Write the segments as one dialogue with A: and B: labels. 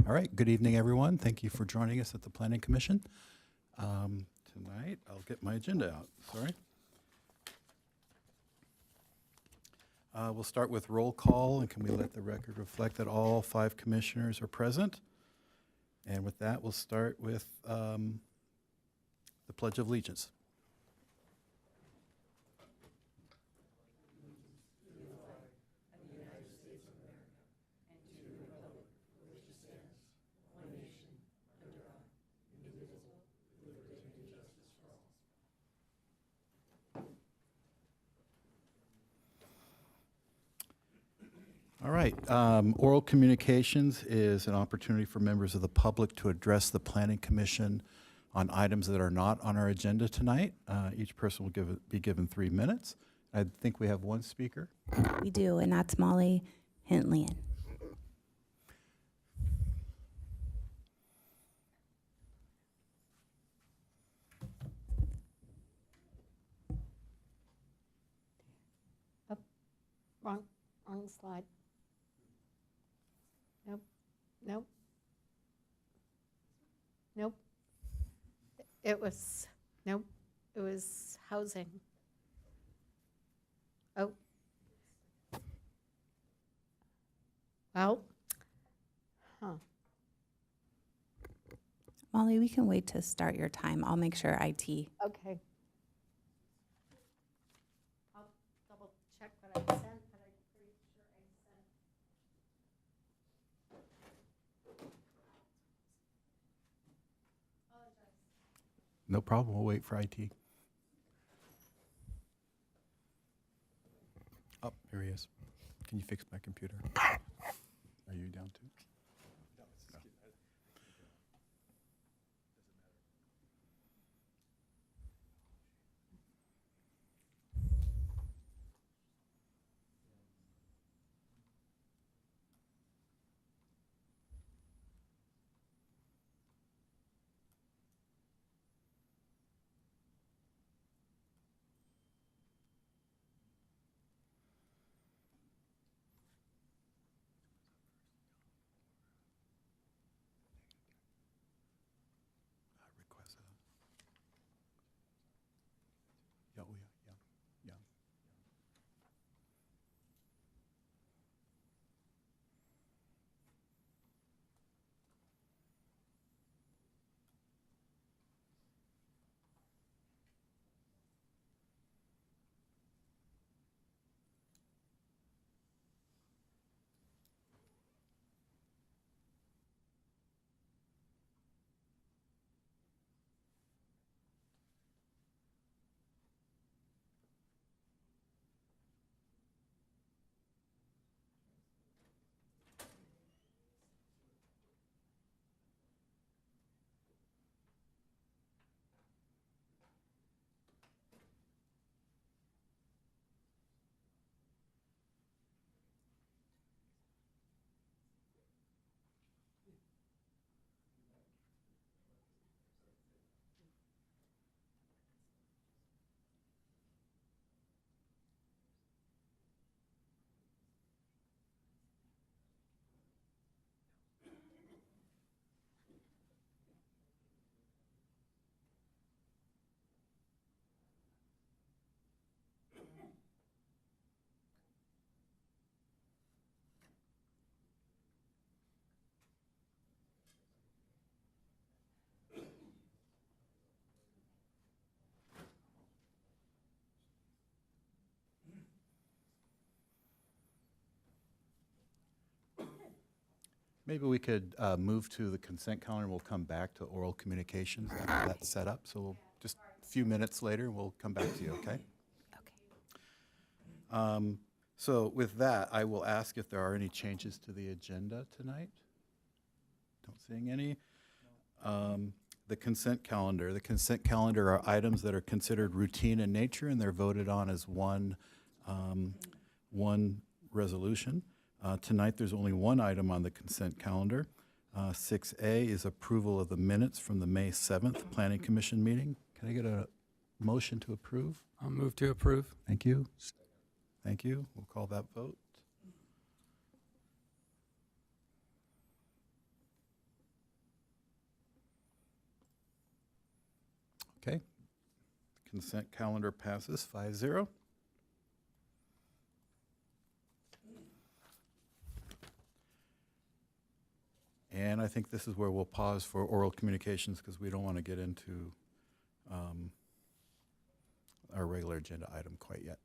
A: All right, good evening, everyone. Thank you for joining us at the Planning Commission. Tonight, I'll get my agenda out, sorry. We'll start with roll call, and can we let the record reflect that all 5 commissioners are present? And with that, we'll start with the Pledge of Allegiance. All right, oral communications is an opportunity for members of the public to address the Planning Commission on items that are not on our agenda tonight. Each person will be given 3 minutes. I think we have one speaker.
B: We do, and that's Molly Hintlian.
C: Oh, wrong slide. Nope. It was housing. Oh. Well.
B: Molly, we can wait to start your time. I'll make sure IT.
C: Okay. I'll double check what I sent, but I'm pretty sure I sent.
A: No problem, we'll wait for IT. Oh, here he is. Can you fix my computer? Are you down too? No. Request yeah. Maybe we could move to the consent calendar, and we'll come back to oral communications after that's set up. So we'll just a few minutes later, we'll come back to you, okay?
B: Okay.
A: So with that, I will ask if there are any changes to the agenda tonight. Don't seeing any. The consent calendar. The consent calendar are items that are considered routine in nature, and they're voted on as one resolution. Tonight, there's only one item on the consent calendar. 6A is approval of the minutes from the May 7th Planning Commission meeting. Can I get a motion to approve?
D: I'll move to approve.
A: Thank you. Thank you. We'll call that vote. Okay. Consent calendar passes 5-0. And I think this is where we'll pause for oral communications because we don't want to get into our regular agenda item quite yet.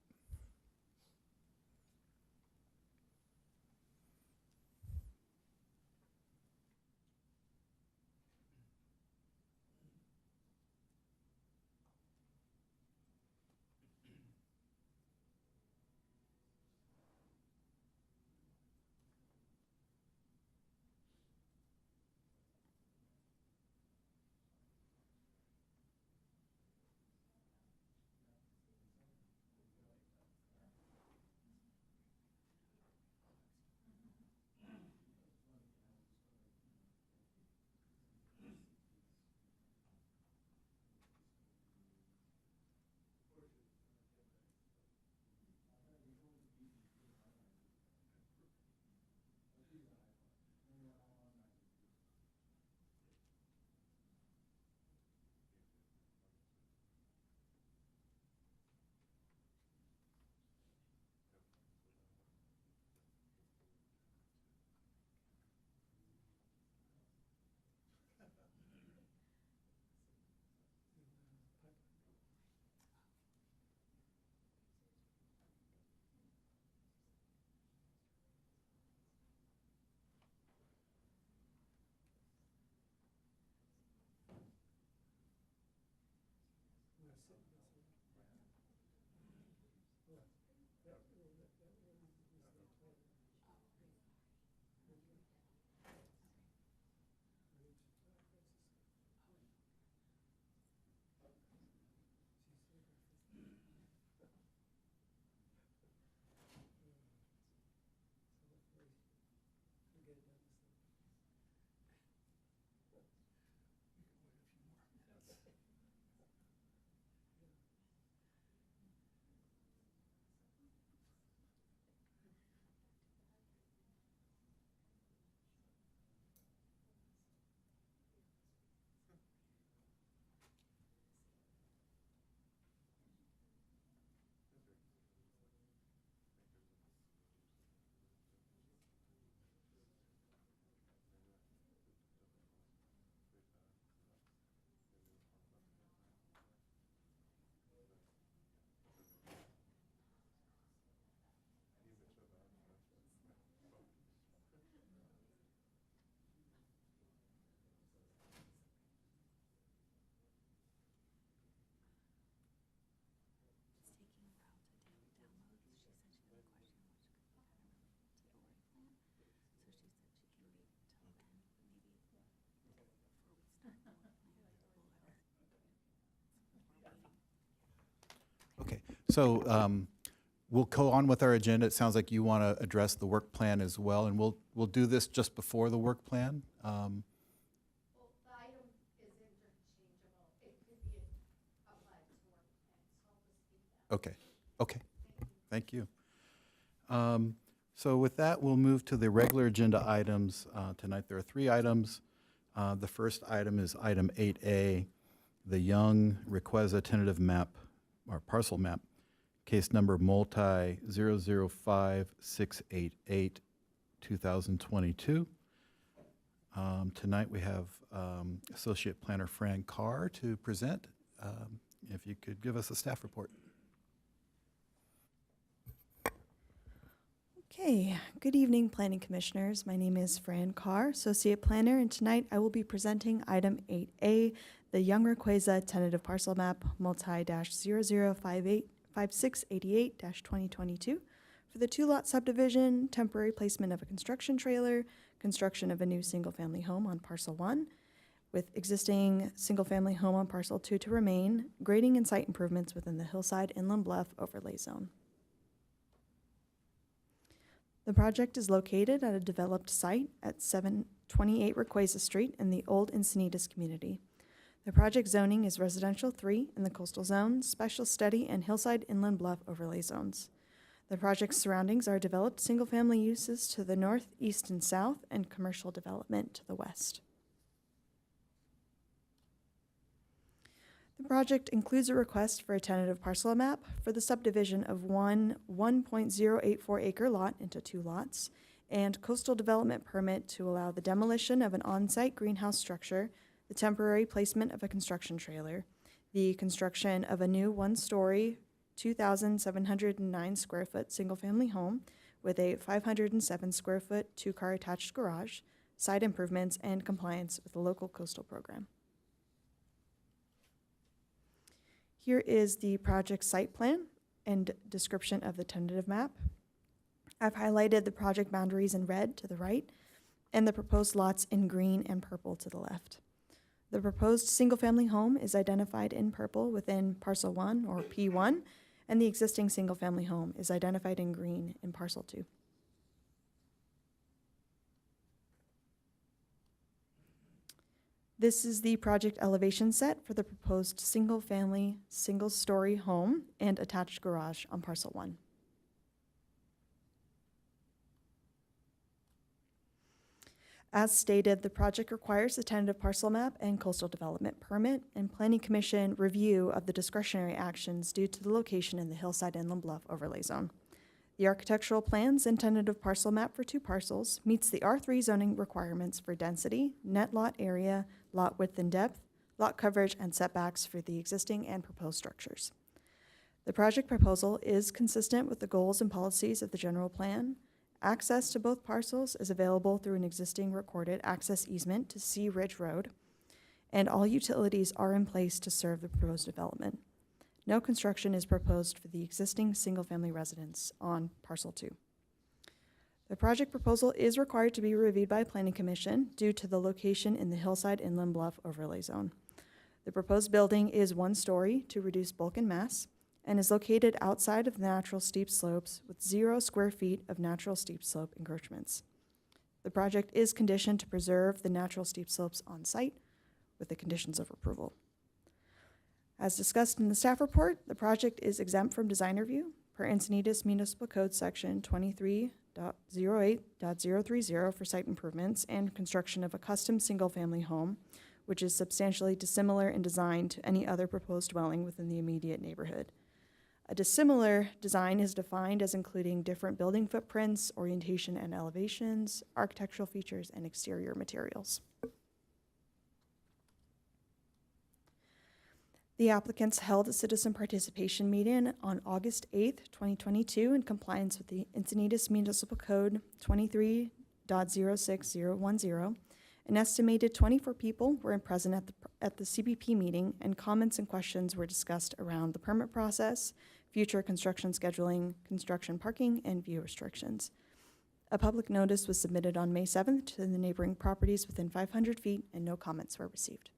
A: Okay, so we'll go on with our agenda. It sounds like you want to address the work plan as well, and we'll do this just before the work plan.
C: Well, the item is interchangeable. It could be applied to work plan, so I'll just leave that.
A: Okay, okay, thank you. So with that, we'll move to the regular agenda items. Tonight there are 3 items. The first item is item 8A, the Young Requesa tentative map, or parcel map, case number multi 005688, 2022. Tonight we have Associate Planner Fran Carr to present. If you could give us a staff report.
D: Okay, good evening, Planning Commissioners. My name is Fran Carr, Associate Planner, and tonight I will be presenting item 8A, the Young Requesa Tentative Parcel Map multi-005688-2022 for the 2-lot subdivision, temporary placement of a construction trailer, construction of a new single-family home on Parcel 1, with existing single-family home on Parcel 2 to remain, grading and site improvements within the Hillside Inland Bluff Overlay Zone. The project is located at a developed site at 728 Requesa Street in the Old Encinitas community. The project zoning is Residential 3 in the Coastal Zone, Special Study, and Hillside Inland Bluff Overlay Zones. The project's surroundings are developed single-family uses to the north, east, and south, and commercial development to the west. The project includes a request for a tentative parcel map for the subdivision of one 1.084 acre lot into 2 lots, and coastal development permit to allow the demolition of an on-site greenhouse structure, the temporary placement of a construction trailer, the construction of a new 1-story, 2,709 square foot single-family home with a 507 square foot 2-car attached garage, site improvements, and compliance with the local coastal program. Here is the project site plan and description of the tentative map. I've highlighted the project boundaries in red to the right and the proposed lots in green and purple to the left. The proposed single-family home is identified in purple within Parcel 1, or P1, and the existing single-family home is identified in green in Parcel 2. This is the project elevation set for the proposed single-family, single-story home and attached garage on Parcel 1. As stated, the project requires a tentative parcel map and coastal development permit and Planning Commission review of the discretionary actions due to the location in the Hillside Inland Bluff Overlay Zone. The architectural plans and tentative parcel map for 2 parcels meets the R3 zoning requirements for density, net lot area, lot width and depth, lot coverage, and setbacks for the existing and proposed structures. The project proposal is consistent with the goals and policies of the general plan. Access to both parcels is available through an existing recorded access easement to Sea Ridge Road, and all utilities are in place to serve the proposed development. No construction is proposed for the existing single-family residence on Parcel 2. The project proposal is required to be reviewed by Planning Commission due to the location in the Hillside Inland Bluff Overlay Zone. The proposed building is 1 story to reduce bulk and mass, and is located outside of the natural steep slopes with 0 square feet of natural steep slope encroachments. The project is conditioned to preserve the natural steep slopes on site with the conditions of approval. As discussed in the staff report, the project is exempt from design review per Encinitas Municipal Code Section 23.08.030 for site improvements and construction of a custom single-family home, which is substantially dissimilar in design to any other proposed dwelling within the immediate neighborhood. A dissimilar design is defined as including different building footprints, orientation and elevations, architectural features, and exterior materials. The applicants held a citizen participation meeting on August 8th, 2022 in compliance with the Encinitas Municipal Code 23.06010. An estimated 24 people were present at the CBP meeting, and comments and questions were discussed around the permit process, future construction scheduling, construction parking, and view restrictions. A public notice was submitted on May 7th to the neighboring properties within 500 feet, and no comments were received.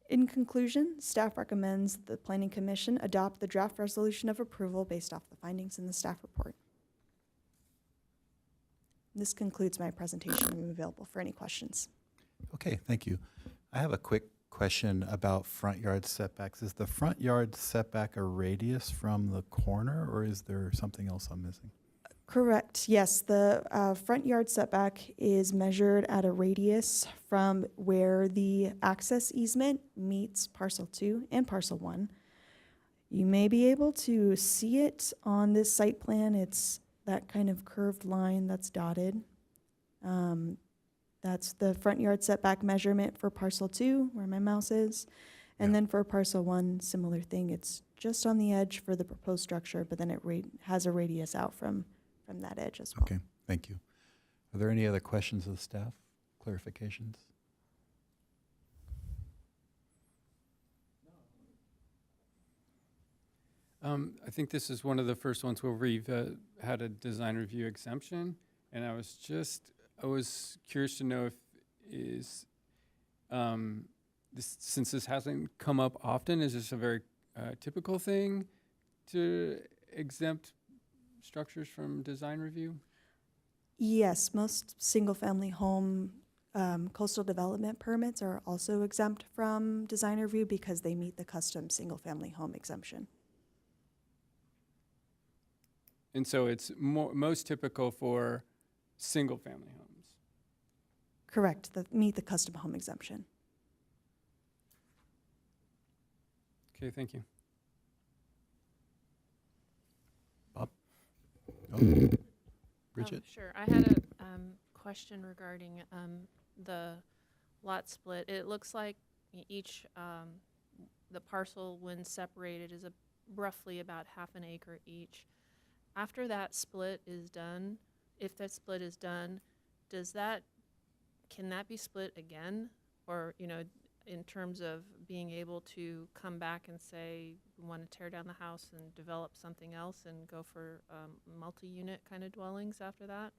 D: In conclusion, staff recommends that the Planning Commission adopt the draft resolution of approval based off the findings in the staff report. This concludes my presentation. I'm available for any questions.
A: Okay, thank you. I have a quick question about front yard setbacks. Is the front yard setback a radius from the corner, or is there something else I'm missing?
D: Correct. Yes, the front yard setback is measured at a radius from where the access easement meets Parcel 2 and Parcel 1. You may be able to see it on this site plan. It's that kind of curved line that's dotted. That's the front yard setback measurement for Parcel 2, where my mouse is. And then for Parcel 1, similar thing. It's just on the edge for the proposed structure, but then it has a radius out from that edge as well.
A: Okay, thank you. Are there any other questions of the staff? Clarifications?
E: I think this is one of the first ones where we've had a design review exemption, and I was curious to know if since this hasn't come up often, is this a very typical thing to exempt structures from design review?
D: Yes, most single-family home coastal development permits are also exempt from design review because they meet the custom single-family home exemption.
E: And so it's most typical for single-family homes.
D: Correct, meet the custom home exemption.
E: Okay, thank you.
A: Bob? Oh, Bridget?
F: Sure. I had a question regarding the lot split. It looks like each, the parcel when separated is roughly about half an acre each. After that split is done, if that split is done, can that be split again? Or, in terms of being able to come back and say, we want to tear down the house and develop something else and go for multi-unit kind of dwellings after that?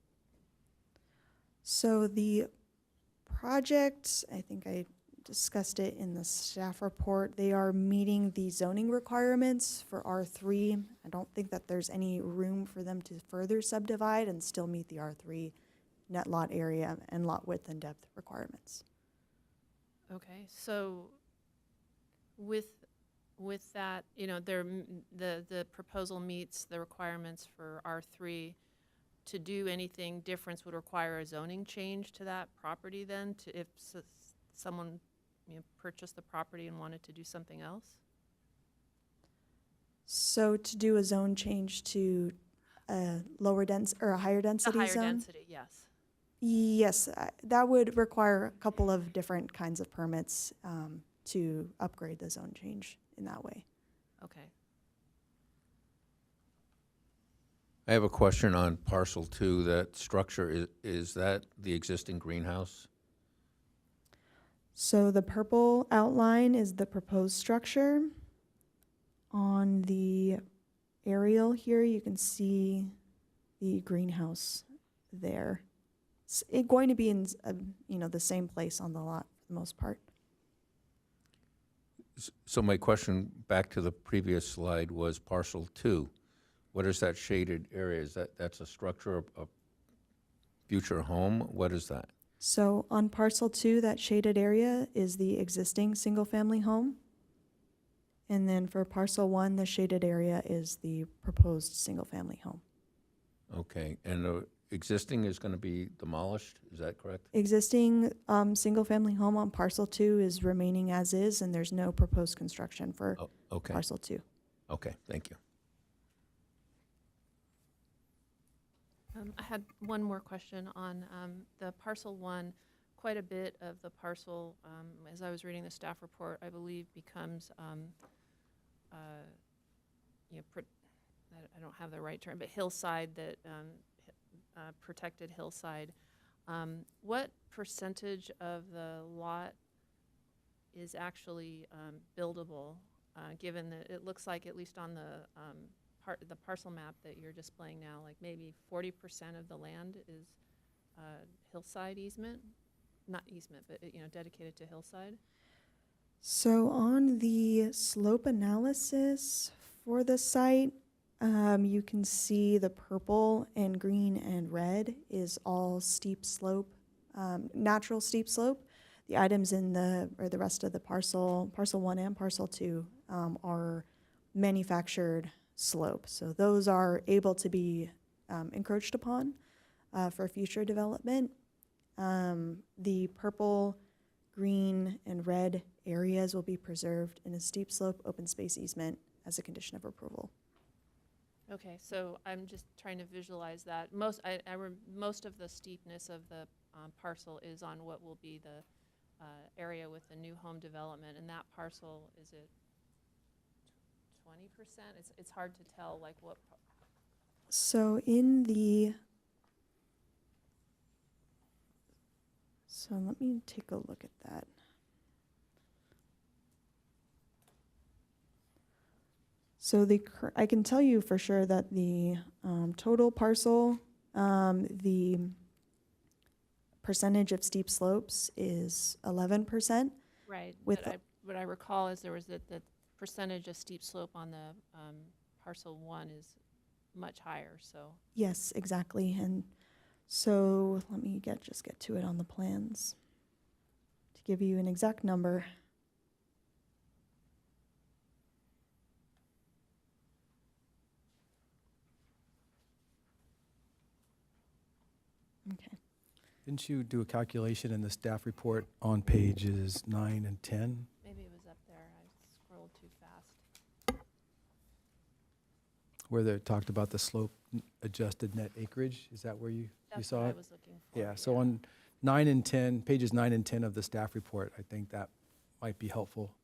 D: So the project, I think I discussed it in the staff report, they are meeting the zoning requirements for R3. I don't think that there's any room for them to further subdivide and still meet the R3 net lot area and lot width and depth requirements.
F: Okay, so with that, the proposal meets the requirements for R3. To do anything different would require a zoning change to that property then, if someone purchased the property and wanted to do something else?
D: So to do a zone change to a lower dense or a higher
F: The
D: density
F: higher
D: zone?
F: density, yes.
D: Yes, that would require a couple of different kinds of permits to upgrade the zone change in that way.
F: Okay.
G: I have a question on parcel 2. That structure, is that the existing greenhouse?
D: So the purple outline is the proposed structure. On the aerial here, you can see the greenhouse there. It's going to be in the same place on the lot for the most part.
G: So my question back to the previous slide was parcel 2. What is that shaded area? That's a structure, a future home? What is that?
D: So on parcel 2, that shaded area is the existing single-family home. And then for parcel 1, the shaded area is the proposed single-family home.
G: Okay, and the existing is going to be demolished, is that correct?
D: Existing single-family home on parcel 2 is remaining as is, and there's no proposed construction for
G: Oh, okay,
D: parcel 2.
G: okay, thank you.
F: I had one more question on the parcel 1. Quite a bit of the parcel, as I was reading the staff report, I believe becomes, I don't have the right term, but hillside, that protected hillside. What percentage of the lot is actually buildable, given that it looks like, at least on the parcel map that you're displaying now, like maybe 40% of the land is hillside easement? Not easement, but dedicated to hillside?
D: So on the slope analysis for the site, you can see the purple and green and red is all steep slope, natural steep slope. The items in the rest of the parcel 1 and parcel 2, are manufactured slope. So those are able to be encroached upon for future development. The purple, green, and red areas will be preserved in a steep slope open space easement as a condition of approval.
F: Okay, so I'm just trying to visualize that. Most of the steepness of the parcel is on what will be the area with the new home development, and that parcel, is it 20%? It's hard to tell, like what.
D: So so let me take a look at that. So I can tell you for sure that the total parcel, the percentage of steep slopes is 11%.
F: Right,
D: With
F: but what I recall is there was the percentage of steep slope on the parcel 1 is much higher, so.
D: Yes, exactly. And so let me just get to it on the plans to give you an exact number. Okay.
H: Didn't you do a calculation in the staff report on pages 9 and 10?
F: Maybe it was up there, I scrolled too fast.
H: where they talked about the slope adjusted net acreage. Is that where you
F: That's
H: saw
F: what I
H: it?
F: was looking for.
H: Yeah, so on 9 and 10, pages 9 and 10 of the staff report, I think that might be helpful.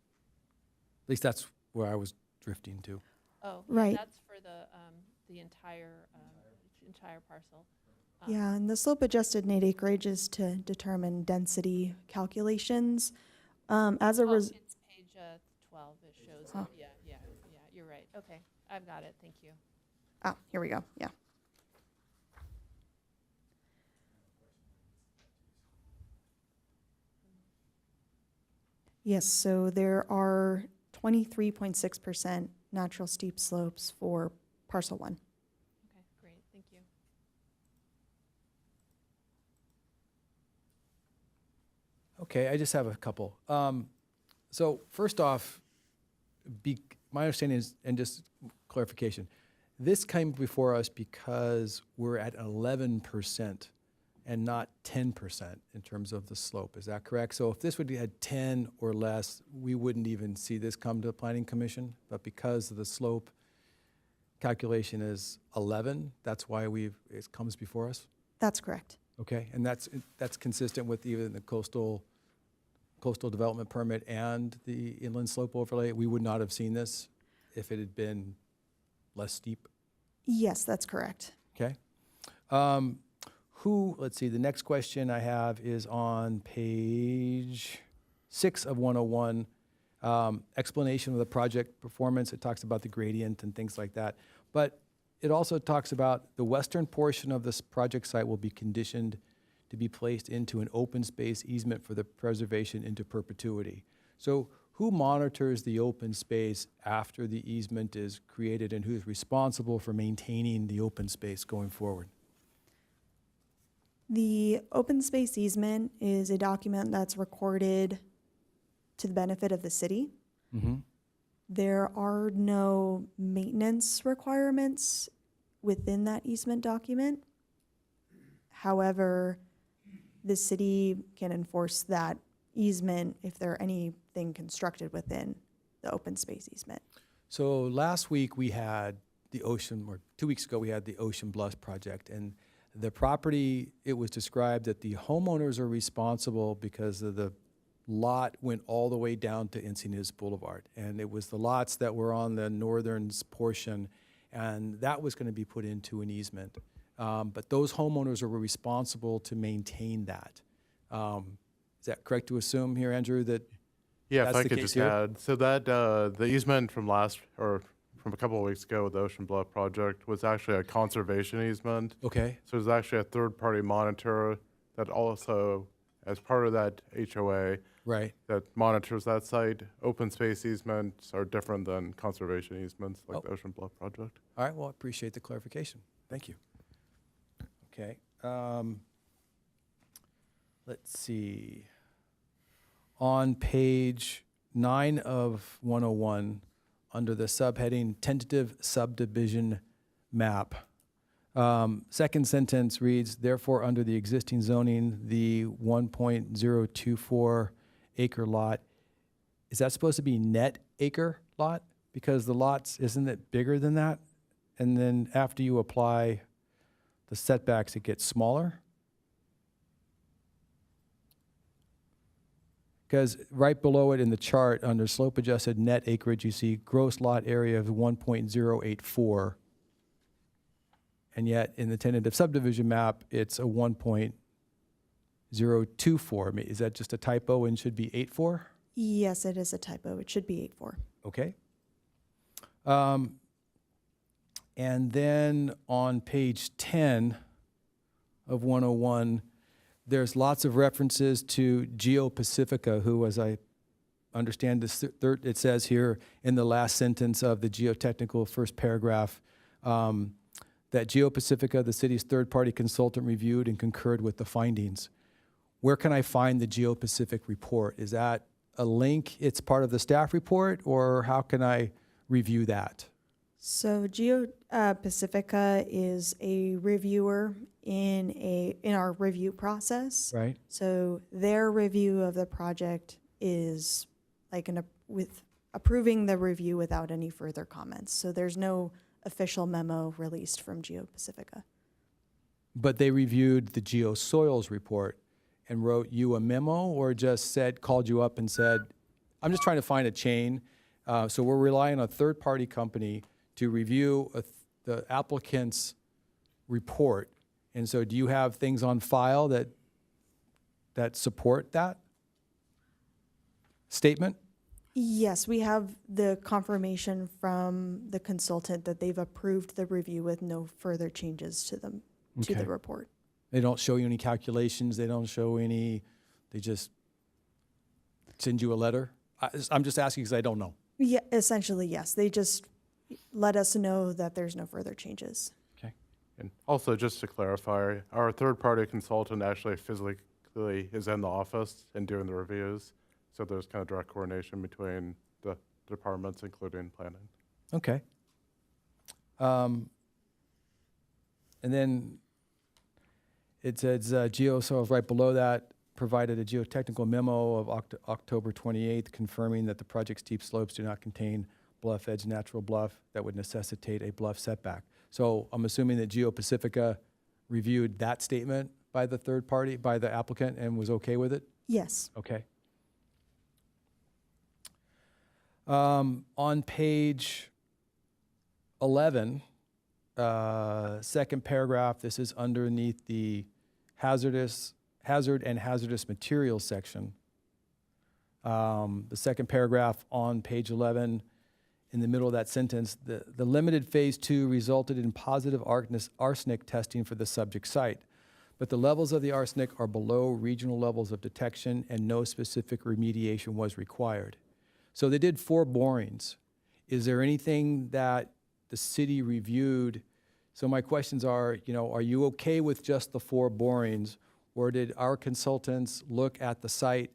H: At least that's where I was drifting to.
F: Oh,
D: Right.
F: yeah, that's for the entire parcel.
D: Yeah, and the slope adjusted net acreage is to determine density calculations. As a
F: Oh,
D: res-
F: it's page 12, it shows,
D: Oh.
F: it. Yeah, you're right. Okay, I've got it, thank you.
D: oh, here we go. Yeah. Yes, so there are 23.6% natural steep slopes for parcel 1.
F: Okay, great, thank you.
H: Okay, I just have a couple. So first off, my understanding is, and just clarification, this came before us because we're at 11% and not 10% in terms of the slope. Is that correct? So if this would had 10 or less, we wouldn't even see this come to the Planning Commission. But because of the slope calculation is 11, that's why it comes before us?
D: That's correct.
H: Okay, and that's consistent with even the coastal development permit and the inland slope overlay. We would not have seen this if it had been less steep.
D: Yes, that's correct.
H: Okay. Let's see, the next question I have is on page 6 of 101. Explanation of the project performance. It talks about the gradient and things like that. But it also talks about the western portion of this project site will be conditioned to be placed into an open space easement for the preservation into perpetuity. So who monitors the open space after the easement is created, and who's responsible for maintaining the open space going forward?
D: The open space easement is a document that's recorded to the benefit of the city.
H: Mm-hmm.
D: There are no maintenance requirements within that easement document. However, the city can enforce that easement if there are anything constructed within the open space easement.
H: So last week we had the Ocean, or 2 weeks ago we had the Ocean Bluffs project, and the property, it was described that the homeowners are responsible because of the lot went all the way down to Encinitas Boulevard. And it was the lots that were on the northern portion, and that was going to be put into an easement. But those homeowners are responsible to maintain that. Is that correct to assume here, Andrew, that
I: Yeah,
H: that's
I: if I
H: the
I: could
H: case
I: just
H: here?
I: add, so that the easement from from a couple of weeks ago with the Ocean Bluff project was actually a conservation easement.
H: Okay,
I: So there's actually a third-party monitor that also, as part of that HOA,
H: right.
I: that monitors that site. Open space easements are different than conservation easements like
H: Oh.
I: the Ocean Bluff project.
H: All right, well, I appreciate the clarification. Thank you. Okay. Let's see. On page 9 of 101, under the subheading tentative subdivision map, second sentence reads, therefore, under the existing zoning, the 1.024 acre lot, is that supposed to be net acre lot? Because the lots, isn't it bigger than that? And then after you apply the setbacks, it gets smaller? Because right below it in the chart, under slope adjusted net acreage, you see gross lot area of 1.084. And yet in the tentative subdivision map, it's a 1.024. Is that just a typo and should be 84?
D: Yes, it is a typo. It should be 8.4.
H: Okay. And then on page 10 of 101, there's lots of references to GeoPacifica, who, as I understand this, it says here in the last sentence of the geotechnical first paragraph, that GeoPacifica, the city's third-party consultant, reviewed and concurred with the findings. Where can I find the GeoPacific report? Is that a link? It's part of the staff report, or how can I review that?
D: So GeoPacifica is a reviewer in our review process.
H: Right.
D: So their review of the project is like with approving the review without any further comments. So there's no official memo released from GeoPacifica.
H: But they reviewed the geosoils report and wrote you a memo, or just called you up and said, I'm just trying to find a chain. So we're relying on a third-party company to review the applicant's report. And so do you have things on file that support that statement?
D: Yes, we have the confirmation from the consultant that they've approved the review with no further changes to them, to the
H: Okay.
D: report.
H: They don't show you any calculations, they don't show any, they just send you a letter? I'm just asking because I don't know.
D: Yeah, essentially, yes. They just let us know that there's no further changes.
H: Okay.
I: And also, just to clarify, our third-party consultant actually physically is in the office and doing the reviews. So there's kind of direct coordination between the departments, including planning.
H: Okay. And then it says geosoils right below that provided a geotechnical memo of October 28th confirming that the project's steep slopes do not contain bluff edge natural bluff that would necessitate a bluff setback. So I'm assuming that GeoPacifica reviewed that statement by the third party, by the applicant, and was okay with it?
D: Yes.
H: Okay. On page 11, second paragraph, this is underneath the hazard and hazardous materials section. The second paragraph on page 11, in the middle of that sentence, the limited phase 2 resulted in positive arsenic testing for the subject site, but the levels of the arsenic are below regional levels of detection and no specific remediation was required. So they did 4 borings. Is there anything that the city reviewed? So my questions are, are you okay with just the 4 borings, or did our consultants look at the site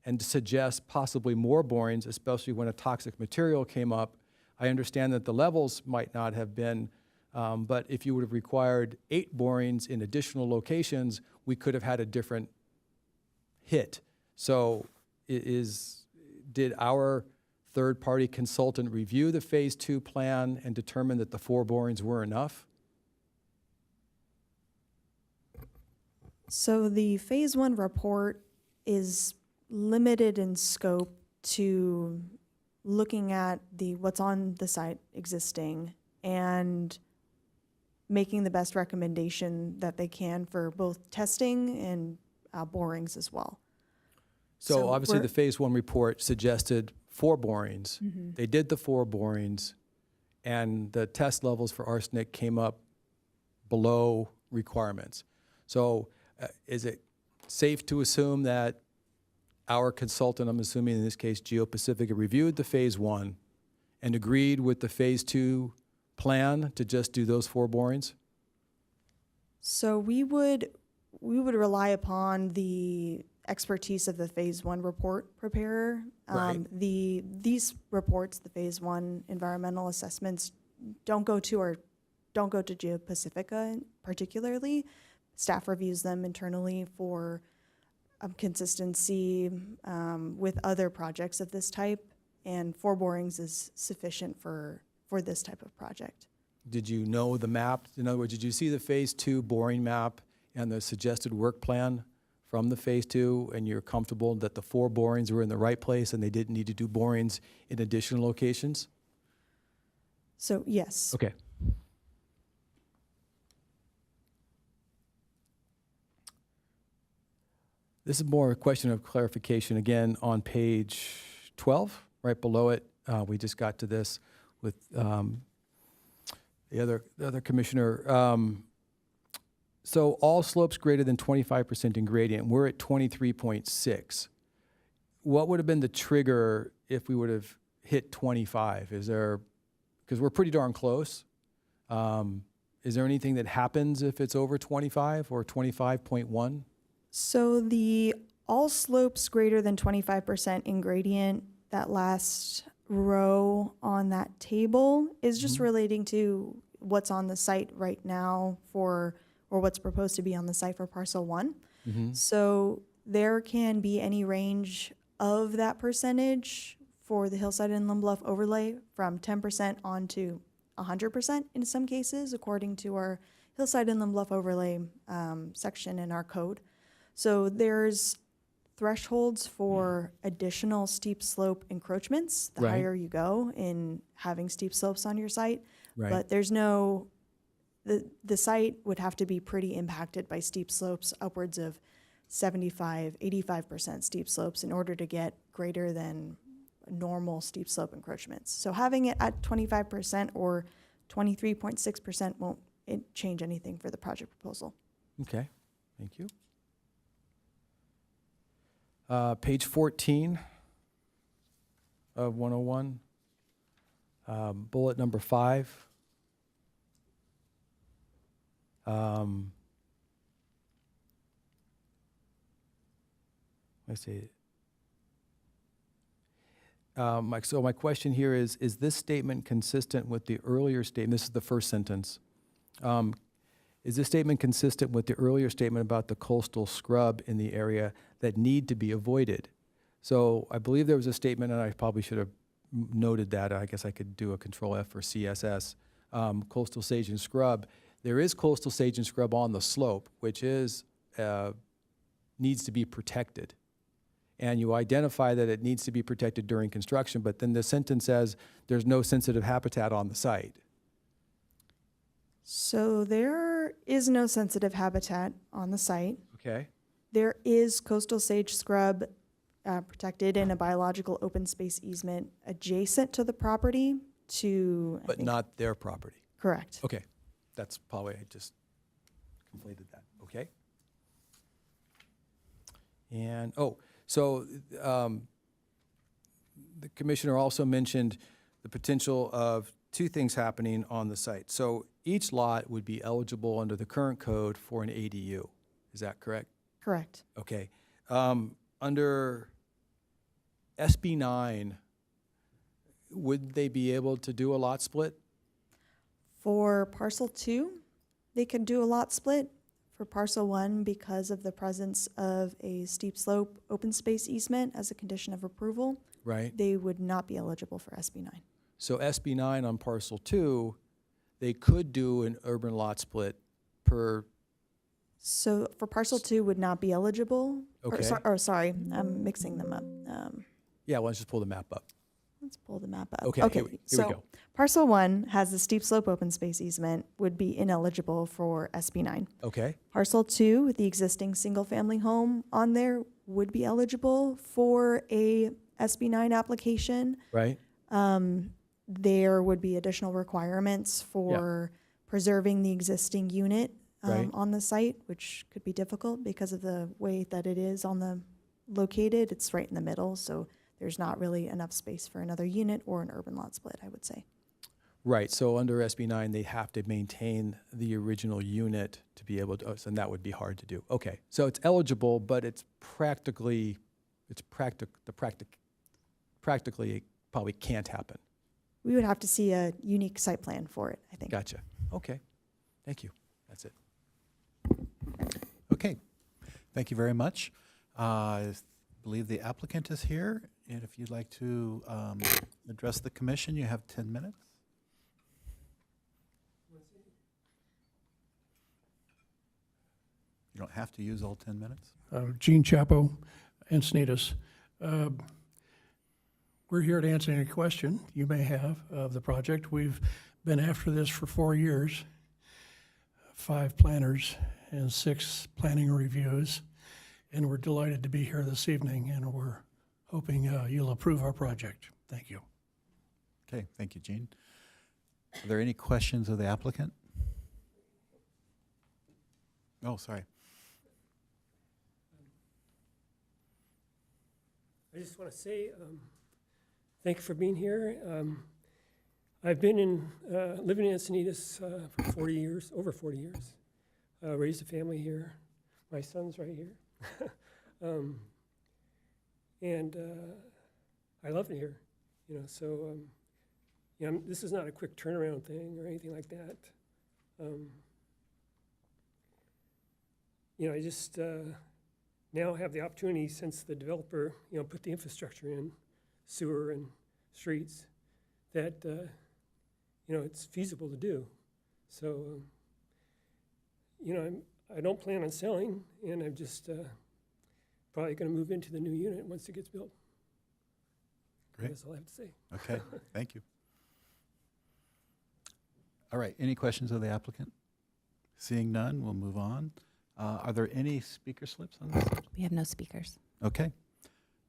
H: and suggest possibly more borings, especially when a toxic material came up? I understand that the levels might not have been, but if you would have required 8 borings in additional locations, we could have had a different hit. So did our third-party consultant review the phase 2 plan and determine that the 4 borings were enough?
D: So the phase 1 report is limited in scope to looking at what's on the site existing and making the best recommendation that they can for both testing and borings as well.
H: So obviously
D: we're-
H: the phase 1 report suggested 4 borings. They did the 4 borings, and the test levels for arsenic came up below requirements. So is it safe to assume that our consultant, I'm assuming in this case GeoPacifica, reviewed the phase 1 and agreed with the phase 2 plan to just do those 4 borings?
D: So we would rely upon the expertise of the phase 1 report preparer.
H: Right.
D: These reports, the phase 1 environmental assessments, don't go to GeoPacifica particularly. Staff reviews them internally for consistency with other projects of this type, and 4 borings is sufficient for this type of project.
H: Did you know the map? In other words, did you see the phase 2 boring map and the suggested work plan from the phase 2, and you're comfortable that the 4 borings were in the right place and they didn't need to do borings in additional locations?
D: So yes.
H: Okay. This is more a question of clarification. Again, on page 12, right below it, we just got to this with the other commissioner. So all slopes greater than 25% in gradient, we're at 23.6. What would have been the trigger if we would have hit 25? Is there, because we're pretty darn close. Is there anything that happens if it's over 25 or 25.1?
D: So the all slopes greater than 25% in gradient, that last row on that table is just relating to what's on the site right now or what's proposed to be on the site for parcel 1. So there can be any range of that percentage for the hillside and Inland Bluff overlay from 10% on to 100% in some cases, according to our hillside inland bluff overlay section in our code. So there's thresholds for additional steep slope encroachments, the
H: Right.
D: higher you go in having steep slopes on your site.
H: Right.
D: But there's no, the site would have to be pretty impacted by steep slopes, upwards of 75, 85% steep slopes in order to get greater than normal steep slope encroachments. So having it at 25% or 23.6% won't change anything for the project proposal.
H: Okay, thank you. Page 14 of 101, bullet number 5. Let's see. So my question here is this statement consistent with the earlier statement? This is the first sentence. Is this statement consistent with the earlier statement about the coastal scrub in the area that need to be avoided? So I believe there was a statement, and I probably should have noted that. I guess I could do a Control F for CSS. Coastal sage and scrub. There is coastal sage and scrub on the slope, which is needs to be protected. And you identify that it needs to be protected during construction, but then the sentence says there's no sensitive habitat on the site.
D: So there is no sensitive habitat on the site.
H: Okay.
D: There is coastal sage scrub protected in a biological open space easement adjacent to the property to, I
H: But
D: think-
H: not their property.
D: Correct.
H: Okay. That's probably, I just conflated that. Okay. And, so the commissioner also mentioned the potential of two things happening on the site. So each lot would be eligible under the current code for an ADU. Is that correct?
D: Correct.
H: Okay. Under SB 9, would they be able to do a lot split?
D: For parcel 2, they could do a lot split. For parcel 1, because of the presence of a steep slope open space easement as a condition of approval,
H: Right.
D: they would not be eligible for SB 9.
H: So SB 9 on parcel 2, they could do an urban lot split per,
D: So for parcel 2 would not be eligible.
H: Okay.
D: Sorry, I'm mixing them up.
H: yeah, well, let's just pull the map up.
D: Let's pull the map up.
H: Okay, here we
D: so
H: go.
D: parcel 1 has the steep slope open space easement, would be ineligible for SB 9.
H: Okay,
D: Parcel 2, with the existing single-family home on there, would be eligible for a SB 9 application.
H: right?
D: There would be additional requirements for preserving the existing unit
H: Right.
D: on the site, which could be difficult because of the way that it is located. It's right in the middle, so there's not really enough space for another unit or an urban lot split, I would say.
H: Right, so under SB 9, they have to maintain the original unit to be able to, and that would be hard to do. Okay, so it's eligible, but it's practically, practically it probably can't happen.
D: We would have to see a unique site plan for it, I think.
H: Gotcha. Okay, thank you. That's it.
A: Okay, thank you very much. I believe the applicant is here, and if you'd like to address the commission, you have 10 minutes. You don't have to use all 10 minutes.
J: Gene Chapo, Encinitas. We're here to answer any question you may have of the project. We've been after this for 4 years, 5 planners and 6 planning reviews, and we're delighted to be here this evening, and we're hoping you'll approve our project. Thank you.
A: Okay, thank you, Gene. Are there any questions of the applicant? Oh, sorry.
K: I just want to say thank you for being here. I've been living in Encinitas for 40 years, over 40 years. Raised a family here. My son's right here. And I love it here, so this is not a quick turnaround thing or anything like that. I just now have the opportunity, since the developer, put the infrastructure in, sewer and streets, that, it's feasible to do. So, I don't plan on selling, and I'm just probably going to move into the new unit once it gets built.
A: Great.
K: That's all I have to say.
A: Okay, thank you. All right, any questions of the applicant? Seeing none, we'll move on. Are there any speaker slips on this?
B: We have no speakers.
A: Okay.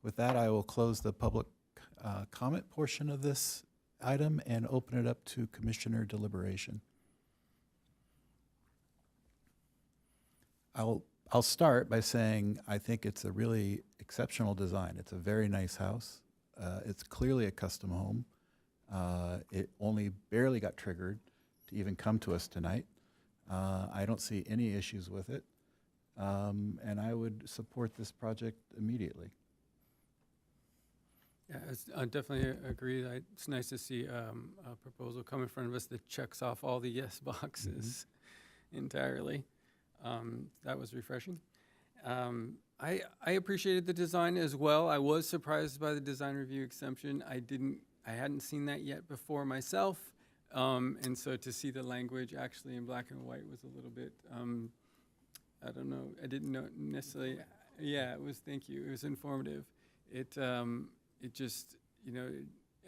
A: With that, I will close the public comment portion of this item and open it up to commissioner deliberation. I'll start by saying I think it's a really exceptional design. It's a very nice house. It's clearly a custom home. It only barely got triggered to even come to us tonight. I don't see any issues with it. And I would support this project immediately.
E: Yeah, I definitely agree. It's nice to see a proposal come in front of us that checks off all the yes boxes entirely. That was refreshing. I appreciated the design as well. I was surprised by the design review exemption. I hadn't seen that yet before myself. And so to see the language actually in black and white was a little bit, I don't know, I didn't know necessarily, yeah, it was, thank you, it was informative. It just,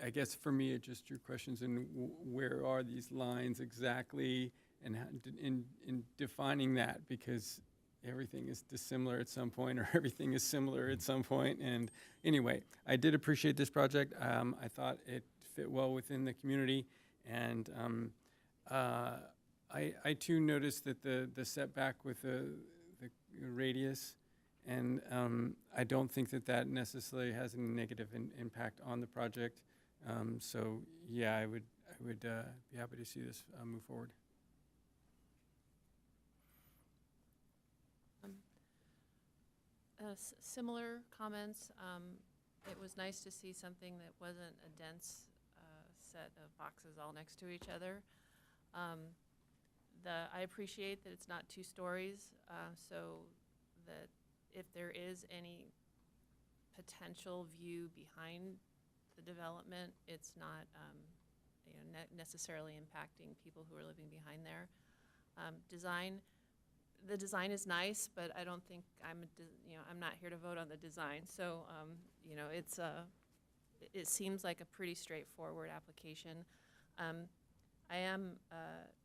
E: I guess for me, it just drew questions in where are these lines exactly, and how, in defining that, because everything is dissimilar at some point, or everything is similar at some point. And anyway, I did appreciate this project. I thought it fit well within the community, and I too noticed that the setback with the radius, and I don't think that necessarily has any negative impact on the project. So yeah, I would be happy to see this move forward.
F: Similar comments. It was nice to see something that wasn't a dense set of boxes all next to each other. I appreciate that it's not 2 stories, so that if there is any potential view behind the development, it's not necessarily impacting people who are living behind there. The design is nice, but I don't think I'm not here to vote on the design. So it seems like a pretty straightforward application.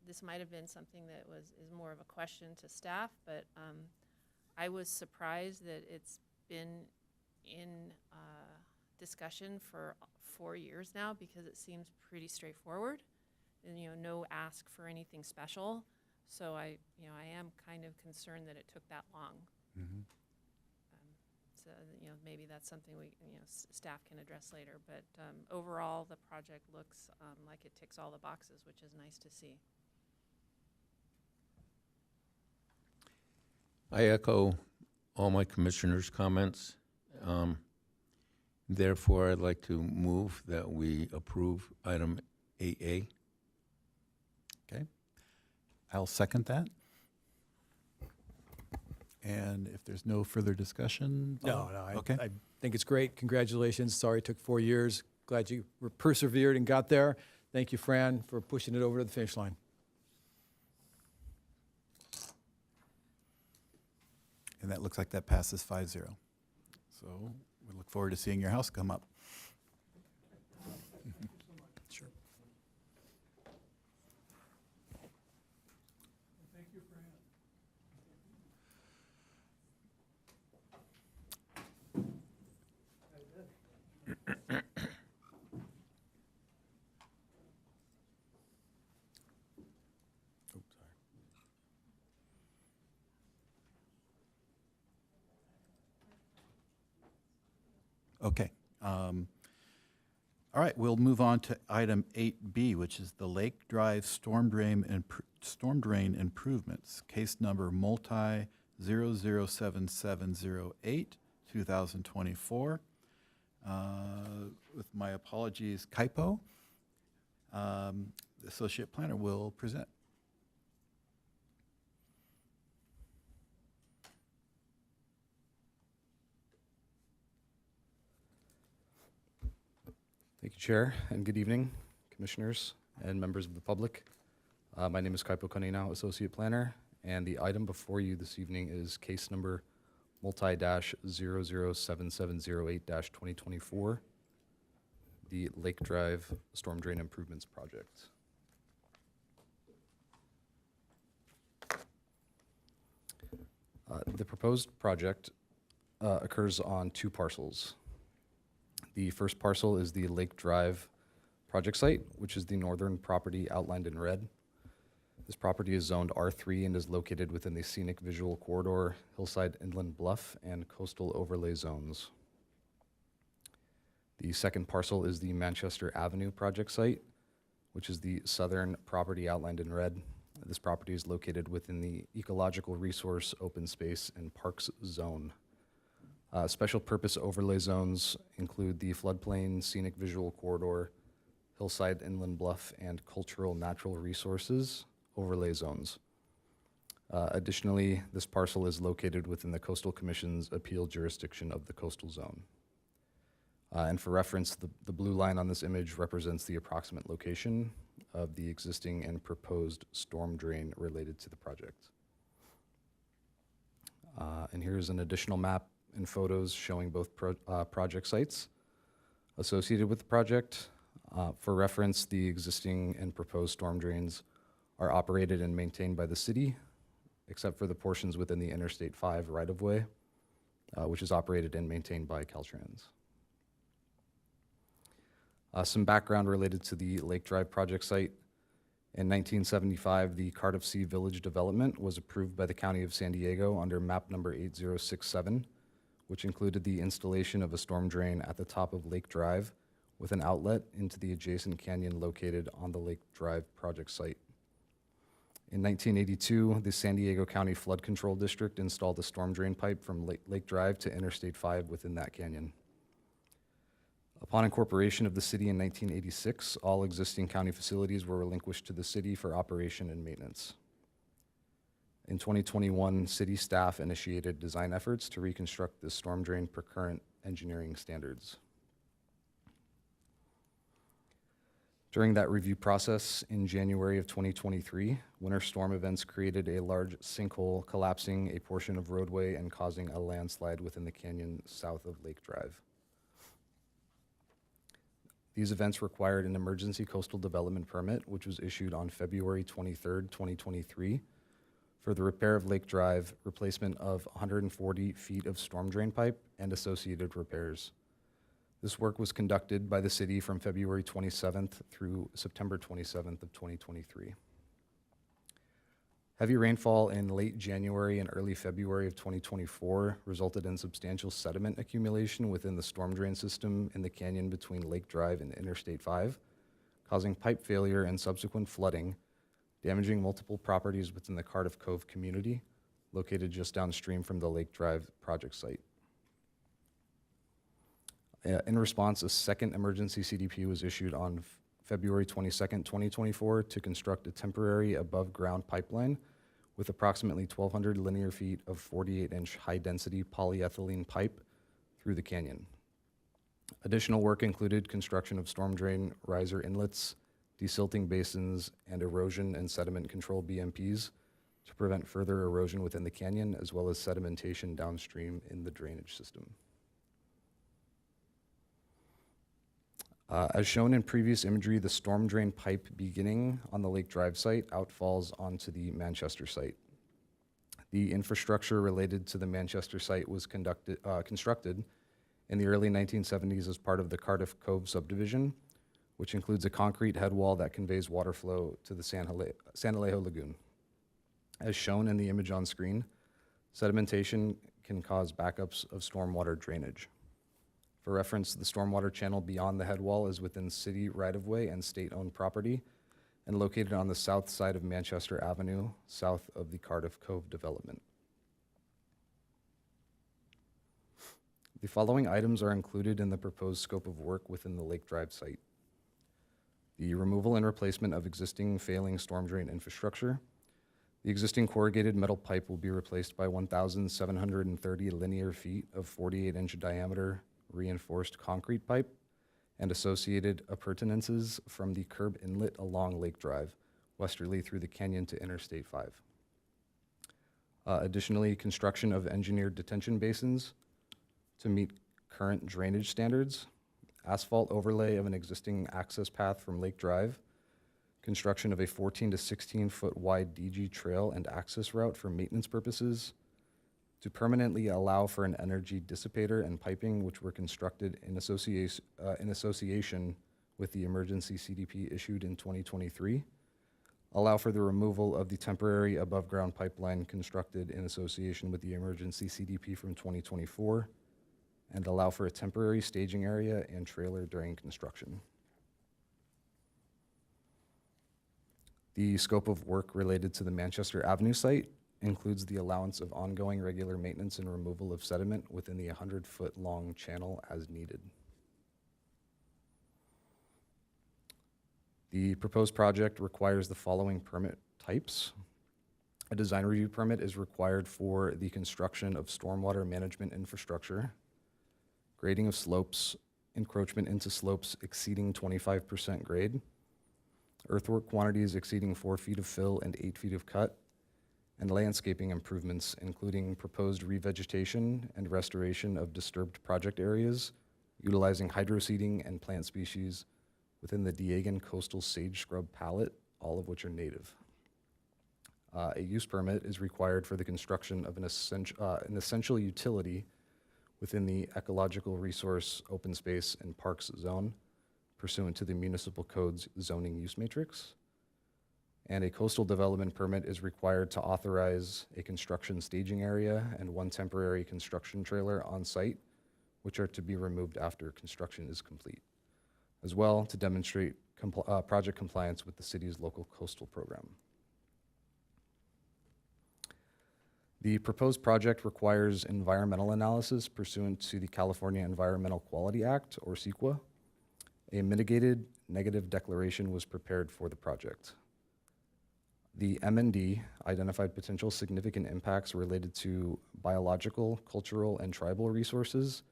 F: This might have been something that is more of a question to staff, but I was surprised that it's been in discussion for 4 years now, because it seems pretty straightforward, and no ask for anything special. So I am kind of concerned that it took that long. So maybe that's something staff can address later. But overall, the project looks like it ticks all the boxes, which is nice to see.
G: I echo all my commissioners' comments. Therefore, I'd like to move that we approve item 8A.
A: Okay. I'll second that. And if there's no further discussion? Okay.
H: I think it's great. Congratulations. Sorry it took 4 years. Glad you persevered and got there. Thank you, Fran, for pushing it over to the finish line.
A: And that looks like that passes 5-0. So we look forward to seeing your house come up. Sure.
J: Thank you, Fran.
A: Okay. All right, we'll move on to item 8B, which is the Lake Drive storm drain improvements, case number multi 007708, 2024. With my apologies, Kaipo, the associate planner, will present.
L: Thank you, Chair, and good evening, Commissioners and members of the public. My name is Kaipo Koneinau, Associate Planner, and the item before you this evening is case number multi-007708-2024, the Lake Drive Storm Drain Improvements Project. The proposed project occurs on two parcels. The first parcel is the Lake Drive project site, which is the northern property outlined in red. This property is zoned R3 and is located within the Scenic Visual Corridor, Hillside Inland Bluff, and Coastal Overlay Zones. The second parcel is the Manchester Avenue project site, which is the southern property outlined in red. This property is located within the Ecological Resource Open Space and Parks Zone. Special purpose overlay zones include the floodplain, Scenic Visual Corridor, Hillside Inland Bluff, and Cultural Natural Resources overlay zones. Additionally, this parcel is located within the Coastal Commission's appeal jurisdiction of the coastal zone. And for reference, the blue line on this image represents the approximate location of the existing and proposed storm drain related to the project. And here's an additional map and photos showing both project sites associated with the project. For reference, the existing and proposed storm drains are operated and maintained by the city, except for the portions within the Interstate 5 right-of-way, which is operated and maintained by Caltrans. Some background related to the Lake Drive project site. In 1975, the Cardiff Sea Village development was approved by the County of San Diego under map number 8067, which included the installation of a storm drain at the top of Lake Drive with an outlet into the adjacent canyon located on the Lake Drive project site. In 1982, the San Diego County Flood Control District installed a storm drain pipe from Lake Drive to Interstate 5 within that canyon. Upon incorporation of the city in 1986, all existing county facilities were relinquished to the city for operation and maintenance. In 2021, city staff initiated design efforts to reconstruct this storm drain per current engineering standards. During that review process, in January of 2023, winter storm events created a large sinkhole, collapsing a portion of roadway and causing a landslide within the canyon south of Lake Drive. These events required an emergency coastal development permit, which was issued on February 23rd, 2023, for the repair of Lake Drive, replacement of 140 feet of storm drain pipe, and associated repairs. This work was conducted by the city from February 27th through September 27th of 2023. Heavy rainfall in late January and early February of 2024 resulted in substantial sediment accumulation within the storm drain system in the canyon between Lake Drive and Interstate 5, causing pipe failure and subsequent flooding, damaging multiple properties within the Cardiff Cove community, located just downstream from the Lake Drive project site. In response, a second emergency CDP was issued on February 22nd, 2024 to construct a temporary above-ground pipeline with approximately 1,200 linear feet of 48-inch high-density polyethylene pipe through the canyon. Additional work included construction of storm drain riser inlets, desilting basins, and erosion and sediment control BMPs to prevent further erosion within the canyon, as well as sedimentation downstream in the drainage system. As shown in previous imagery, the storm drain pipe beginning on the Lake Drive site outfalls onto the Manchester site. The infrastructure related to the Manchester site was constructed in the early 1970s as part of the Cardiff Cove subdivision, which includes a concrete head wall that conveys water flow to the San Alejo Lagoon. As shown in the image on screen, sedimentation can cause backups of stormwater drainage. For reference, the stormwater channel beyond the head wall is within city right-of-way and state-owned property and located on the south side of Manchester Avenue, south of the Cardiff Cove development. The following items are included in the proposed scope of work within the Lake Drive site: the removal and replacement of existing failing storm drain infrastructure. The existing corrugated metal pipe will be replaced by 1,730 linear feet of 48-inch diameter reinforced concrete pipe and associated appurtenances from the curb inlet along Lake Drive, westerly through the canyon to Interstate 5. Additionally, construction of engineered detention basins to meet current drainage standards, asphalt overlay of an existing access path from Lake Drive, construction of a 14 to 16 foot wide DG trail and access route for maintenance purposes, to permanently allow for an energy dissipator and piping which were constructed in association with the emergency CDP issued in 2023, allow for the removal of the temporary above-ground pipeline constructed in association with the emergency CDP from 2024, and allow for a temporary staging area and trailer during construction. The scope of work related to the Manchester Avenue site includes the allowance of ongoing regular maintenance and removal of sediment within the 100-foot-long channel as needed. The proposed project requires the following permit types. A design review permit is required for the construction of stormwater management infrastructure, grading of slopes, encroachment into slopes exceeding 25% grade, earthwork quantities exceeding 4 feet of fill and 8 feet of cut, and landscaping improvements, including proposed revegetation and restoration of disturbed project areas, utilizing hydroseeding and plant species within the Diegan coastal sage scrub palette, all of which are native. A use permit is required for the construction of an essential utility within the ecological resource, open space, and parks zone pursuant to the municipal code's zoning use matrix. And a coastal development permit is required to authorize a construction staging area and 1 temporary construction trailer on site, which are to be removed after construction is complete, as well to demonstrate project compliance with the city's local coastal program. The proposed project requires environmental analysis pursuant to the California Environmental Quality Act, or CEQA. A mitigated negative declaration was prepared for the project. The M&D identified potential significant impacts related to biological, cultural, and tribal resources,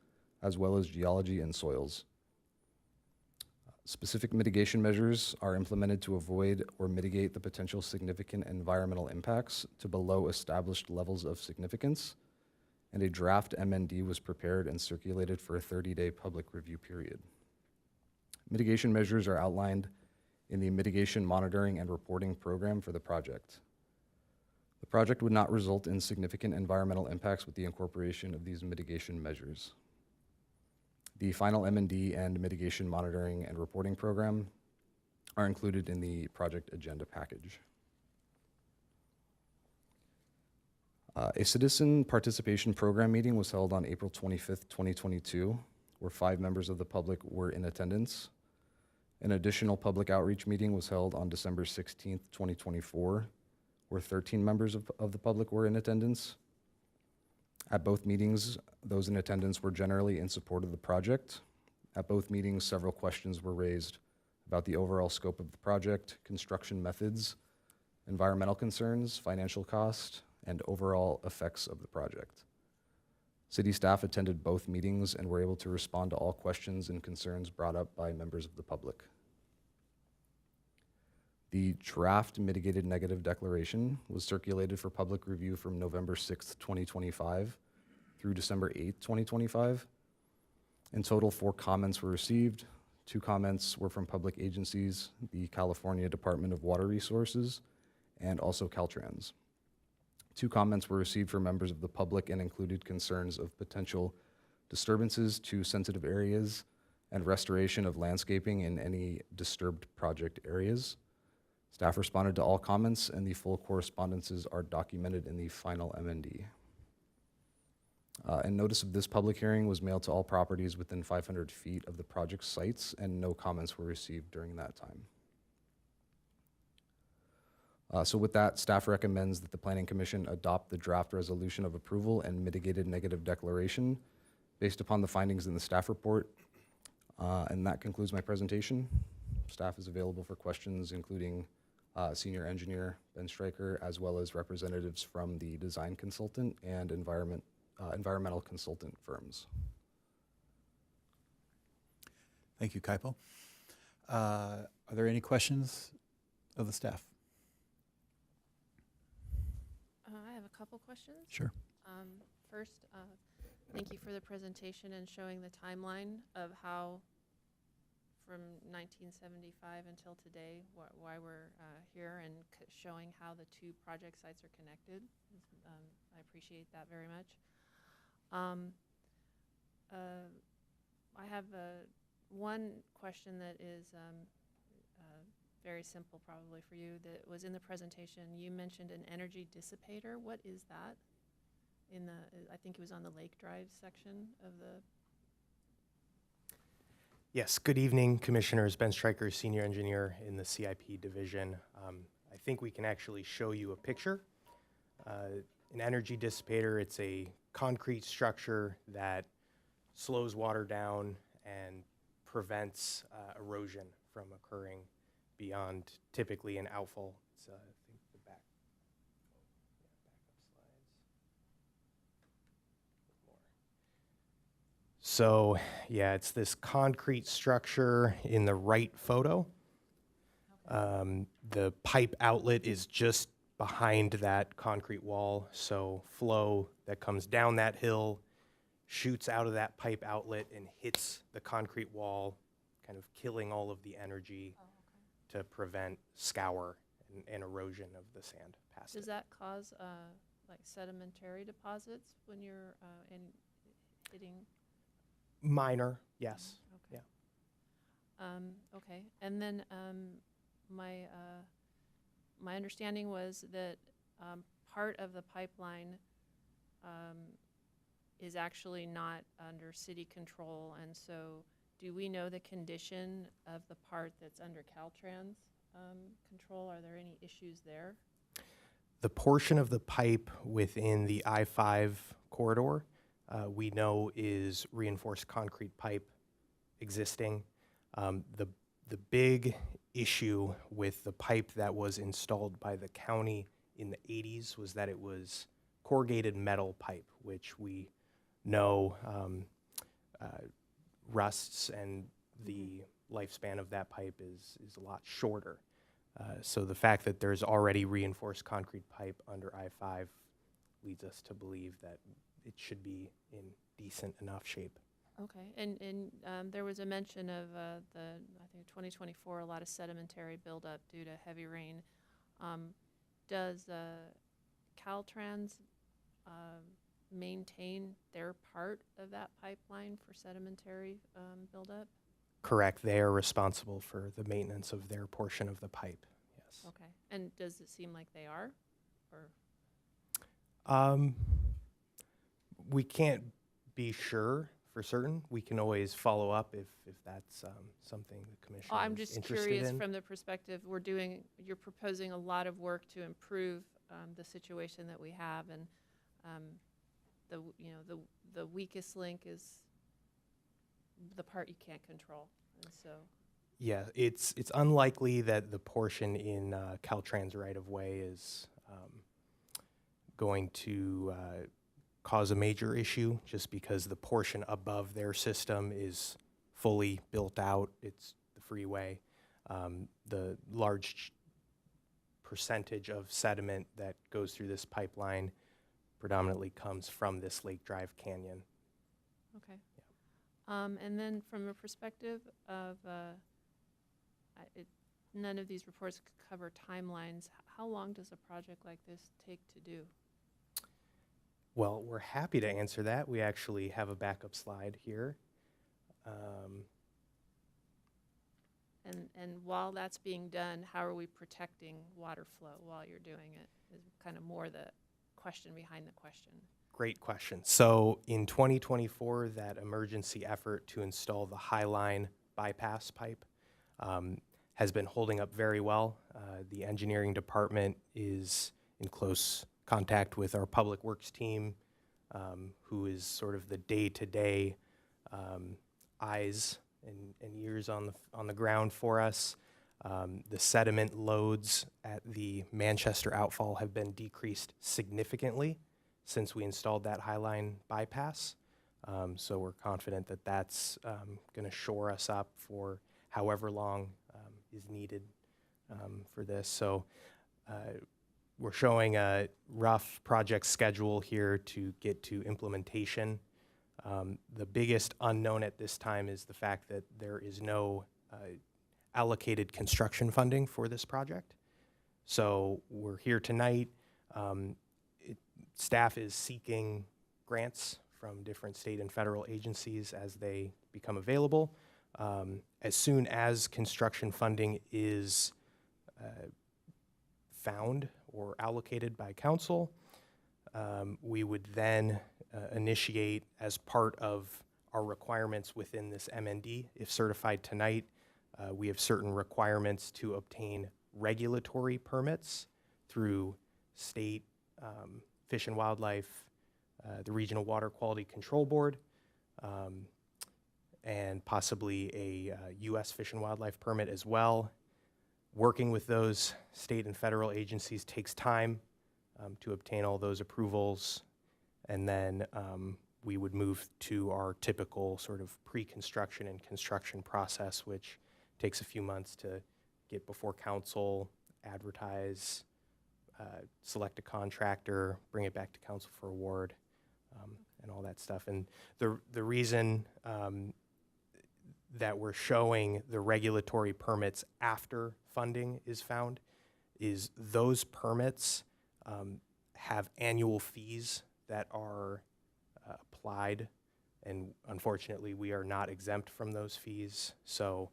L: as well as geology and soils. Specific mitigation measures are implemented to avoid or mitigate the potential significant environmental impacts to below established levels of significance, and a draft MND was prepared and circulated for a 30-day public review period. Mitigation measures are outlined in the Mitigation Monitoring and Reporting Program for the project. The project would not result in significant environmental impacts with the incorporation of these mitigation measures. The final M&D and Mitigation Monitoring and Reporting Program are included in the project agenda package. A citizen participation program meeting was held on April 25th, 2022, where 5 members of the public were in attendance. An additional public outreach meeting was held on December 16th, 2024, where 13 members of the public were in attendance. At both meetings, those in attendance were generally in support of the project. At both meetings, several questions were raised about the overall scope of the project, construction methods, environmental concerns, financial cost, and overall effects of the project. City staff attended both meetings and were able to respond to all questions and concerns brought up by members of the public. The draft mitigated negative declaration was circulated for public review from November 6th, 2025 through December 8th, 2025. In total, 4 comments were received. 2 comments were from public agencies, the California Department of Water Resources, and also Caltrans. 2 comments were received from members of the public and included concerns of potential disturbances to sensitive areas and restoration of landscaping in any disturbed project areas. Staff responded to all comments, and the full correspondences are documented in the final MND. And notice of this public hearing was mailed to all properties within 500 feet of the project sites, and no comments were received during that time. So with that, staff recommends that the Planning Commission adopt the draft resolution of approval and mitigated negative declaration based upon the findings in the staff report. And that concludes my presentation. Staff is available for questions, including Senior Engineer Ben Stryker, as well as representatives from the design consultant and environmental consultant firms.
A: Thank you, Kaipo. Are there any questions of the staff?
F: I have a couple questions.
A: Sure.
F: First, thank you for the presentation and showing the timeline of how from 1975 until today, why we're here, and showing how the two project sites are connected. I appreciate that very much. I have one question that is very simple probably for you, that was in the presentation. You mentioned an energy dissipator. What is that? I think it was on the Lake Drive section of the.
M: Yes, good evening, Commissioners. Ben Stryker, Senior Engineer in the CIP Division. I think we can actually show you a picture. An energy dissipator, it's a concrete structure that slows water down and prevents erosion from occurring beyond typically an outfall. It's, I think the backup slides. So, yeah, it's this concrete structure in the right photo. The pipe outlet is just behind that concrete wall, so flow that comes down that hill shoots out of that pipe outlet and hits the concrete wall, kind of killing all of the energy to prevent scour and erosion of the sand past
F: Does
M: it.
F: that cause like sedimentary deposits when you're hitting?
M: Minor, yes.
F: Okay.
M: Yeah.
F: Okay, and then my understanding was that part of the pipeline is actually not under city control, and so do we know the condition of the part that's under Caltrans control? Are there any issues there?
M: The portion of the pipe within the I-5 corridor we know is reinforced concrete pipe existing. The big issue with the pipe that was installed by the county in the 80s was that it was corrugated metal pipe, which we know rusts, and the lifespan of that pipe is a lot shorter. So the fact that there's already reinforced concrete pipe under I-5 leads us to believe that it should be in decent enough shape.
F: Okay, and there was a mention of I think 2024, a lot of sedimentary buildup due to heavy rain. Does Caltrans maintain their part of that pipeline for sedimentary buildup?
M: Correct. They are responsible for the maintenance of their portion of the pipe. Yes.
F: Okay, and does it seem like they are, or?
M: We can't be sure for certain. We can always follow up if that's something the commission
F: Oh, I'm
M: is
F: just
M: interested
F: curious
M: in.
F: from the perspective, you're proposing a lot of work to improve the situation that we have, and the weakest link is the part you can't control, and so.
M: Yeah, it's unlikely that the portion in Caltrans right-of-way is going to cause a major issue, just because the portion above their system is fully built out. It's the freeway. The large percentage of sediment that goes through this pipeline predominantly comes from this Lake Drive Canyon.
F: Okay. And then from a perspective of, none of these reports cover timelines. How long does a project like this take to do?
M: Well, we're happy to answer that. We actually have a backup slide here.
F: And while that's being done, how are we protecting water flow while you're doing it? Is kind of more the question behind the question.
M: Great question. So in 2024, that emergency effort to install the Highline bypass pipe has been holding up very well. The engineering department is in close contact with our public works team, who is sort of the day-to-day eyes and ears on the ground for us. The sediment loads at the Manchester outfall have been decreased significantly since we installed that Highline bypass. So we're confident that that's going to shore us up for however long is needed for this. So we're showing a rough project schedule here to get to implementation. The biggest unknown at this time is the fact that there is no allocated construction funding for this project. So we're here tonight. Staff is seeking grants from different state and federal agencies as they become available. As soon as construction funding is found or allocated by council, we would then initiate, as part of our requirements within this MND, if certified tonight, we have certain requirements to obtain regulatory permits through state Fish and Wildlife, the Regional Water Quality Control Board, and possibly a U.S. Fish and Wildlife permit as well. Working with those state and federal agencies takes time to obtain all those approvals, and then we would move to our typical sort of pre-construction and construction process, which takes a few months to get before council, advertise, select a contractor, bring it back to council for award, and all that stuff. And the reason that we're showing the regulatory permits after funding is found is those permits have annual fees that are applied, and unfortunately we are not exempt from those fees. So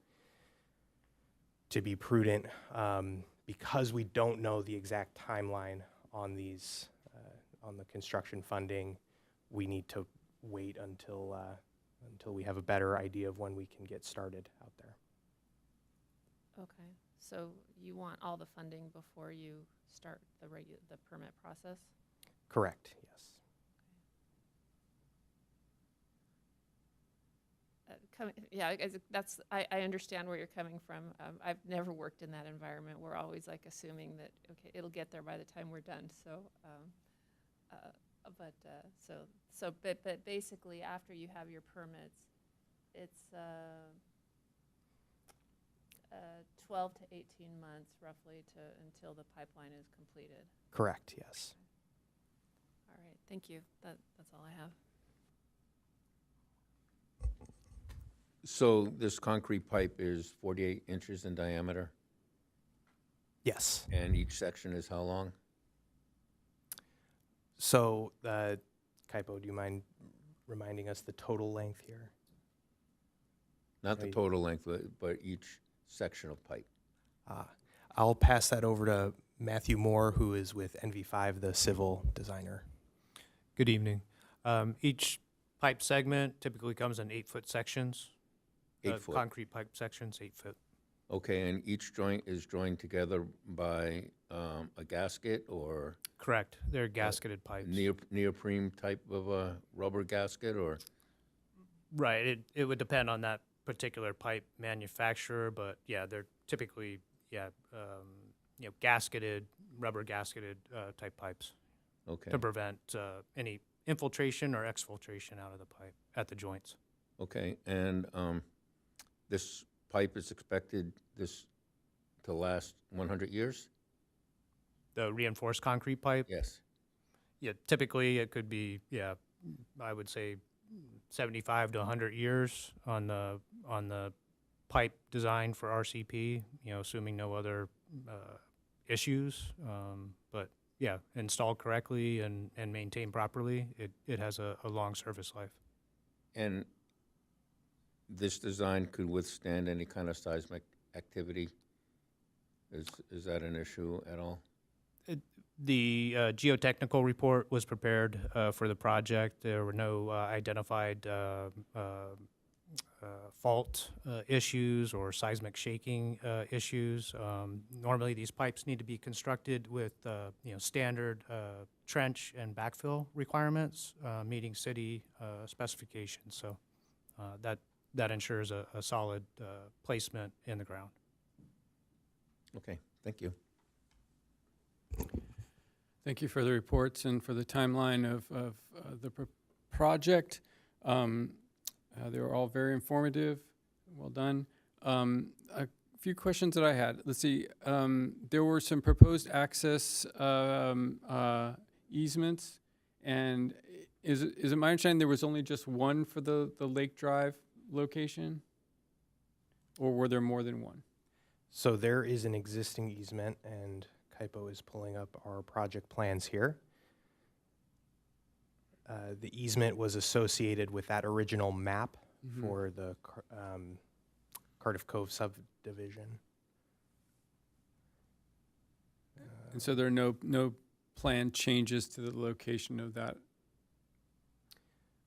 M: to be prudent, because we don't know the exact timeline on these, on the construction funding, we need to wait until we have a better idea of when we can get started out there.
F: Okay, so you want all the funding before you start the permit process?
M: Correct, yes.
F: Yeah, I understand where you're coming from. I've never worked in that environment. We're always like assuming that, okay, it'll get there by the time we're done. So, but basically after you have your permits, it's 12 to 18 months roughly until the pipeline is completed.
M: Correct, yes.
F: All right, thank you. That's all I have.
G: So this concrete pipe is 48 inches in diameter,
M: Yes.
G: and each section is how long?
M: So, Kaipo, do you mind reminding us the total length here?
G: Not the
M: Right.
G: total length, but each section of pipe.
M: I'll pass that over to Matthew Moore, who is with NV5, the civil designer.
N: Good evening. Each pipe segment typically comes in 8-foot sections.
G: 8 foot.
N: Concrete pipe sections, 8 foot.
G: Okay, and each joint is joined together by a gasket or
N: Correct. They're gasketed pipes.
G: neoprene type of a rubber gasket, or?
N: Right. It would depend on that particular pipe manufacturer, but yeah, they're typically gasketed, rubber gasketed type pipes
G: Okay.
N: to prevent any infiltration or exfiltration out of the pipe at the joints.
G: Okay, and this pipe is expected to last 100 years?
N: The reinforced concrete pipe.
G: Yes.
N: Yeah, typically it could be, I would say 75 to 100 years on the pipe design for RCP, assuming no other issues. But yeah, installed correctly and maintained properly, it has a long service life.
G: And this design could withstand any kind of seismic activity? Is that an issue at all?
N: The geotechnical report was prepared for the project. There were no identified fault issues or seismic shaking issues. Normally, these pipes need to be constructed with standard trench and backfill requirements, meeting city specifications. So that ensures a solid placement in the ground.
G: Okay, thank you.
E: Thank you for the reports and for the timeline of the project. They were all very informative, well done. A few questions that I had. Let's see. There were some proposed access easements, and is it my understanding there was only just one for the Lake Drive location, or were there more than one?
M: So there is an existing easement, and Kaipo is pulling up our project plans here. The easement was associated with that original map for the Cardiff Cove subdivision.
E: And so there are no planned changes to the location of that.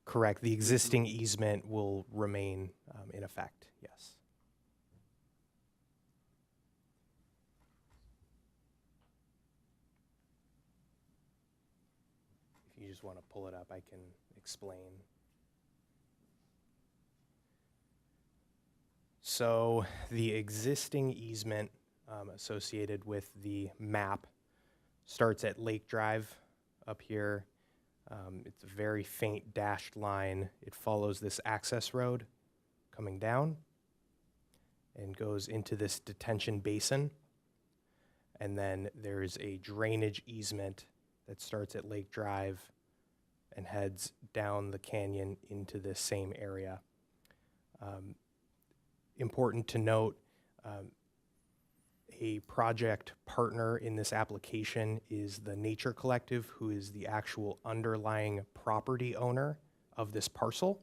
M: Correct. The existing easement will remain in effect, yes. If you just want to pull it up, I can explain. So the existing easement associated with the map starts at Lake Drive up here. It's a very faint dashed line. It follows this access road coming down and goes into this detention basin. And then there's a drainage easement that starts at Lake Drive and heads down the canyon into this same area. Important to note, a project partner in this application is the Nature Collective, who is the actual underlying property owner of this parcel.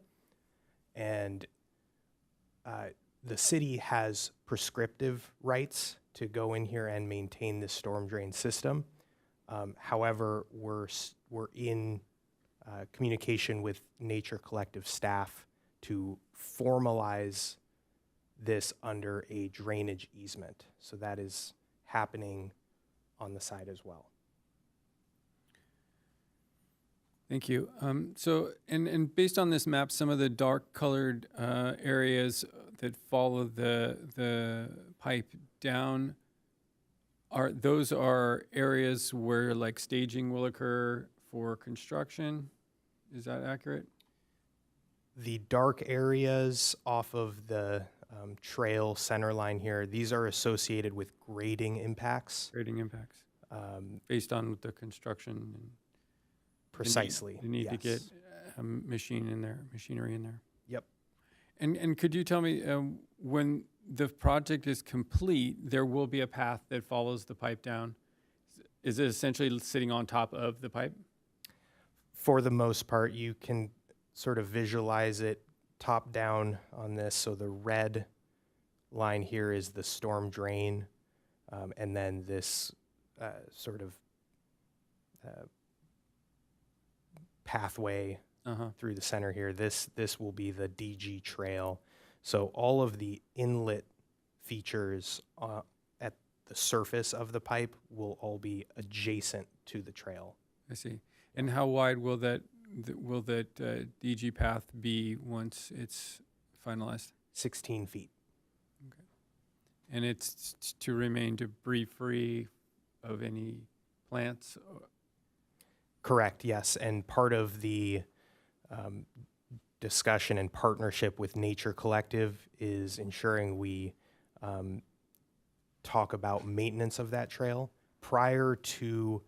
M: And the city has prescriptive rights to go in here and maintain this storm drain system. However, we're in communication with Nature Collective staff to formalize this under a drainage easement. So that is happening on the side as well.
E: Thank you. So, and based on this map, some of the dark colored areas that follow the pipe down, those are areas where like staging will occur for construction? Is that accurate?
M: The dark areas off of the trail center line here, these are associated with grading impacts.
E: Grading impacts, based on the construction. And
M: Precisely.
E: You need
M: yes.
E: to get machinery in there.
M: Yep.
E: And could you tell me, when the project is complete, there will be a path that follows the pipe down? Is it essentially sitting on top of the pipe?
M: For the most part, you can sort of visualize it top down on this. So the red line here is the storm drain, and then this sort of pathway through the center here. This will be the DG trail. So all of the inlet features at the surface of the pipe will all be adjacent to the trail.
E: I see. And how wide will that DG path be once it's finalized?
M: 16 feet.
E: Okay. And it's to remain debris-free of any plants?
M: Correct, yes. And part of the discussion and partnership with Nature Collective is ensuring we talk about maintenance of that trail. Prior to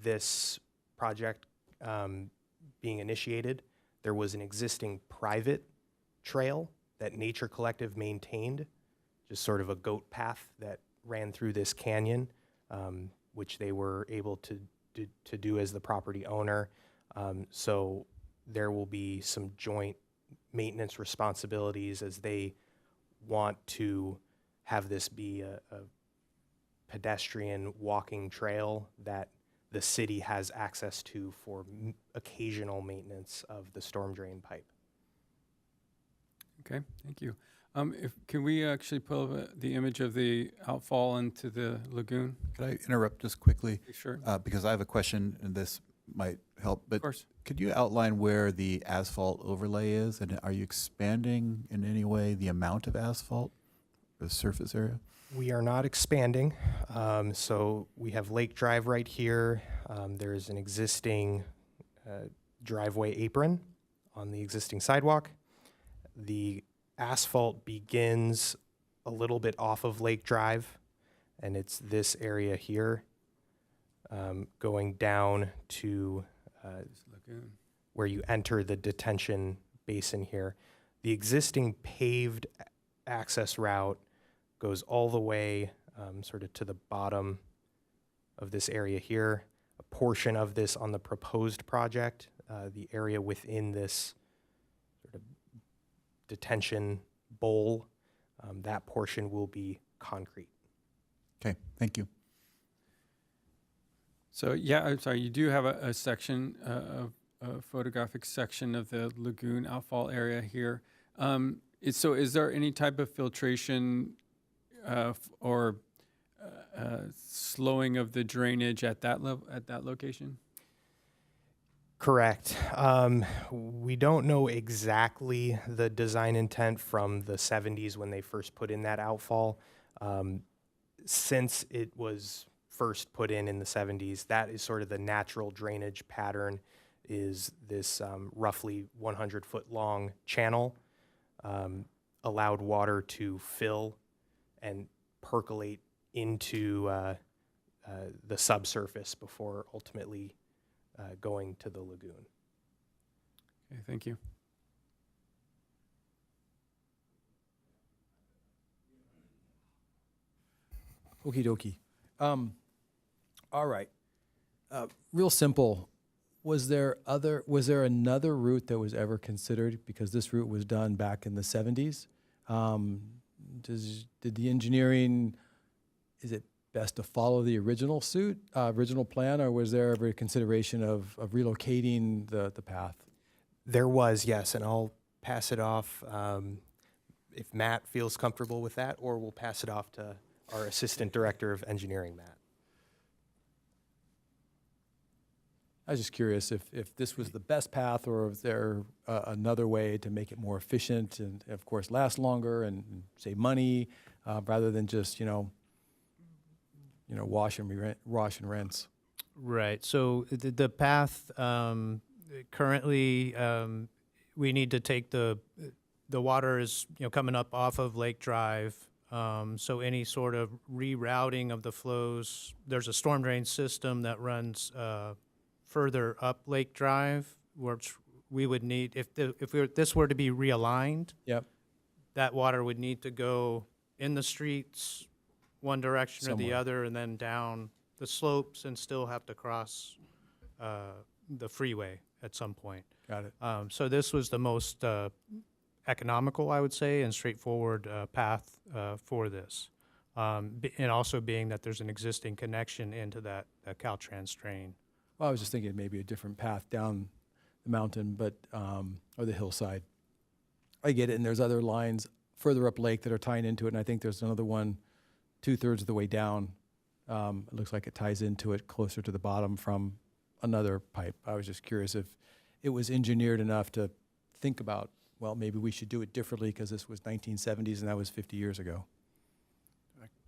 M: this project being initiated, there was an existing private trail that Nature Collective maintained, just sort of a goat path that ran through this canyon, which they were able to do as the property owner. So there will be some joint maintenance responsibilities as they want to have this be a pedestrian walking trail that the city has access to for occasional maintenance of the storm drain pipe.
E: Okay, thank you. Can we actually pull up the image of the outfall into the lagoon?
A: Could I interrupt just quickly?
E: Sure.
A: Because I have a question, and this might help. But
E: Of course.
A: could you outline where the asphalt overlay is? And are you expanding in any way the amount of asphalt, the surface area?
M: We are not expanding. So we have Lake Drive right here. There's an existing driveway apron on the existing sidewalk. The asphalt begins a little bit off of Lake Drive, and it's this area here, going down to
E: This lagoon.
M: where you enter the detention basin here. The existing paved access route goes all the way sort of to the bottom of this area here. A portion of this on the proposed project, the area within this sort of detention bowl, that portion will be concrete.
A: Okay, thank you.
E: So, yeah, I'm sorry, you do have a section, a photographic section of the lagoon outfall area here. So is there any type of filtration or slowing of the drainage at that level, at that location?
M: Correct. We don't know exactly the design intent from the 70s when they first put in that outfall. Since it was first put in the 70s, that is sort of the natural drainage pattern, is this roughly 100-foot long channel, allowed water to fill and percolate into the subsurface before ultimately going to the lagoon.
E: Okay, thank you.
H: Okie dokie. All right. Real simple. Was there another route that was ever considered? Because this route was done back in the 70s. Did the engineering, is it best to follow the original plan, or was there ever a consideration of relocating the path?
M: There was, yes, and I'll pass it off if Matt feels comfortable with that, or we'll pass it off to our Assistant Director of Engineering, Matt.
H: I was just curious if this was the best path, or if there another way to make it more efficient and, of course, last longer and save money, rather than just wash and rinse.
N: Right. So the path currently, we need to take the water is coming up off of Lake Drive. So any sort of rerouting of the flows, there's a storm drain system that runs further up Lake Drive, which we would need if this were to be realigned.
H: Yep.
N: That water would need to go in the streets, one direction or the
H: Somewhere.
N: other, and then down the slopes, and still have to cross the freeway at some point.
H: Got it.
N: So this was the most economical, I would say, and straightforward path for this. And also being that there's an existing connection into that Caltrans train.
H: Well, I was just thinking maybe a different path down the mountain, but or the hillside. I get it, and there's other lines further up lake that are tying into it, and I think there's another one 2/3 of the way down. It looks like it ties into it closer to the bottom from another pipe. I was just curious if it was engineered enough to think about, well, maybe we should do it differently because this was 1970s and that was 50 years ago.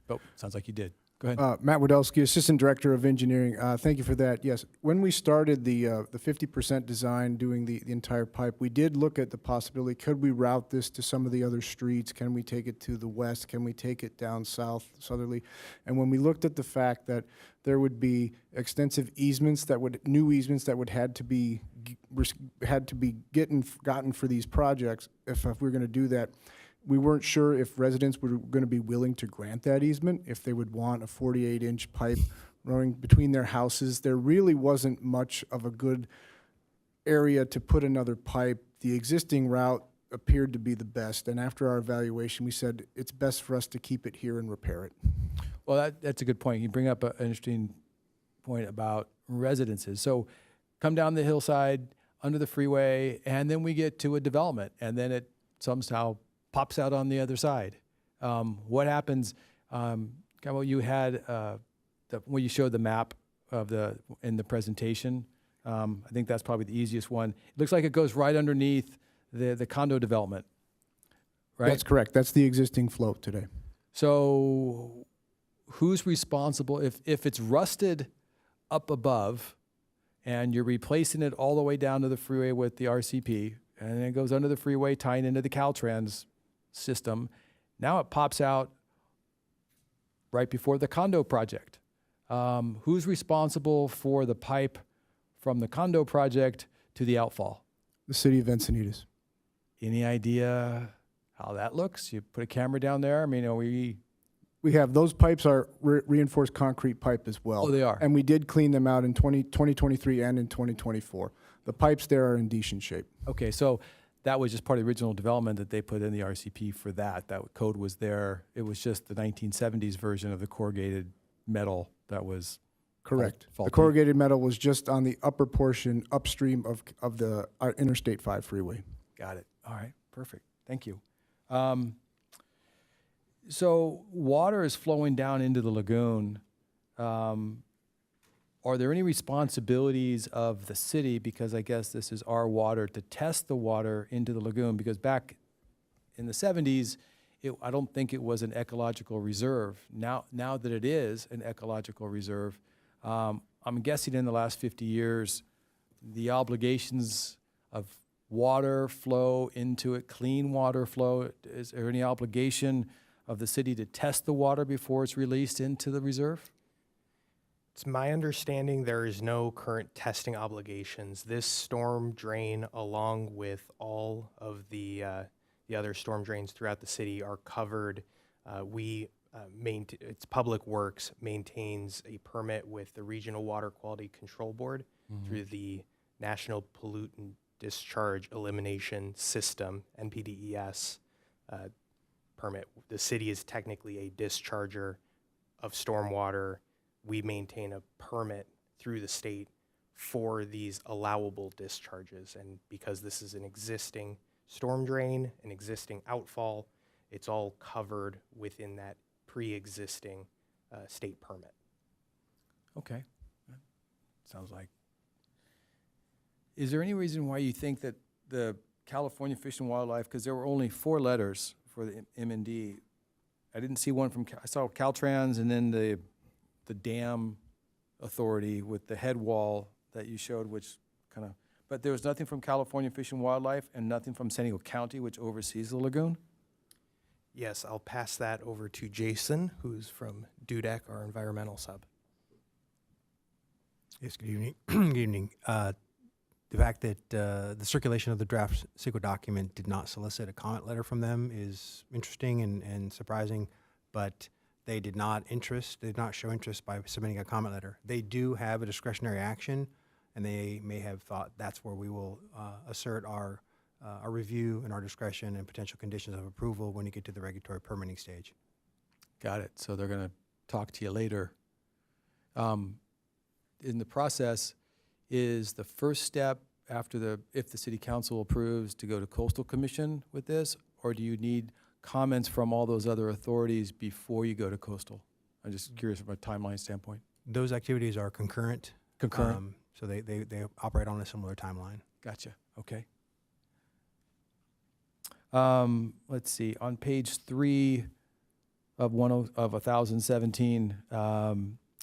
H: But sounds like you did. Go ahead.
O: Matt Wodelski, Assistant Director of Engineering. Thank you for that. Yes, when we started the 50% design, doing the entire pipe, we did look at the possibility, could we route this to some of the other streets? Can we take it to the west? Can we take it down south, southerly? And when we looked at the fact that there would be extensive easements new easements that would had to be gotten for these projects, if we were going to do that, we weren't sure if residents were going to be willing to grant that easement, if they would want a 48-inch pipe running between their houses. There really wasn't much of a good area to put another pipe. The existing route appeared to be the best, and after our evaluation, we said it's best for us to keep it here and repair it.
H: Well, that's a good point. You bring up an interesting point about residences. So come down the hillside, under the freeway, and then we get to a development, and then it somehow pops out on the other side. What happens, Cabo, you had, when you showed the map of in the presentation, I think that's probably the easiest one. It looks like it goes right underneath the condo development, right?
O: That's correct. That's the existing flow today.
H: So who's responsible if it's rusted up above and you're replacing it all the way down to the freeway with the RCP, and then it goes under the freeway tying into the Caltrans system. Now it pops out right before the condo project. Who's responsible for the pipe from the condo project to the outfall?
O: The city of Encinitas.
H: Any idea how that looks? You put a camera down there? I mean, are we...
O: We have, those pipes are reinforced concrete pipe as well.
H: Oh, they are?
O: And we did clean them out in 2023 and in 2024. The pipes there are in decent shape.
H: Okay, so that was just part of the original development that they put in the RCP for that. That code was there. It was just the 1970s version of the corrugated metal that was
O: Correct.
H: faulty.
O: The corrugated metal was just on the upper portion upstream of the Interstate 5 freeway.
H: Got it. All right, perfect. Thank you. So water is flowing down into the lagoon. Are there any responsibilities of the city, because I guess this is our water, to test the water into the lagoon? Because back in the 70s, I don't think it was an ecological reserve. Now that it is an ecological reserve, I'm guessing in the last 50 years, the obligations of water flow into it, clean water flow, is there any obligation of the city to test the water before it's released into the reserve?
M: It's my understanding there is no current testing obligations. This storm drain, along with all of the other storm drains throughout the city, are covered. It's Public Works maintains a permit with the Regional Water Quality Control Board through the National Pollutant Discharge Elimination System, NPDES permit. The city is technically a discharger of stormwater. We maintain a permit through the state for these allowable discharges. And because this is an existing storm drain, an existing outfall, it's all covered within that pre-existing state permit.
H: Okay. Sounds like. Is there any reason why you think that the California Fish and Wildlife, because there were only 4 letters for the M&D, I didn't see one from, I saw Caltrans and then the dam authority with the head wall that you showed, which kind of, but there was nothing from California Fish and Wildlife and nothing from San Diego County, which oversees the lagoon?
M: Yes, I'll pass that over to Jason, who's from DUDEC, our environmental sub.
P: Yes, good evening. Good evening. The fact that the circulation of the draft CEQA document did not solicit a comment letter from them is interesting and surprising, but they did not show interest by submitting a comment letter. They do have a discretionary action, and they may have thought that's where we will assert our review and our discretion and potential conditions of approval when you get to the regulatory permitting stage.
H: Got it. So they're going to talk to you later. In the process, is the first step after if the city council approves to go to coastal commission with this, or do you need comments from all those other authorities before you go to coastal? I'm just curious from a timeline standpoint.
P: Those activities are concurrent.
H: Concurrent?
P: So they operate on a similar timeline.
H: Gotcha. Okay. Let's see. On page 3 of 1017,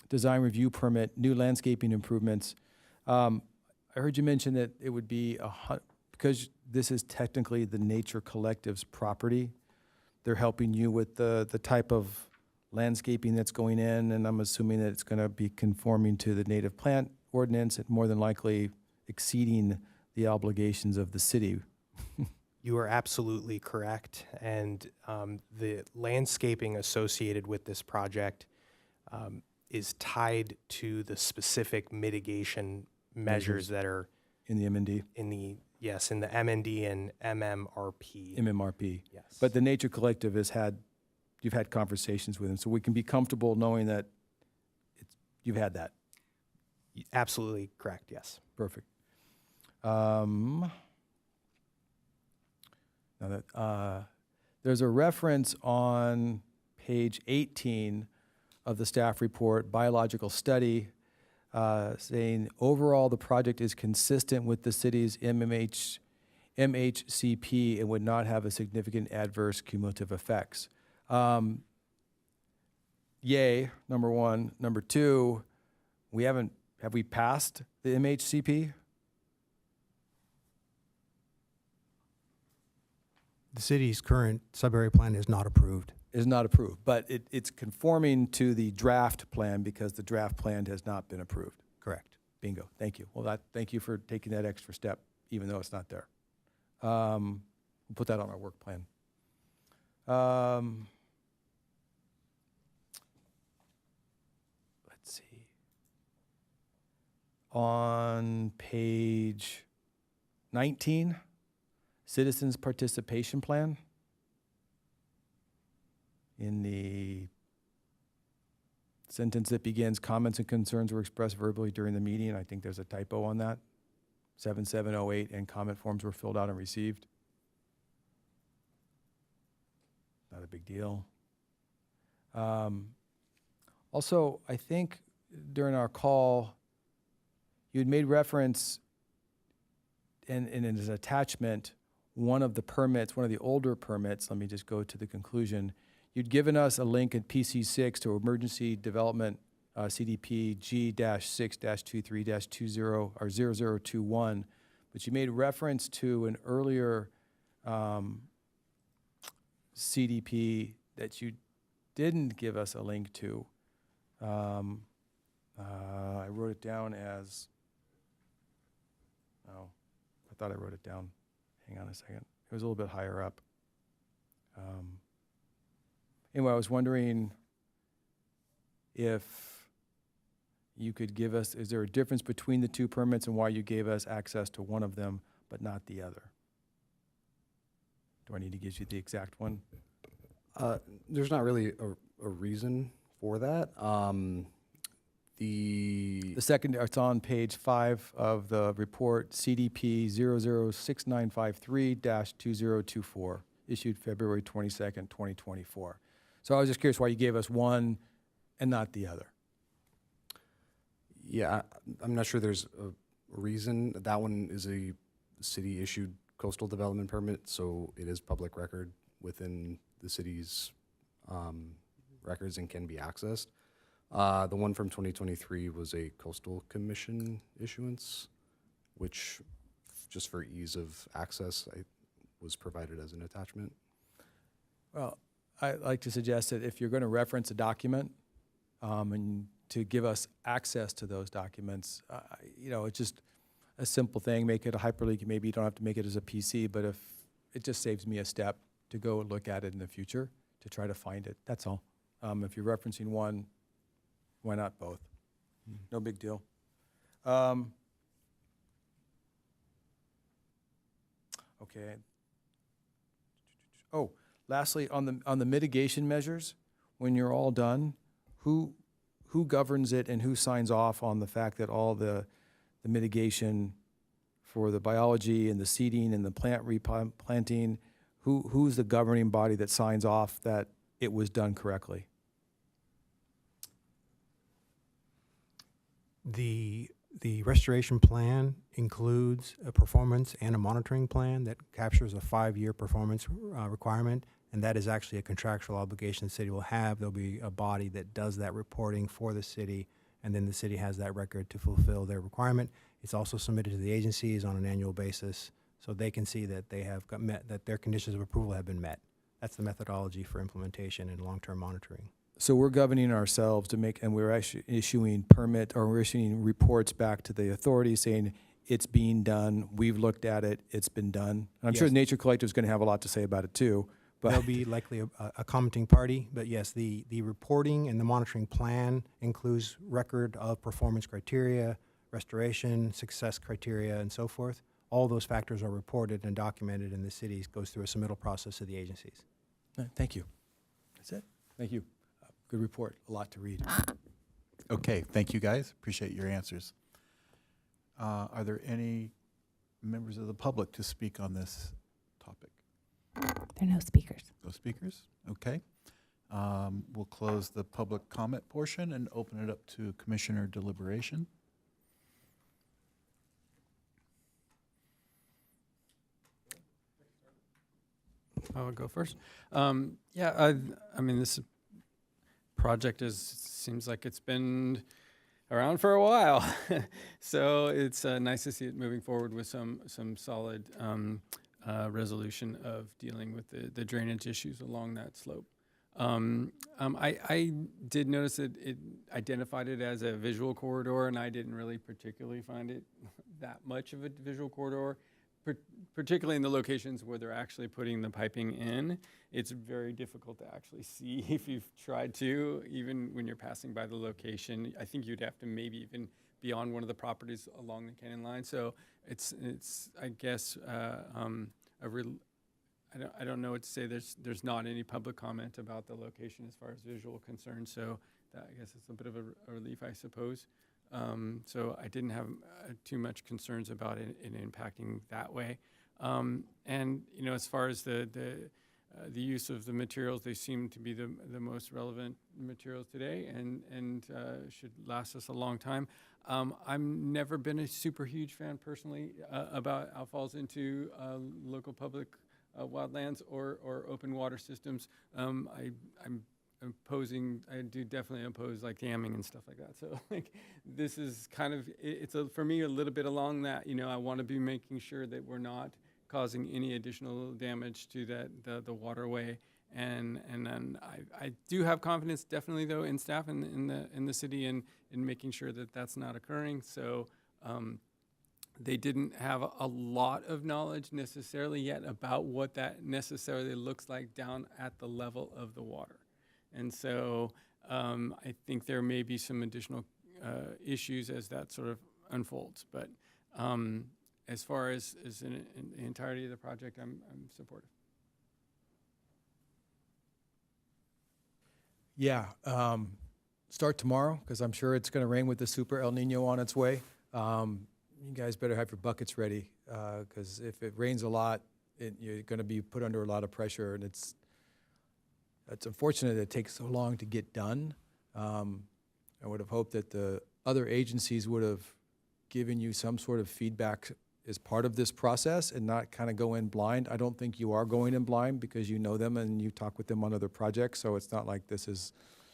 H: design review permit, new landscaping improvements. I heard you mention that it would be because this is technically the Nature Collective's property. They're helping you with the type of landscaping that's going in, and I'm assuming that it's going to be conforming to the native plant ordinance and more than likely exceeding the obligations of the city.
M: You are absolutely correct. And the landscaping associated with this project is tied to the specific mitigation measures that are
H: in the M&D?
M: In the M&D and MMRP.
H: MMRP.
M: Yes.
H: But the Nature Collective you've had conversations with them, so we can be comfortable knowing that you've had that.
M: Absolutely correct, yes.
H: Perfect. Now that there's a reference on page 18 of the staff report, biological study, saying overall the project is consistent with the city's MHCP and would not have a significant adverse cumulative effects. Yay, number one. Number two, have we passed the MHCP?
P: the city's current sub-area plan is not approved.
H: Is not approved, but it's conforming to the draft plan because the draft plan has not been approved.
P: Correct.
H: Bingo. Thank you. Well, thank you for taking that extra step, even though it's not there. We'll put that on our work plan. Let's see. On page 19, Citizens Participation Plan. In the sentence that begins, comments and concerns were expressed verbally during the meeting. I think there's a typo on that. 7708, and comment forms were filled out and received. Not a big deal. Also, I think during our call, you had made reference, and in an attachment, one of the permits, one of the older permits, let me just go to the conclusion. You'd given us a link at PC6 to Emergency Development CDP G-6-23-20 or 0021, but you made reference to an earlier CDP that you didn't give us a link to. I wrote it down as, oh, I thought I wrote it down. Hang on a second. It was a little bit higher up. Anyway, I was wondering if you could give us, is there a difference between the two permits and why you gave us access to one of them but not the other? Do I need to give you the exact one?
L: There's not really a reason for that.
H: The second, it's on page 5 of the report, CDP 006953-2024, issued February 22nd, 2024. So I was just curious why you gave us one and not the other.
L: Yeah, I'm not sure there's a reason. That one is a city-issued coastal development permit, so it is public record within the city's records and can be accessed. The one from 2023 was a coastal commission issuance, which, just for ease of access, was provided as an attachment.
H: Well, I'd like to suggest that if you're going to reference a document and to give us access to those documents, it's just a simple thing. Make it a hyperlink. Maybe you don't have to make it as a PC, but if it just saves me a step to go and look at it in the future to try to find it. That's all. If you're referencing one, why not both? No big deal. Okay. Oh, lastly, on the mitigation measures, when you're all done, who governs it and who signs off on the fact that all the mitigation for the biology and the seeding and the plant replanting, who's the governing body that signs off that it was done correctly?
P: The restoration plan includes a performance and a monitoring plan that captures a 5-year performance requirement, and that is actually a contractual obligation the city will have. There'll be a body that does that reporting for the city, and then the city has that record to fulfill their requirement. It's also submitted to the agencies on an annual basis, so they can see that they have that their conditions of approval have been met. That's the methodology for implementation and long-term monitoring.
H: So we're governing ourselves to make, and we're actually issuing we're issuing reports back to the authorities saying it's being done, we've looked at it, it's been done. And I'm sure the Nature Collective is going to have a lot to say about it too. But
P: there'll be likely a commenting party, but yes, the reporting and the monitoring plan includes record of performance criteria, restoration, success criteria, and so forth. All those factors are reported and documented, and the city goes through a submittal process to the agencies.
H: Thank you. That's it. Thank you. Good report. A lot to read.
A: Okay, thank you guys. Appreciate your answers. Are there any members of the public to speak on this topic?
B: There are no speakers.
A: No speakers? Okay. We'll close the public comment portion and open it up to commissioner deliberation.
E: I'll go first. I mean, this project seems like it's been around for a while. So it's nice to see it moving forward with some solid resolution of dealing with the drainage issues along that slope. I did notice that it identified it as a visual corridor, and I didn't really particularly find it that much of a visual corridor, particularly in the locations where they're actually putting the piping in. It's very difficult to actually see if you've tried to, even when you're passing by the location. I think you'd have to maybe even be on one of the properties along the canyon line. So it's I guess, I don't know what to say. There's not any public comment about the location as far as visual concerns, so that, I guess it's a bit of a relief, I suppose. So I didn't have too much concerns about it impacting that way. And as far as the use of the materials, they seem to be the most relevant materials today, and should last us a long time. I've never been a super huge fan personally about outfalls into local public wildlands or open water systems. I'm opposing, I do definitely oppose like damming and stuff like that. So like this is kind of, for me a little bit along that, I want to be making sure that we're not causing any additional damage to the waterway. And then I do have confidence definitely though in staff in the city in making sure that that's not occurring. So they didn't have a lot of knowledge necessarily yet about what that necessarily looks like down at the level of the water. And so I think there may be some additional issues as that sort of unfolds. But as far as in the entirety of the project, I'm supportive.
H: Yeah, start tomorrow, because I'm sure it's going to rain with the super El Nino on its way. You guys better have your buckets ready, because if it rains a lot, you're going to be put under a lot of pressure, and it's unfortunate that it takes so long to get done. I would have hoped that the other agencies would have given you some sort of feedback as part of this process and not kind of go in blind. I don't think you are going in blind because you know them and you talk with them on other projects, so it's not like this is,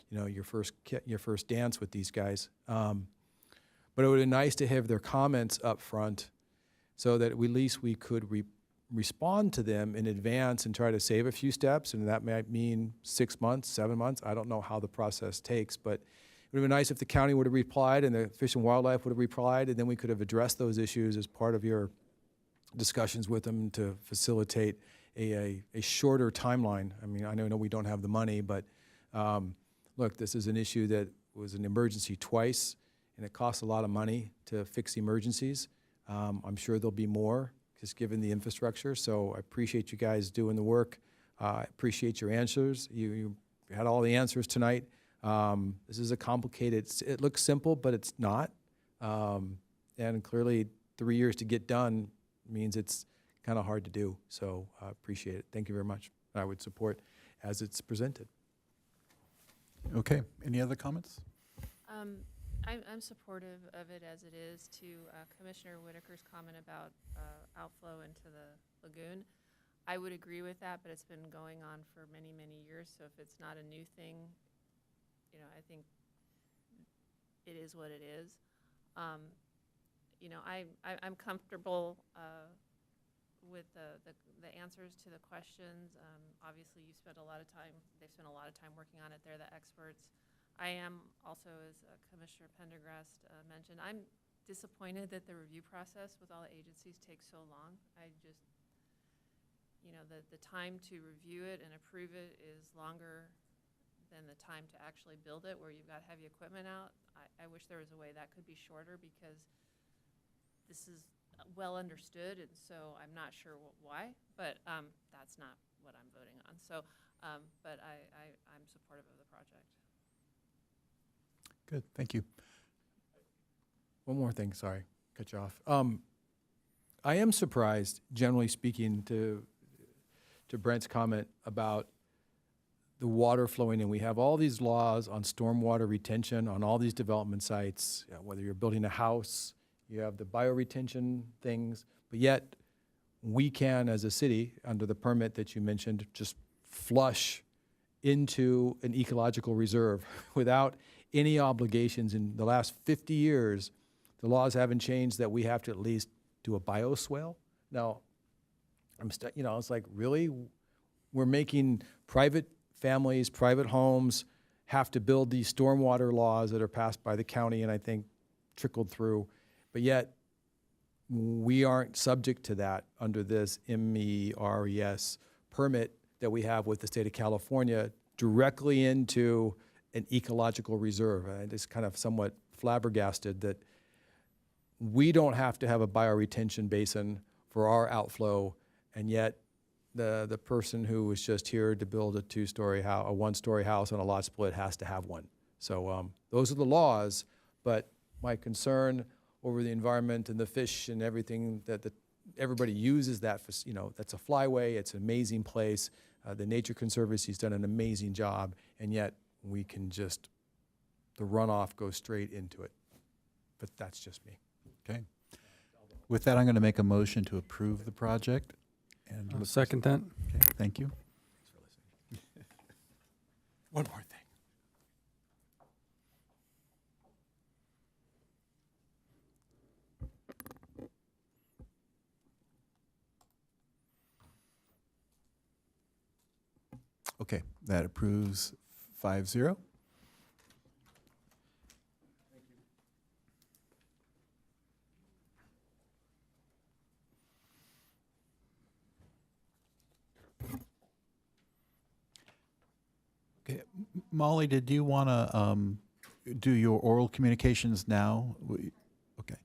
H: your first dance with these guys. But it would be nice to have their comments up front so that at least we could respond to them in advance and try to save a few steps, and that might mean 6 months, 7 months. I don't know how the process takes, but it would have been nice if the county would have replied and the Fish and Wildlife would have replied, and then we could have addressed those issues as part of your discussions with them to facilitate a shorter timeline. I mean, I know we don't have the money, but look, this is an issue that was an emergency twice, and it costs a lot of money to fix emergencies. I'm sure there'll be more, just given the infrastructure. So I appreciate you guys doing the work. I appreciate your answers. You had all the answers tonight. This is a complicated, it looks simple, but it's not. And clearly 3 years to get done means it's kind of hard to do. So I appreciate it. Thank you very much. I would support as it's presented.
A: Okay, any other comments?
F: I'm supportive of it as it is. To Commissioner Whitaker's comment about outflow into the lagoon, I would agree with that, but it's been going on for many, many years. So if it's not a new thing, I think it is what it is. I'm comfortable with the answers to the questions. Obviously, they spent a lot of time working on it. They're the experts. I am also, as Commissioner Pendergrast mentioned, I'm disappointed that the review process with all the agencies takes so long. I just, the time to review it and approve it is longer than the time to actually build it, where you've got heavy equipment out. I wish there was a way that could be shorter, because this is well understood, and so I'm not sure why, but that's not what I'm voting on. So, but I'm supportive of the project.
A: Good, thank you.
H: One more thing, sorry, cut you off. I am surprised, generally speaking, to Brent's comment about the water flowing in. We have all these laws on stormwater retention on all these development sites, whether you're building a house, you have the bioretention things, but yet we can, as a city, under the permit that you mentioned, just flush into an ecological reserve without any obligations. In the last 50 years, the laws haven't changed that we have to at least do a bioswale. Now, It's like, really? We're making private families, private homes have to build these stormwater laws that are passed by the county and I think trickled through, but yet we aren't subject to that under this MERES permit that we have with the state of California directly into an ecological reserve. I just kind of somewhat flabbergasted that we don't have to have a bioretention basin for our outflow, and yet the person who was just here to build a a one-story house on a lot split has to have one. So those are the laws, but my concern over the environment and the fish and everything that everybody uses that for, that's a flyway, it's an amazing place. The Nature Conservancy's done an amazing job, and yet we can just, the runoff goes straight into it. But that's just me.
A: Okay. With that, I'm going to make a motion to approve the project. And
E: I'll second that.
A: Okay, thank you.
H: One more thing.
A: Okay, that approves 5-0. Okay, Molly, did you want to do your oral communications now? Okay.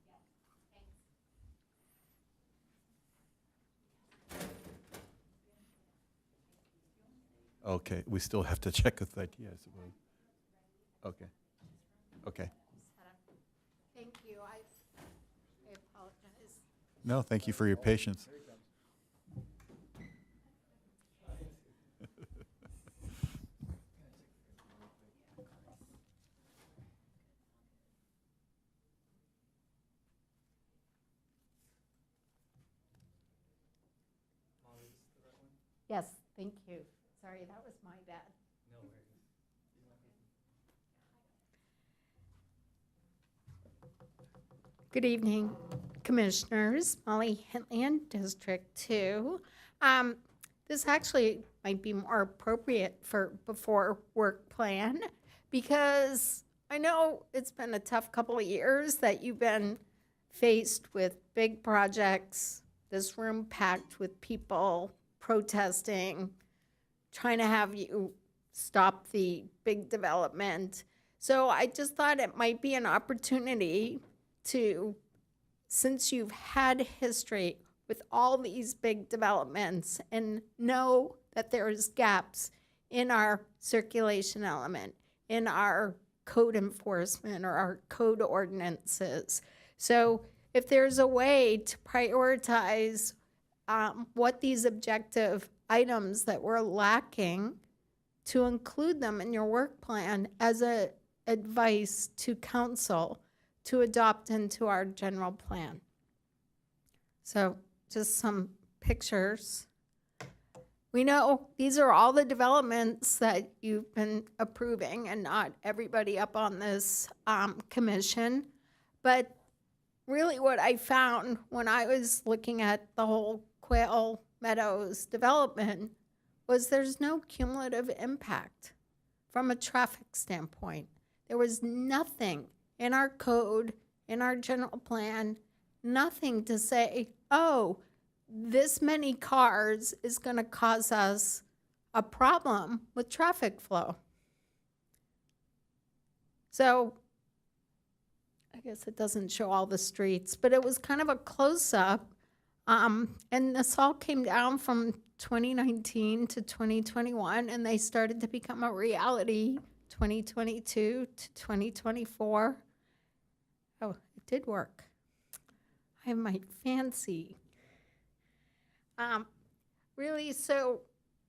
A: Okay, we still have to check with that, yes. Okay. Okay.
C: Thank you. I apologize.
A: No, thank you for your patience.
C: Yes, thank you. Sorry, that was my bad. Good evening, Commissioners. Molly Hitland, District 2. This actually might be more appropriate for before work plan because I know it's been a tough couple of years that you've been faced with big projects, this room packed with people protesting, trying to have you stop the big development. So I just thought it might be an opportunity to, since you've had history with all these big developments and know that there's gaps in our circulation element, in our code enforcement or our code ordinances. So if there's a way to prioritize what these objective items that we're lacking, to include them in your work plan as a advice to council to adopt into our general plan. So just some pictures. We know these are all the developments that you've been approving and not everybody up on this commission. But really what I found when I was looking at the whole Quail Meadows development was there's no cumulative impact from a traffic standpoint. There was nothing in our code, in our general plan, nothing to say, oh, this many cars is going to cause us a problem with traffic flow. So I guess it doesn't show all the streets, but it was kind of a close-up. And this all came down from 2019 to 2021, and they started to become a reality 2022 to 2024. Oh, it did work. I have my fancy. Really, so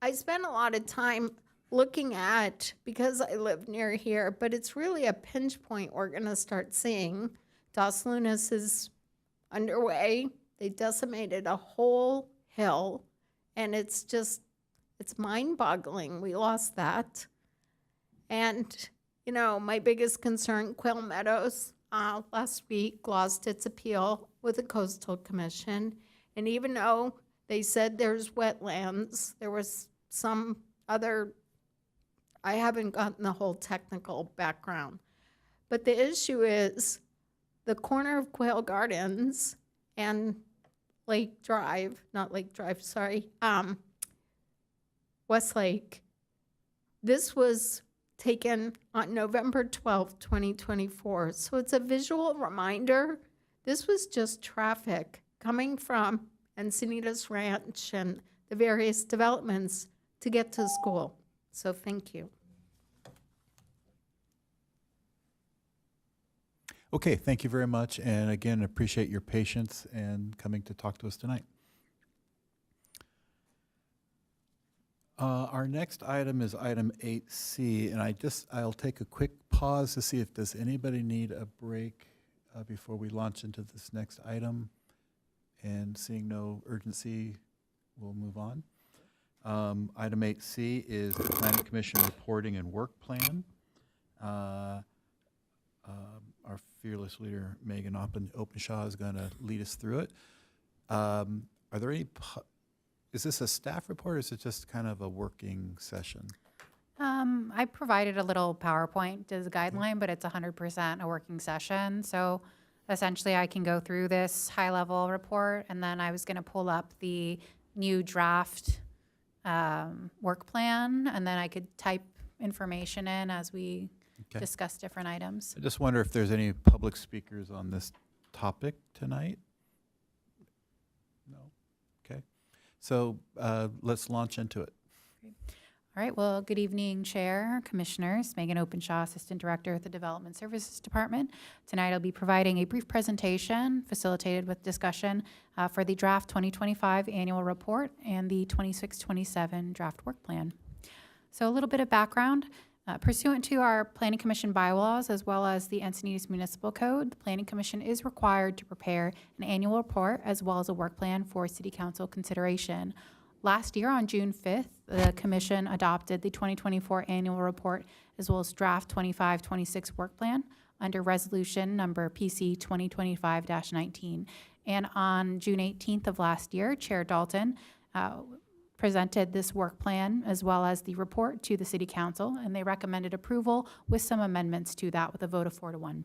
C: I spent a lot of time looking at, because I live near here, but it's really a pinch point we're going to start seeing. Dos Lunas is underway. They decimated a whole hill, and it's mind-boggling. We lost that. And, you know, my biggest concern, Quail Meadows, last week lost its appeal with the Coastal Commission. And even though They said there's wetlands. There was some other, I haven't gotten the whole technical background. But the issue is the corner of Quail Gardens and Lake Drive, not Lake Drive, sorry, Westlake. This was taken on November 12th, 2024. So it's a visual reminder. This was just traffic coming from Encinitas Ranch and the various developments to get to school. So thank you.
A: Okay, thank you very much. And again, appreciate your patience and coming to talk to us tonight. Our next item is item 8C, and I'll take a quick pause to see if does anybody need a break before we launch into this next item. And seeing no urgency, we'll move on. Item 8C is the Planning Commission reporting and work plan. Our fearless leader, Megan Openshaw, is going to lead us through it. Are there any, is this a staff report or is it just kind of a working session?
B: I provided a little PowerPoint as a guideline, but it's 100% a working session. So essentially I can go through this high level report and then I was going to pull up the new draft work plan and then I could type information in as we discuss different items.
A: I just wonder if there's any public speakers on this topic tonight? No? Okay. So let's launch into it.
B: Great. All right. Well, good evening, Chair, Commissioners. Megan Openshaw, Assistant Director at the Development Services Department. Tonight I'll be providing a brief presentation facilitated with discussion for the draft 2025 annual report and the 26-27 draft work plan. So a little bit of background. Pursuant to our Planning Commission bylaws as well as the Encinitas Municipal Code, the Planning Commission is required to prepare an annual report as well as a work plan for City Council consideration. Last year on June 5th, the Commission adopted the 2024 annual report as well as draft 25-26 work plan under resolution number PC 2025-19. And on June 18th of last year, Chair Dalton presented this work plan as well as the report to the City Council, and they recommended approval with some amendments to that with a vote of 4-1.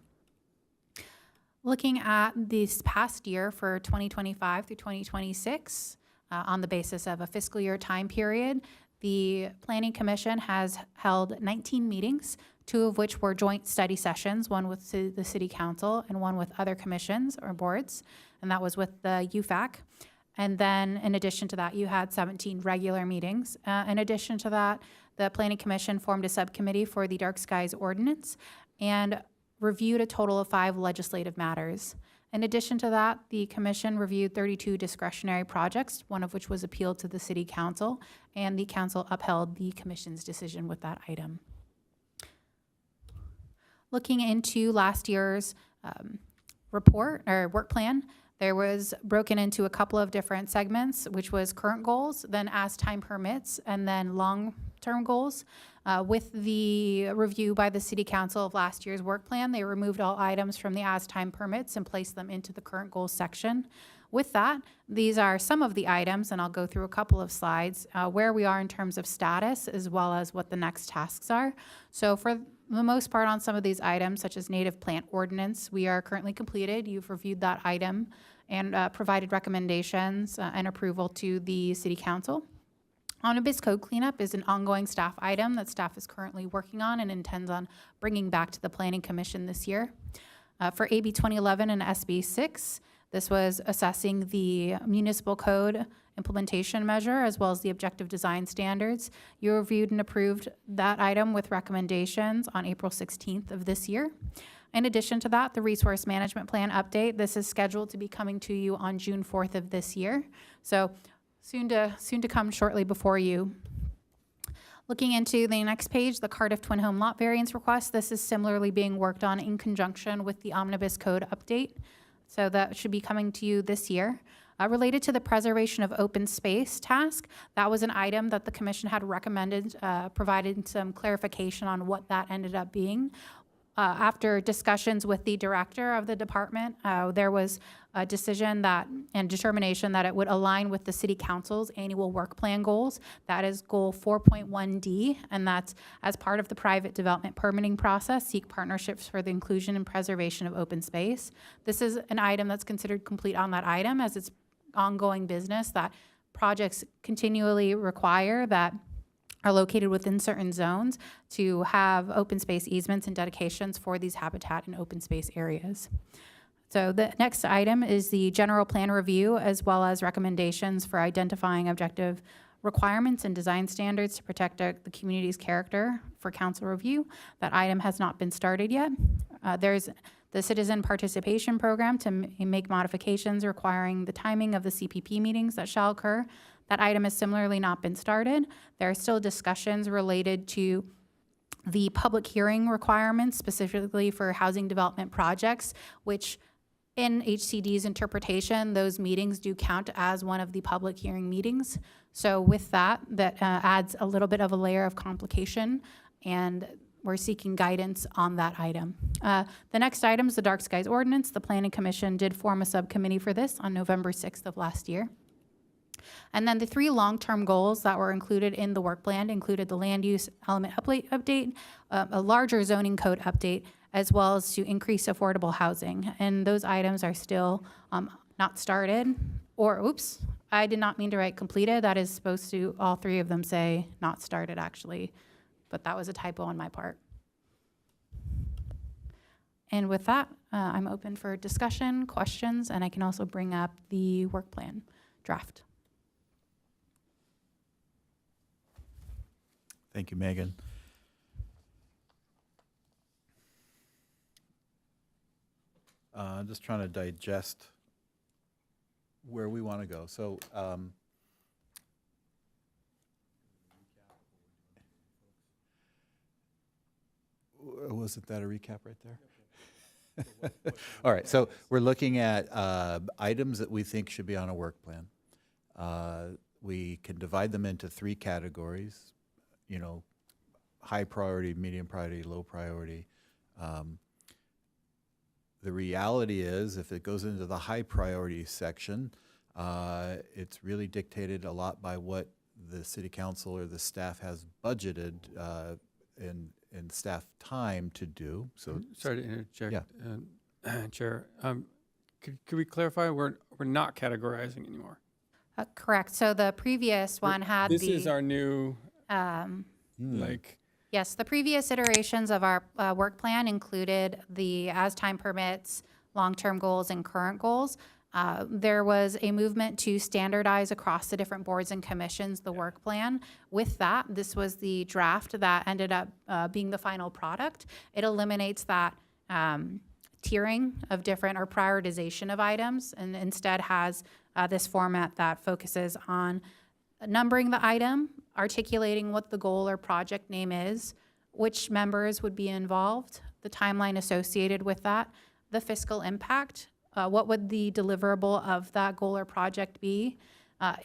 B: Looking at this past year for 2025 through 2026, on the basis of a fiscal year time period, the Planning Commission has held 19 meetings, 2 of which were joint study sessions, one with the City Council and one with other commissions or boards, and that was with the UFAC. And then in addition to that, you had 17 regular meetings. In addition to that, the Planning Commission formed a subcommittee for the Dark Skies Ordinance and reviewed a total of 5 legislative matters. In addition to that, the Commission reviewed 32 discretionary projects, one of which was appealed to the City Council, and the Council upheld the Commission's decision with that item. Looking into last year's report or work plan, there was broken into a couple of different segments, which was current goals, then as time permits, and then long-term goals. With the review by the City Council of last year's work plan, they removed all items from the as time permits and placed them into the current goals section. With that, these are some of the items, and I'll go through a couple of slides, where we are in terms of status as well as what the next tasks are. So for the most part on some of these items, such as native plant ordinance, we are currently completed. You've reviewed that item and provided recommendations and approval to the City Council. Omnibus Code cleanup is an ongoing staff item that staff is currently working on and intends on bringing back to the Planning Commission this year. For AB 2011 and SB 6, this was assessing the municipal code implementation measure as well as the objective design standards. You reviewed and approved that item with recommendations on April 16th of this year. In addition to that, the resource management plan update, this is scheduled to be coming to you on June 4th of this year. So soon to come shortly before you. Looking into the next page, the Cardiff Twin Home Lot Variance request. This is similarly being worked on in conjunction with the Omnibus Code update. So that should be coming to you this year. Related to the preservation of open space task, that was an item that the Commission had recommended, provided some clarification on what that ended up being. after discussions with the director of the department, there was a decision that and determination that it would align with the city council's annual work plan goals. That is goal 4.1D, and that's as part of the private development permitting process, seek partnerships for the inclusion and preservation of open space. This is an item that's considered complete on that item, as it's ongoing business that projects continually require that are located within certain zones to have open space easements and dedications for these habitat and open space areas. So the next item is the general plan review, as well as recommendations for identifying objective requirements and design standards to protect the community's character for council review. That item has not been started yet. There's the citizen participation program to make modifications requiring the timing of the CPP meetings that shall occur. That item has similarly not been started. There are still discussions related to the public hearing requirements, specifically for housing development projects, which in HCD's interpretation, those meetings do count as one of the public hearing meetings. So with that adds a little bit of a layer of complication, and we're seeking guidance on that item. The next item is the Dark Skies Ordinance. The Planning Commission did form a subcommittee for this on November 6th of last year. And then the 3 long-term goals that were included in the work plan included the land use element update, a larger zoning code update, as well as to increase affordable housing. And those items are still not started, or oops, I did not mean to write completed. That is supposed to, all 3 of them say not started actually, but that was a typo on my part. And with that, I'm open for discussion, questions, and I can also bring up the work plan draft.
A: Thank you, Megan. I'm just trying to digest where we want to go. So, wasn't that a recap right there? All right, so we're looking at items that we think should be on a work plan. We can divide them into 3 categories. You know, high priority, medium priority, low priority. The reality is, if it goes into the high priority section, it's really dictated a lot by what the city council or the staff has budgeted and staff time to do. So,
E: Sorry to interject,
A: yeah.
E: Chair. Could we clarify? We're not categorizing anymore.
B: Correct. So the previous one had
E: This is our new,
B: Yes, the previous iterations of our work plan included the as time permits, long-term goals, and current goals. There was a movement to standardize across the different boards and commissions the work plan. With that, this was the draft that ended up being the final product. It eliminates that tiering of different or prioritization of items, and instead has this format that focuses on numbering the item, articulating what the goal or project name is, which members would be involved, the timeline associated with that, the fiscal impact, what would the deliverable of that goal or project be,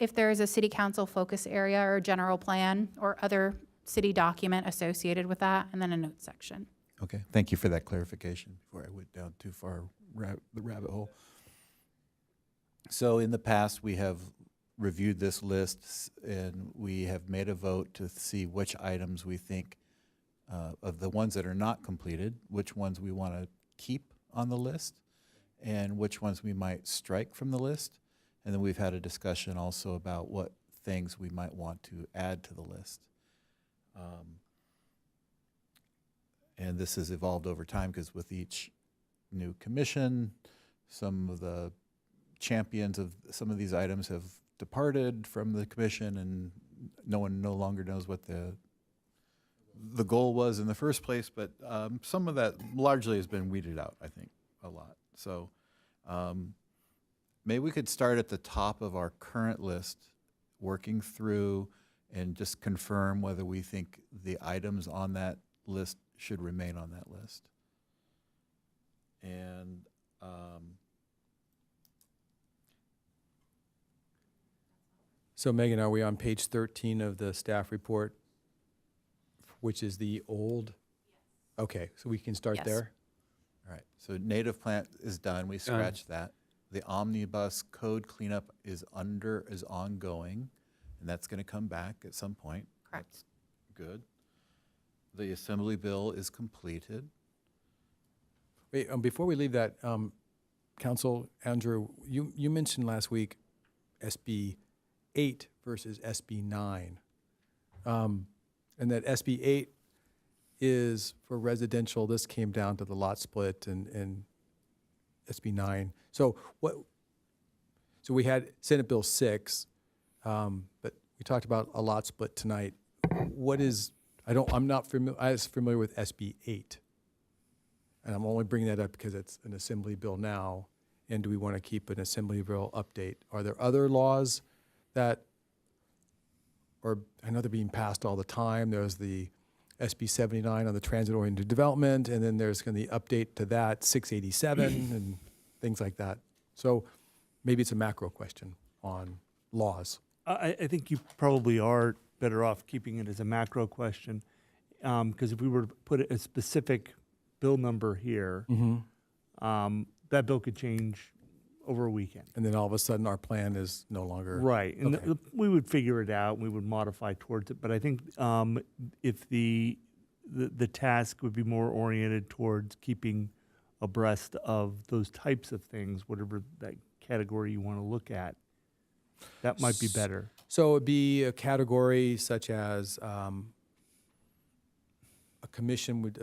B: if there is a city council focus area or general plan or other city document associated with that, and then a note section.
A: Okay, thank you for that clarification before I went down too far the rabbit hole. So in the past, we have reviewed this list and we have made a vote to see which items we think, of the ones that are not completed, which ones we want to keep on the list and which ones we might strike from the list. And then we've had a discussion also about what things we might want to add to the list. And this has evolved over time because with each new commission, some of the champions of some of these items have departed from the commission, and no one no longer knows what the goal was in the first place. But some of that largely has been weeded out, I think, a lot. So maybe we could start at the top of our current list, working through and just confirm whether we think the items on that list should remain on that list. And
H: So Megan, are we on page 13 of the staff report, which is the old? Okay, so we can start
B: Yes.
H: there?
A: All right, so native plant is done, we scratched that. The omnibus code cleanup is ongoing, and that's gonna come back at some point.
B: Correct.
A: That's good. The assembly bill is completed.
H: Wait, before we leave that, Council Andrew, you mentioned last week SB 8 versus SB 9. And that SB 8 is for residential, this came down to the lot split and SB 9. So we had Senate Bill 6, but we talked about a lot split tonight. I'm not as familiar with SB 8. And I'm only bringing that up because it's an assembly bill now. And do we want to keep an assembly bill update? Are there other laws that, or I know they're being passed all the time. There's the SB 79 on the transit-oriented development, and then there's going to be update to that, 687 and things like that. So maybe it's a macro question on laws.
Q: I think you probably are better off keeping it as a macro question, because if we were to put a specific bill number here, that bill could change over a weekend.
H: And then all of a sudden, our plan is no longer.
Q: Right, and
H: Okay.
Q: we would figure it out, we would modify towards it, but I think if the task would be more oriented towards keeping abreast of those types of things, whatever that category you want to look at, that might be better.
H: So it'd be a category such as a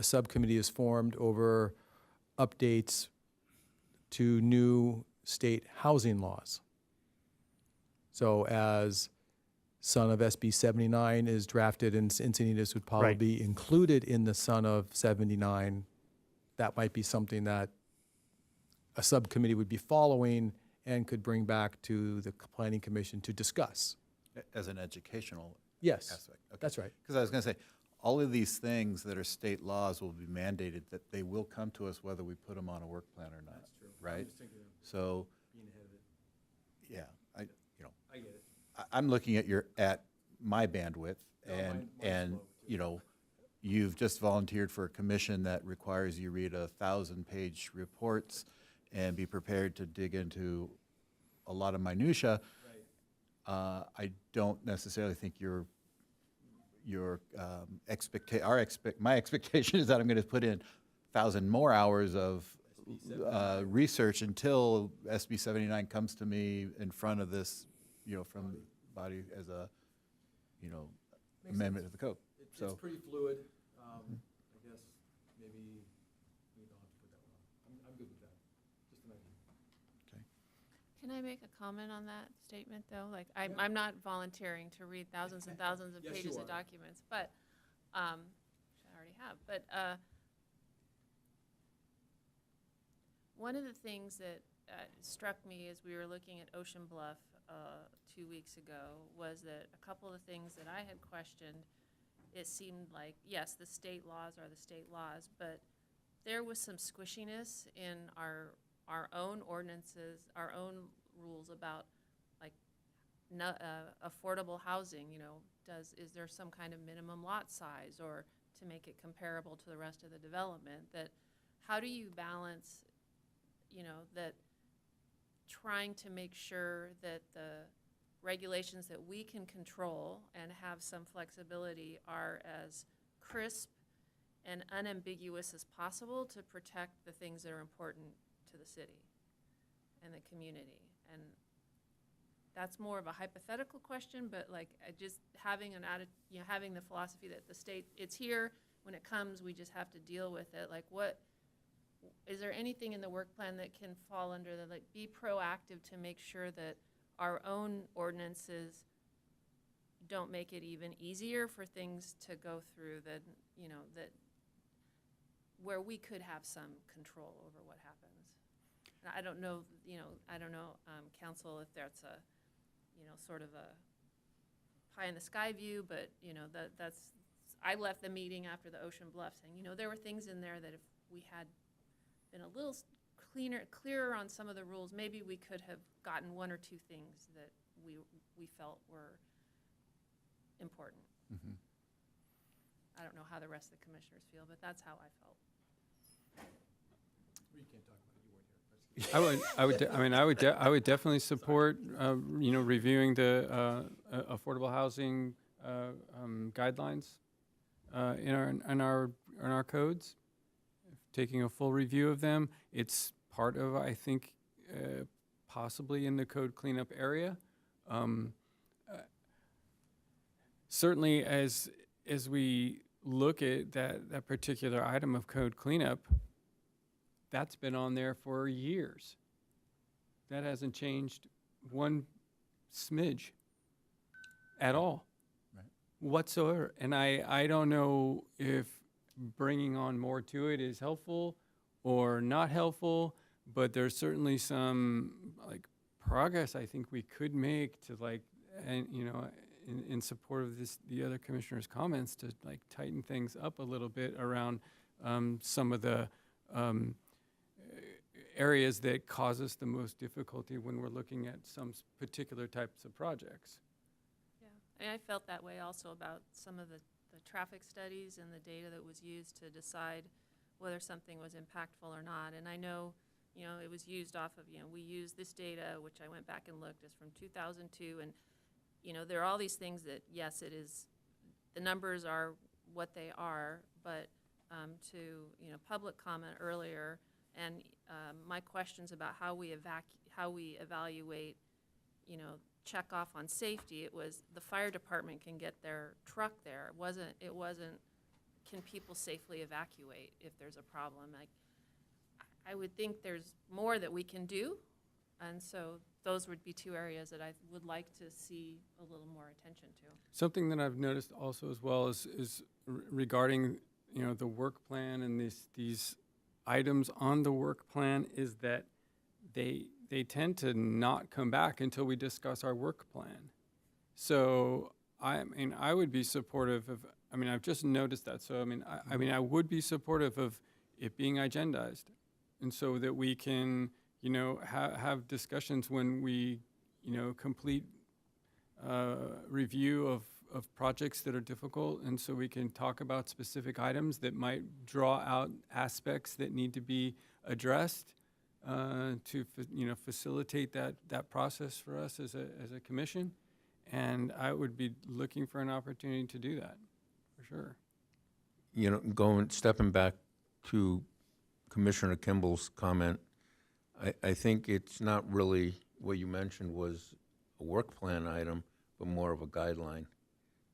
H: subcommittee is formed over updates to new state housing laws. So as son of SB 79 is drafted, and Encinitas would probably
Q: Right.
H: be included in the son of 79, that might be something that a subcommittee would be following and could bring back to the planning commission to discuss.
A: As an educational
H: Yes,
A: aspect. Okay.
H: that's right.
A: Because I was going to say, all of these things that are state laws will be mandated that they will come to us whether we put them on a work plan or not. That's true. Right? So, yeah, I get it. I'm looking at my bandwidth, and you know, you've just volunteered for a commission that requires you read 1,000-page reports and be prepared to dig into a lot of minutia. I don't necessarily think my expectation is that I'm going to put in 1,000 more hours of research until SB 79 comes to me in front of this, from the body as a, amendment to the code.
H: It's pretty fluid. I guess maybe we don't have to put that one on. I'm good with that. Just an idea.
F: Can I make a comment on that statement, though? Like, I'm not volunteering to read thousands and thousands of
H: Yes, you
F: pages of
H: are.
F: documents, but, which I already have, but, one of the things that struck me as we were looking at Ocean Bluff 2 weeks ago was that a couple of the things that I had questioned, it seemed like, yes, the state laws are the state laws, but there was some squishiness in our own ordinances, our own rules about, like, affordable housing. Is there some kind of minimum lot size, or to make it comparable to the rest of the development? That, how do you balance, that trying to make sure that the regulations that we can control and have some flexibility are as crisp and unambiguous as possible to protect the things that are important to the city and the community? And that's more of a hypothetical question, but like, just having having the philosophy that the state, it's here, when it comes, we just have to deal with it. Like, is there anything in the work plan that can fall under the, like, be proactive to make sure that our own ordinances don't make it even easier for things to go through, that, that where we could have some control over what happens? And I don't know, council, if that's a, sort of a pie in the sky view, but, that's, I left the meeting after the Ocean Bluff saying, there were things in there that if we had been a little clearer on some of the rules, maybe we could have gotten one or two things that we felt were important. I don't know how the rest of the commissioners feel, but that's how I felt.
E: I would definitely support, reviewing the affordable housing guidelines in our codes, taking a full review of them. It's part of, I think, possibly in the code cleanup area. Certainly, as we look at that particular item of code cleanup, that's been on there for years. That hasn't changed one smidge at all,
A: Right.
E: whatsoever. And I don't know if bringing on more to it is helpful or not helpful, but there's certainly some like progress I think we could make to in support of the other commissioners' comments to like tighten things up a little bit around some of the areas that cause us the most difficulty when we're looking at some particular types of projects.
F: Yeah, and I felt that way also about some of the traffic studies and the data that was used to decide whether something was impactful or not. And I know, it was used off of, we used this data, which I went back and looked, is from 2002. And, there are all these things that, yes, it is, the numbers are what they are, but to, public comment earlier, and my questions about how we evaluate, check off on safety, it was the fire department can get their truck there. It wasn't can people safely evacuate if there's a problem. I would think there's more that we can do, and so those would be two areas that I would like to see a little more attention to.
E: Something that I've noticed also as well is regarding the work plan and these items on the work plan is that they tend to not come back until we discuss our work plan. So I would be supportive of. I've just noticed that. So I would be supportive of it being agendized, and so that we can have discussions when we complete review of projects that are difficult, and so we can talk about specific items that might draw out aspects that need to be addressed to facilitate that process for us as a commission. And I would be looking for an opportunity to do that, for sure.
G: Stepping back to Commissioner Kimball's comment, I think it's not really what you mentioned was a work plan item, but more of a guideline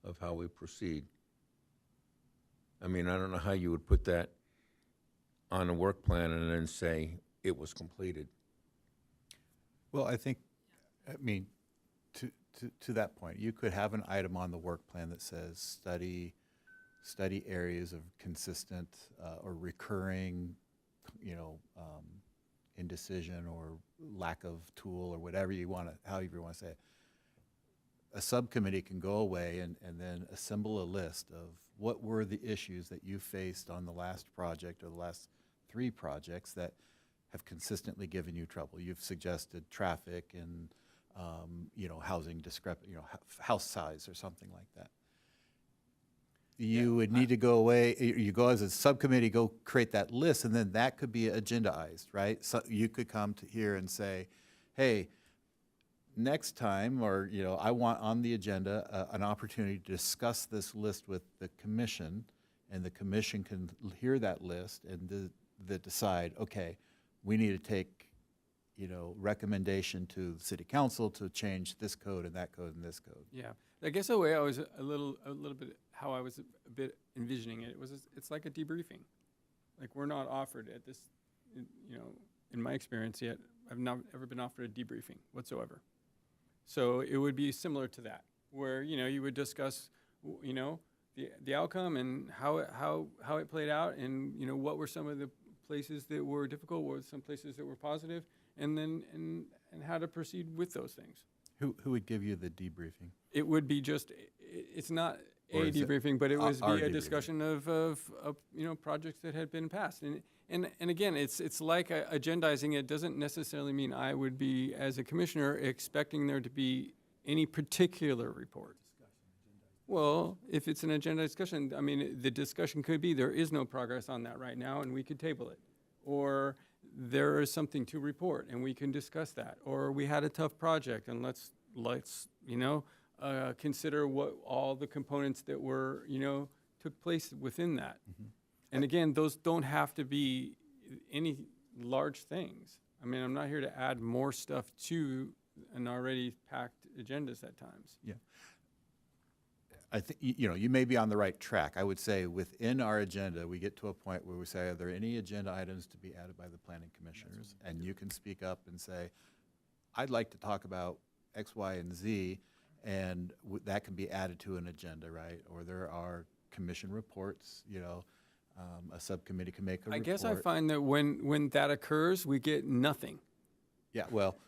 G: of how we proceed. I don't know how you would put that on a work plan and then say it was completed.
A: Well, I think, to that point, you could have an item on the work plan that says study areas of consistent or recurring, indecision or lack of tool or whatever however you want to say it. A subcommittee can go away and then assemble a list of what were the issues that you faced on the last project or the last 3 projects that have consistently given you trouble. You've suggested traffic and housing house size or something like that. You would need to go away, you go as a subcommittee, go create that list, and then that could be agendaized, right? So you could come to here and say, hey, next time, or I want on the agenda an opportunity to discuss this list with the commission, and the commission can hear that list and decide, okay, we need to take recommendation to the city council to change this code and that code and this code.
E: Yeah, I guess the way I was a little bit how I was a bit envisioning it was it's like a debriefing. Like we're not offered at this, in my experience yet, I've not ever been offered a debriefing whatsoever. So it would be similar to that, where you would discuss, the outcome and how it played out, and what were some of the places that were difficult, what were some places that were positive, and then and how to proceed with those things.
A: Who would give you the debriefing?
E: It would be it's not
A: Or
E: a
A: is it
E: debriefing, but it would
A: our
E: be a
A: debriefing?
E: discussion of projects that had been passed. And again, it's like agendizing it doesn't necessarily mean I would be, as a commissioner, expecting there to be any particular report. Well, if it's an agenda discussion, I mean, the discussion could be there is no progress on that right now and we could table it. Or there is something to report and we can discuss that. Or we had a tough project and let's consider what all the components that were, took place within that. And again, those don't have to be any large things. I mean, I'm not here to add more stuff to an already packed agendas at times.
A: Yeah. I think, you may be on the right track. I would say within our agenda, we get to a point where we say, are there any agenda items to be added by the planning commissioners? And you can speak up and say, I'd like to talk about X, Y, and Z, and that can be added to an agenda, right? Or there are commission reports, a subcommittee can make a report.
E: I guess I find that when that occurs, we get nothing.
A: Yeah, well.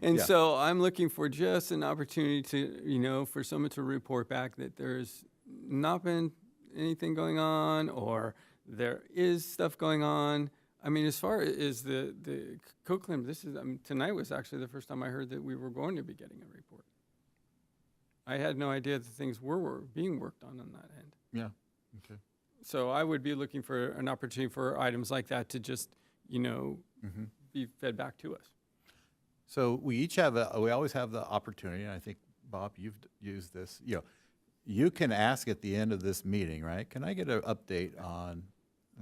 E: And
A: yeah.
E: so I'm looking for just an opportunity to, for someone to report back that there's not been anything going on or there is stuff going on. I mean, as far as the code claim, tonight was actually the first time I heard that we were going to be getting a report. I had no idea that things were being worked on that end.
A: Yeah, okay.
E: So I would be looking for an opportunity for items like that to just, be fed back to us.
A: So we always have the opportunity, and I think, Bob, you've used this, you can ask at the end of this meeting, right? Can I get an update on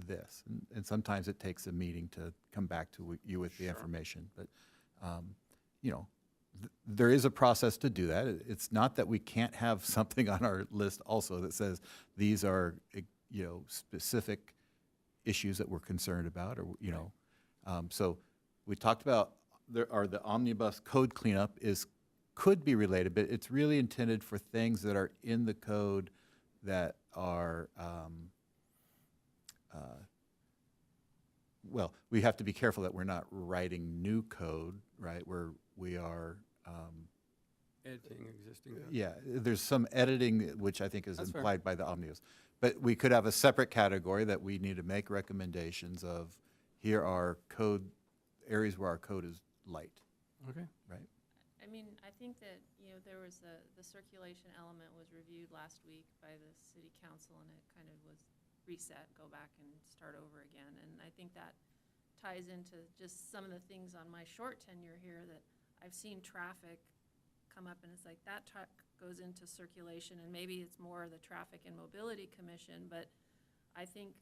A: this? And sometimes it takes a meeting to come back to you with the information. But, there is a process to do that. It's not that we can't have something on our list also that says these are, specific issues that we're concerned about, or, so we talked about the omnibus code cleanup could be related, but it's really intended for things that are in the code that are, well, we have to be careful that we're not writing new code, right? We are
E: Editing existing code.
A: yeah, there's some editing which I think is
E: That's fair.
A: implied by the omnibus. But we could have a separate category that we need to make recommendations of. Here are areas where our code is light,
E: Okay.
A: right?
F: I mean, I think that, there was the circulation element was reviewed last week by the city council, and it kind of was reset, go back and start over again. And I think that ties into just some of the things on my short tenure here that I've seen traffic come up, and it's like that truck goes into circulation, and maybe it's more the Traffic and Mobility Commission, but I think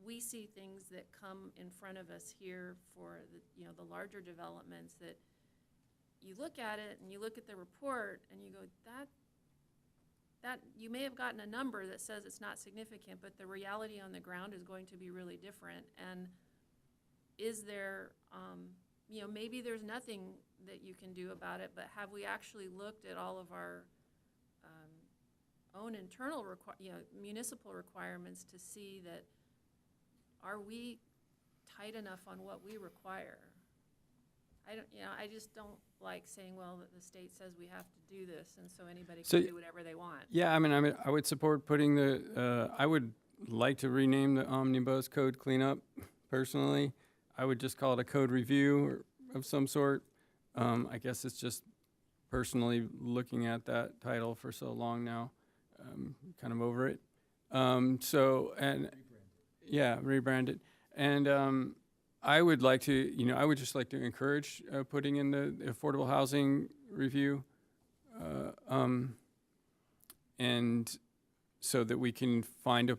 F: we see things that come in front of us here for the larger developments that you look at it and you look at the report and you go, that you may have gotten a number that says it's not significant, but the reality on the ground is going to be really different. And is there, maybe there's nothing that you can do about it, but have we actually looked at all of our own internal municipal requirements to see that are we tight enough on what we require? I just don't like saying, well, the state says we have to do this, and so anybody can do whatever they want.
E: Yeah, I would support putting I would like to rename the omnibus code cleanup personally. I would just call it a code review of some sort. I guess it's just personally looking at that title for so long now, kind of over it. Rebranded. And I would like to, I would just like to encourage putting in the affordable housing review, and so that we can find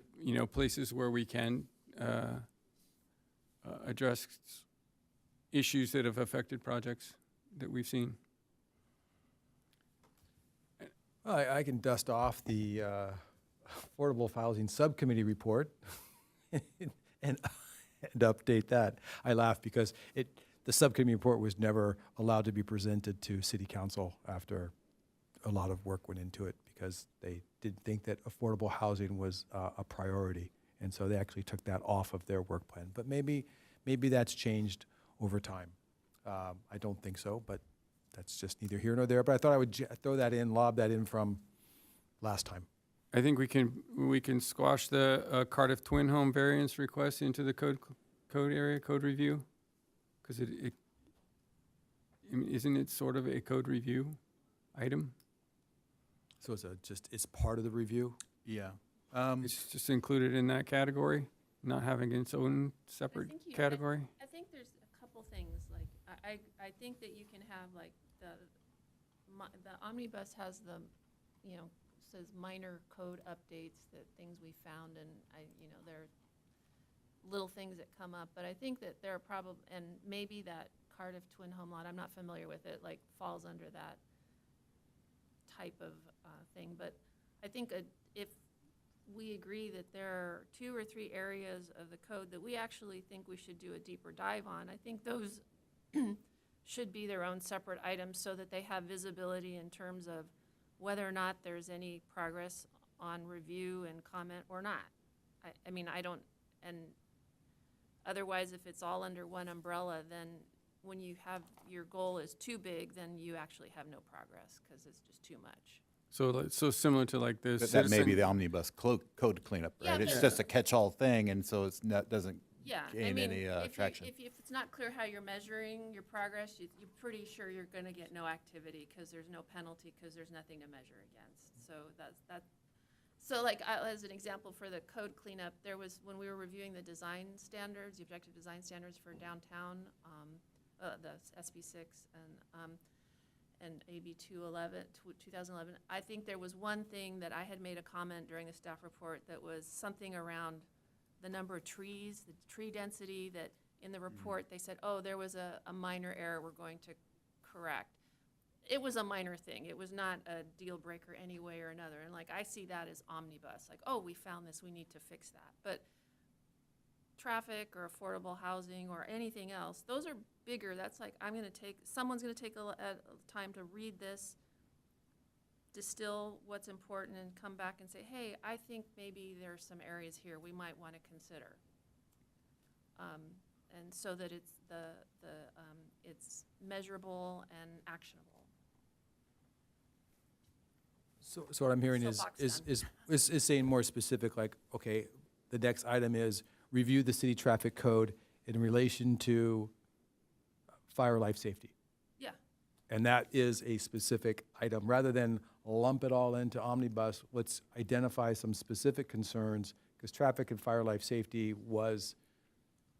E: places where we can address issues that have affected projects that we've seen.
H: I can dust off the Affordable Housing Subcommittee report and update that. I laugh because the subcommittee report was never allowed to be presented to City Council after a lot of work went into it because they didn't think that affordable housing was a priority. And so they actually took that off of their work plan. But maybe that's changed over time. I don't think so, but that's just neither here nor there. But I thought I would lob that in from last time.
E: I think we can squash the Cardiff Twin Home variance request into the code review, because isn't it sort of a code review item?
H: So it's part of the review?
A: Yeah.
E: It's just included in that category, not having its own separate category?
F: I think there's a couple things, like, I think that you can have, like, the omnibus has the, says minor code updates, that things we found, and there are little things that come up, but I think that there are probably, and maybe that Cardiff twin home lot, I'm not familiar with it, like, falls under that type of thing, but I think if we agree that there are 2 or 3 areas of the code that we actually think we should do a deeper dive on, I think those should be their own separate items so that they have visibility in terms of whether or not there's any progress on review and comment or not. I mean, I don't, and otherwise, if it's all under one umbrella, then when you have, your goal is too big, then you actually have no progress because it's just too much.
E: So similar to like the
A: That may be the omnibus code cleanup,
F: Yeah,
A: right? It's
F: but-
A: just a catch-all thing, and so it's not, doesn't
F: Yeah, I
A: gain
F: mean,
A: any
F: if
A: traction.
F: if it's not clear how you're measuring your progress, you're pretty sure you're gonna get no activity because there's no penalty, because there's nothing to measure against. So that. So like, as an example for the code cleanup, there was, when we were reviewing the design standards, the objective design standards for downtown, the SB6 and AB 2011, I think there was one thing that I had made a comment during the staff report that was something around the number of trees, the tree density, that in the report they said, oh, there was a minor error we're going to correct. It was a minor thing. It was not a deal breaker any way or another. And like, I see that as omnibus, like, oh, we found this, we need to fix that. But traffic or affordable housing or anything else, those are bigger. That's like, someone's gonna take a time to read this, distill what's important, and come back and say, hey, I think maybe there's some areas here we might want to consider. And so that it's it's measurable and actionable.
H: So what I'm hearing
F: Soapbox
H: is saying more specific, like, okay, the next item is review the city traffic code in relation to fire life safety.
F: Yeah.
H: And that is a specific item. Rather than lump it all into omnibus, let's identify some specific concerns, because traffic and fire life safety was,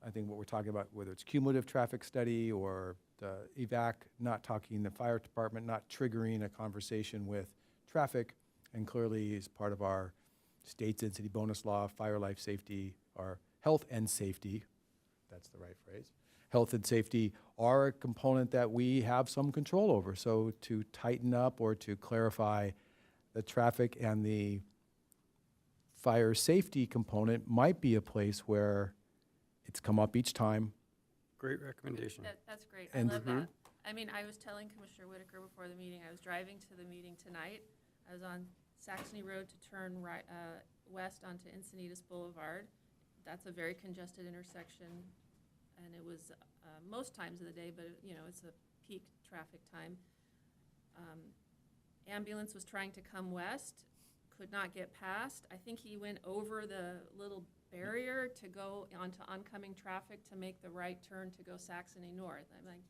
H: I think, what we're talking about, whether it's cumulative traffic study or the evac, not talking the fire department, not triggering a conversation with traffic, and clearly as part of our state density bonus law, fire life safety, or health and safety, that's the right phrase, health and safety are a component that we have some control over. So to tighten up or to clarify the traffic and the fire safety component might be a place where it's come up each time.
E: Great recommendation.
F: That's great.
H: And-
F: I love that. I mean, I was telling Commissioner Whitaker before the meeting, I was driving to the meeting tonight. I was on Saxony Road to turn right, west onto Encinitas Boulevard. That's a very congested intersection, and it was most times of the day, but it's a peak traffic time. Ambulance was trying to come west, could not get past. I think he went over the little barrier to go onto oncoming traffic to make the right turn to go Saxony North. I'm like,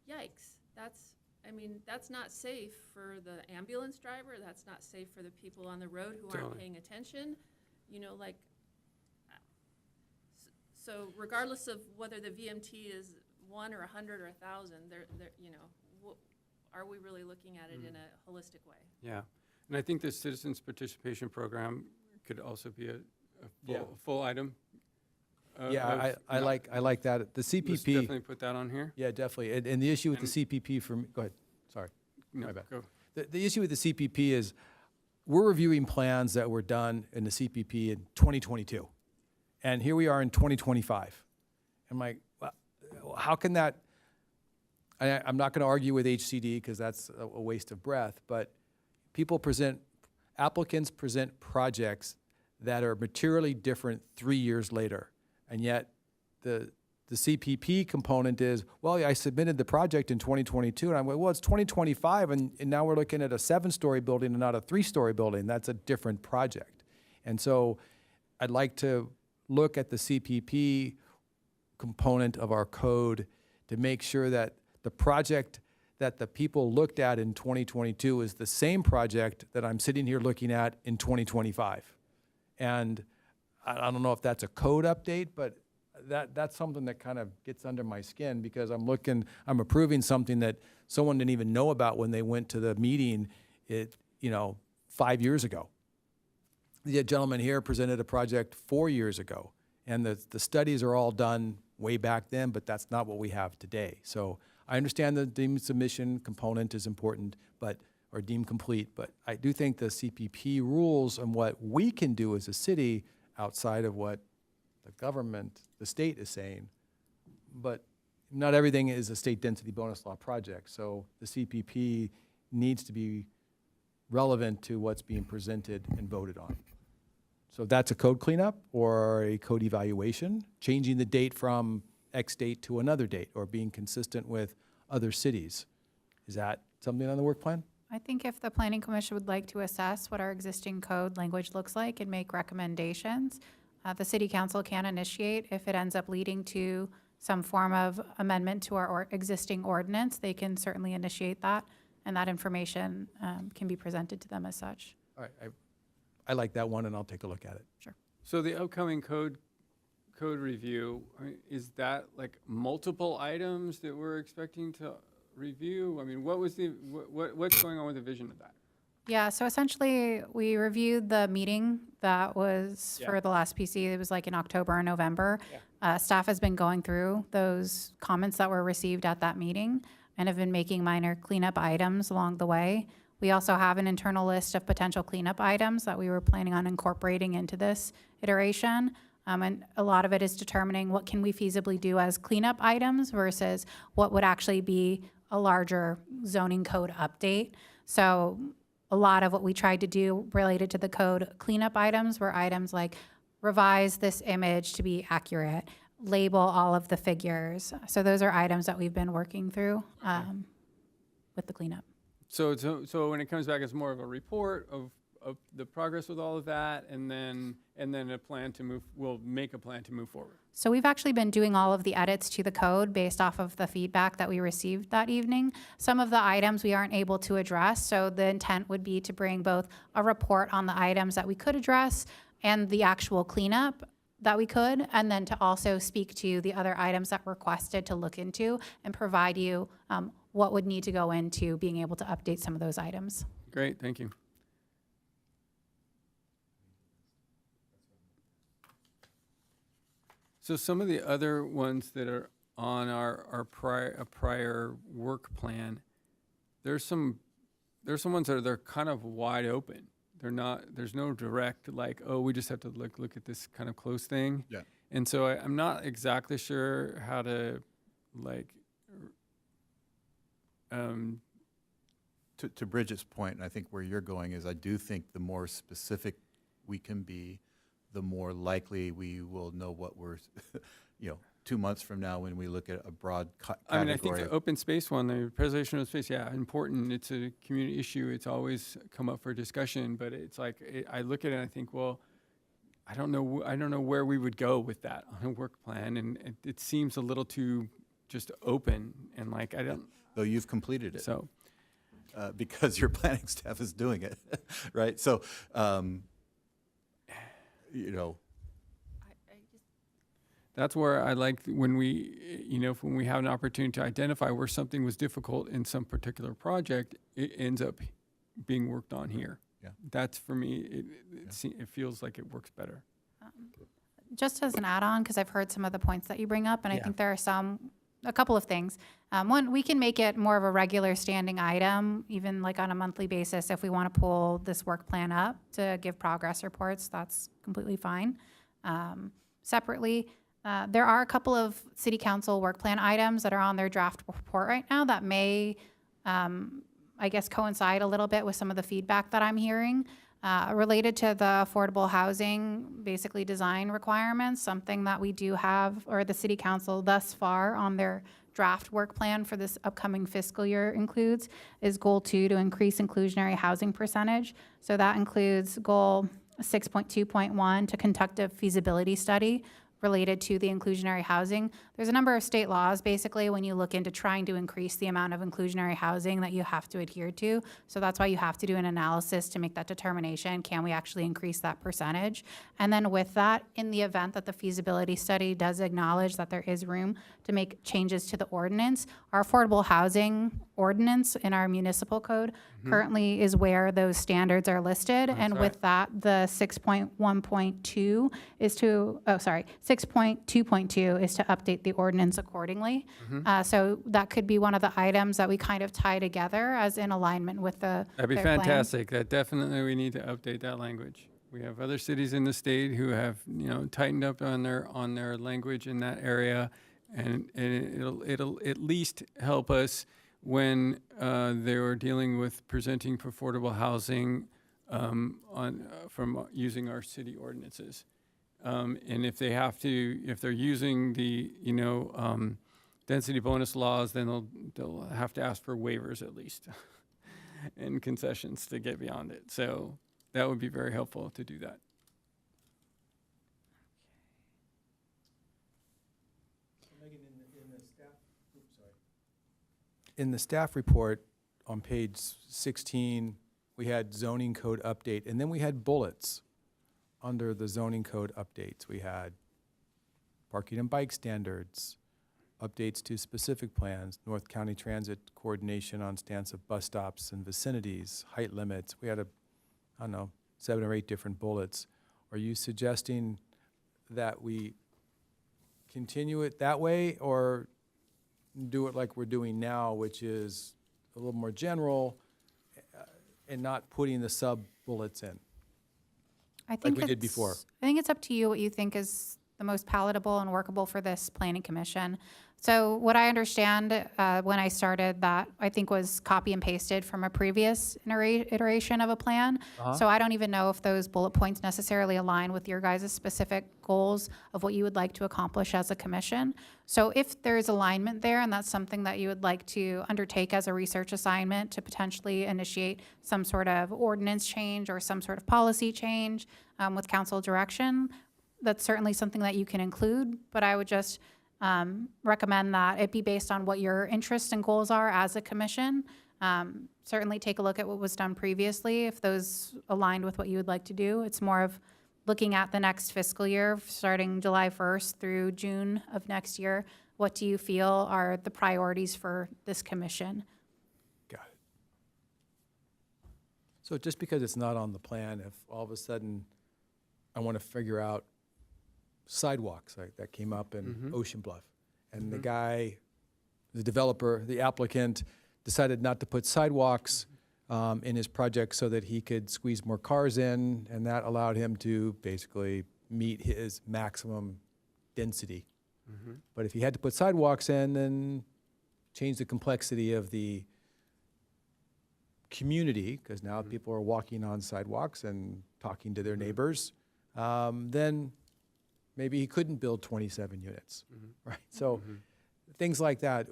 F: yikes, that's not safe for the ambulance driver, that's not safe for the people on the road who aren't
E: Totally.
F: paying attention, so regardless of whether the VMT is 1 or 100 or 1,000, are we really looking at it in a holistic way?
E: Yeah, and I think the citizens participation program could also be a full item.
H: Yeah, I like that. The
E: Let's
H: CPP,
E: definitely put that on here.
H: yeah, definitely. And the issue with the CPP for me, go ahead, sorry.
E: No,
H: My bad.
E: go.
H: The issue with the CPP is we're reviewing plans that were done in the CPP in 2022. And here we are in 2025. I'm like, well, how can that, I'm not going to argue with HCD because that's a waste of breath, but applicants present projects that are materially different 3 years later. And yet the CPP component is, well, I submitted the project in 2022, and I'm like, well, it's 2025, and now we're looking at a 7-story building and not a 3-story building. That's a different project. And so I'd like to look at the CPP component of our code to make sure that the project that the people looked at in 2022 is the same project that I'm sitting here looking at in 2025. And I don't know if that's a code update, but that's something that kind of gets under my skin, because I'm approving something that someone didn't even know about when they went to the meeting, 5 years ago. The gentleman here presented a project 4 years ago, and the studies are all done way back then, but that's not what we have today. So I understand the deemed submission component is important, or deemed complete, but I do think the CPP rules and what we can do as a city outside of what the government, the state is saying, but not everything is a state density bonus law project. So the CPP needs to be relevant to what's being presented and voted on. So that's a code cleanup or a code evaluation, changing the date from X date to another date, or being consistent with other cities. Is that something on the work plan?
B: I think if the planning commission would like to assess what our existing code language looks like and make recommendations, the city council can initiate. If it ends up leading to some form of amendment to our existing ordinance, they can certainly initiate that, and that information can be presented to them as such.
H: All right, I like that one, and I'll take a look at it.
B: Sure.
E: So the upcoming code review, is that like multiple items that we're expecting to review? I mean, what's going on with the vision of that?
B: Yeah, so essentially, we reviewed the meeting that was for the last PC. It was like in October or November. Staff has been going through those comments that were received at that meeting and have been making minor cleanup items along the way. We also have an internal list of potential cleanup items that we were planning on incorporating into this iteration. And a lot of it is determining what can we feasibly do as cleanup items versus what would actually be a larger zoning code update. So a lot of what we tried to do related to the code cleanup items were items like revise this image to be accurate, label all of the figures. So those are items that we've been working through with the cleanup.
E: So when it comes back, it's more of a report of the progress with all of that, and then a plan to move. We'll make a plan to move forward.
B: So we've actually been doing all of the edits to the code based off of the feedback that we received that evening. Some of the items we aren't able to address, so the intent would be to bring both a report on the items that we could address and the actual cleanup that we could, and then to also speak to the other items that were requested to look into and provide you what would need to go into being able to update some of those items.
E: Great, thank you. So some of the other ones that are on our prior work plan, there's some ones that are kind of wide open. They're not. There's no direct like, oh, we just have to look at this kind of close thing.
A: Yeah.
E: And so I'm not exactly sure how to like.
A: To Bridget's point, and I think where you're going is, I do think the more specific we can be, the more likely we will know what we're, 2 months from now when we look at a broad category.
E: I mean, I think the open space one, the preservation of space, important. It's a community issue. It's always come up for discussion, but it's like, I look at it and I think, well, I don't know where we would go with that on a work plan, and it seems a little too just open, and like, I don't.
A: Though you've completed it.
E: So.
A: Because your planning staff is doing it, right? So,
E: That's where I like when we have an opportunity to identify where something was difficult in some particular project, it ends up being worked on here.
A: Yeah.
E: That's for me, it feels like it works better.
B: Just as an add-on, because I've heard some of the points that you bring up, and I think there are a couple of things. One, we can make it more of a regular standing item, even like on a monthly basis. If we want to pull this work plan up to give progress reports, that's completely fine. Separately, there are a couple of city council work plan items that are on their draft report right now that may, coincide a little bit with some of the feedback that I'm hearing. Related to the affordable housing, basically design requirements, something that we do have, or the city council thus far on their draft work plan for this upcoming fiscal year includes, is goal 2 to increase inclusionary housing percentage. So that includes goal 6.2.1 to conduct a feasibility study related to the inclusionary housing. There's a number of state laws, basically, when you look into trying to increase the amount of inclusionary housing that you have to adhere to. So that's why you have to do an analysis to make that determination. Can we actually increase that percentage? And then with that, in the event that the feasibility study does acknowledge that there is room to make changes to the ordinance, our affordable housing ordinance in our municipal code currently is where those standards are listed. And
E: right.
B: with that, the 6.1.2 is to, 6.2.2 is to update the ordinance accordingly. So that could be one of the items that we kind of tie together as in alignment with
E: That'd be
B: their plan.
E: fantastic. That definitely, we need to update that language. We have other cities in the state who have, tightened up on their language in that area, and it'll at least help us when they were dealing with presenting for affordable housing from using our city ordinances. And if they're using the, density bonus laws, then they'll have to ask for waivers at least and concessions to get beyond it. So that would be very helpful to do that.
H: In the staff report on page 16, we had zoning code update, and then we had bullets under the zoning code updates. We had parking and bike standards, updates to specific plans, North County Transit coordination on stance of bus stops and vicinities, height limits. We had 7 or 8 different bullets. Are you suggesting that we continue it that way, or do it like we're doing now, which is a little more general and not putting the sub-bullets in,
B: I think
H: like we did before?
B: I think it's up to you what you think is the most palatable and workable for this planning commission. So what I understand when I started that, I think was copy and pasted from a previous iteration of a plan. So I don't even know if those bullet points necessarily align with your guys' specific goals of what you would like to accomplish as a commission. So if there's alignment there and that's something that you would like to undertake as a research assignment to potentially initiate some sort of ordinance change or some sort of policy change with council direction, that's certainly something that you can include, but I would just recommend that it be based on what your interests and goals are as a commission. Certainly take a look at what was done previously, if those aligned with what you would like to do. It's more of looking at the next fiscal year, starting July 1st through June of next year. What do you feel are the priorities for this commission?
H: Got it. So just because it's not on the plan, if all of a sudden I want to figure out sidewalks, like that came up in Ocean Bluff, and the guy, the developer, the applicant, decided not to put sidewalks in his project so that he could squeeze more cars in, and that allowed him to basically meet his maximum density. But if he had to put sidewalks in, then change the complexity of the community, because now people are walking on sidewalks and talking to their neighbors, then maybe he couldn't build 27 units, right? So things like that.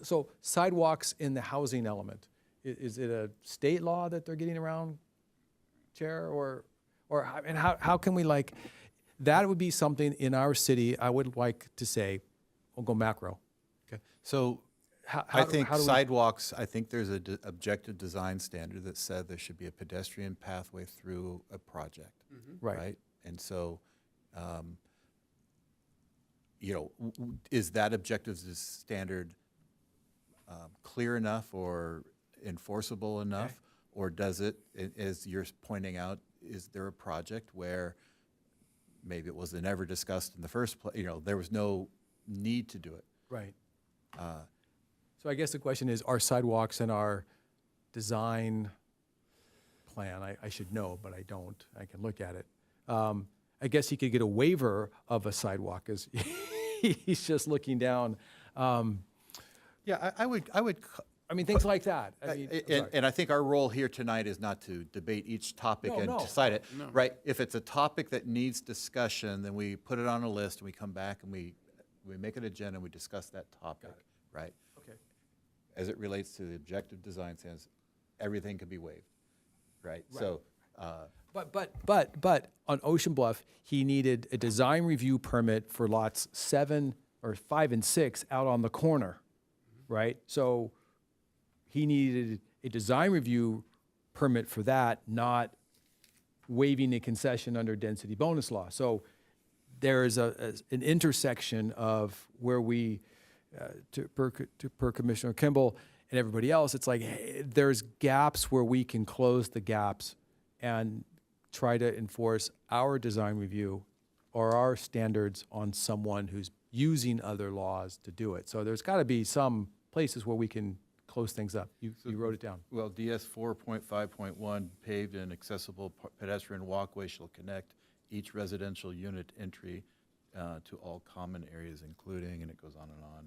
H: So sidewalks in the housing element, is it a state law that they're getting around, Chair? And how can we that would be something in our city I would like to say, we'll go macro.
A: Okay. So
H: How do we-
A: sidewalks, I think there's an objective design standard that said there should be a pedestrian pathway through a project, right? And so, is that objective standard clear enough or enforceable enough? Or does it, as you're pointing out, is there a project where maybe it was never discussed in the first place, there was no need to do it?
H: Right. So I guess the question is, are sidewalks in our design plan? I should know, but I don't. I can look at it. I guess he could get a waiver of a sidewalk as he's just looking down.
A: Yeah, I would.
H: I mean, things like that.
A: And I think our role here tonight is not to debate each topic and decide it, right? If it's a topic that needs discussion, then we put it on a list and we come back and we make an agenda and we discuss that topic, right?
H: Okay.
A: As it relates to the objective design standards, everything can be waived, right? So,
H: But on Ocean Bluff, he needed a design review permit for lots 5 and 6 out on the corner, right? So he needed a design review permit for that, not waiving a concession under density bonus law. So there is an intersection of where we, per Commissioner Kimball and everybody else, it's like, hey, there's gaps where we can close the gaps and try to enforce our design review or our standards on someone who's using other laws to do it. So there's got to be some places where we can close things up. You wrote it down.
A: Well, DS 4.5.1, paved and accessible pedestrian walkway shall connect each residential unit entry to all common areas, including, and it goes on and on.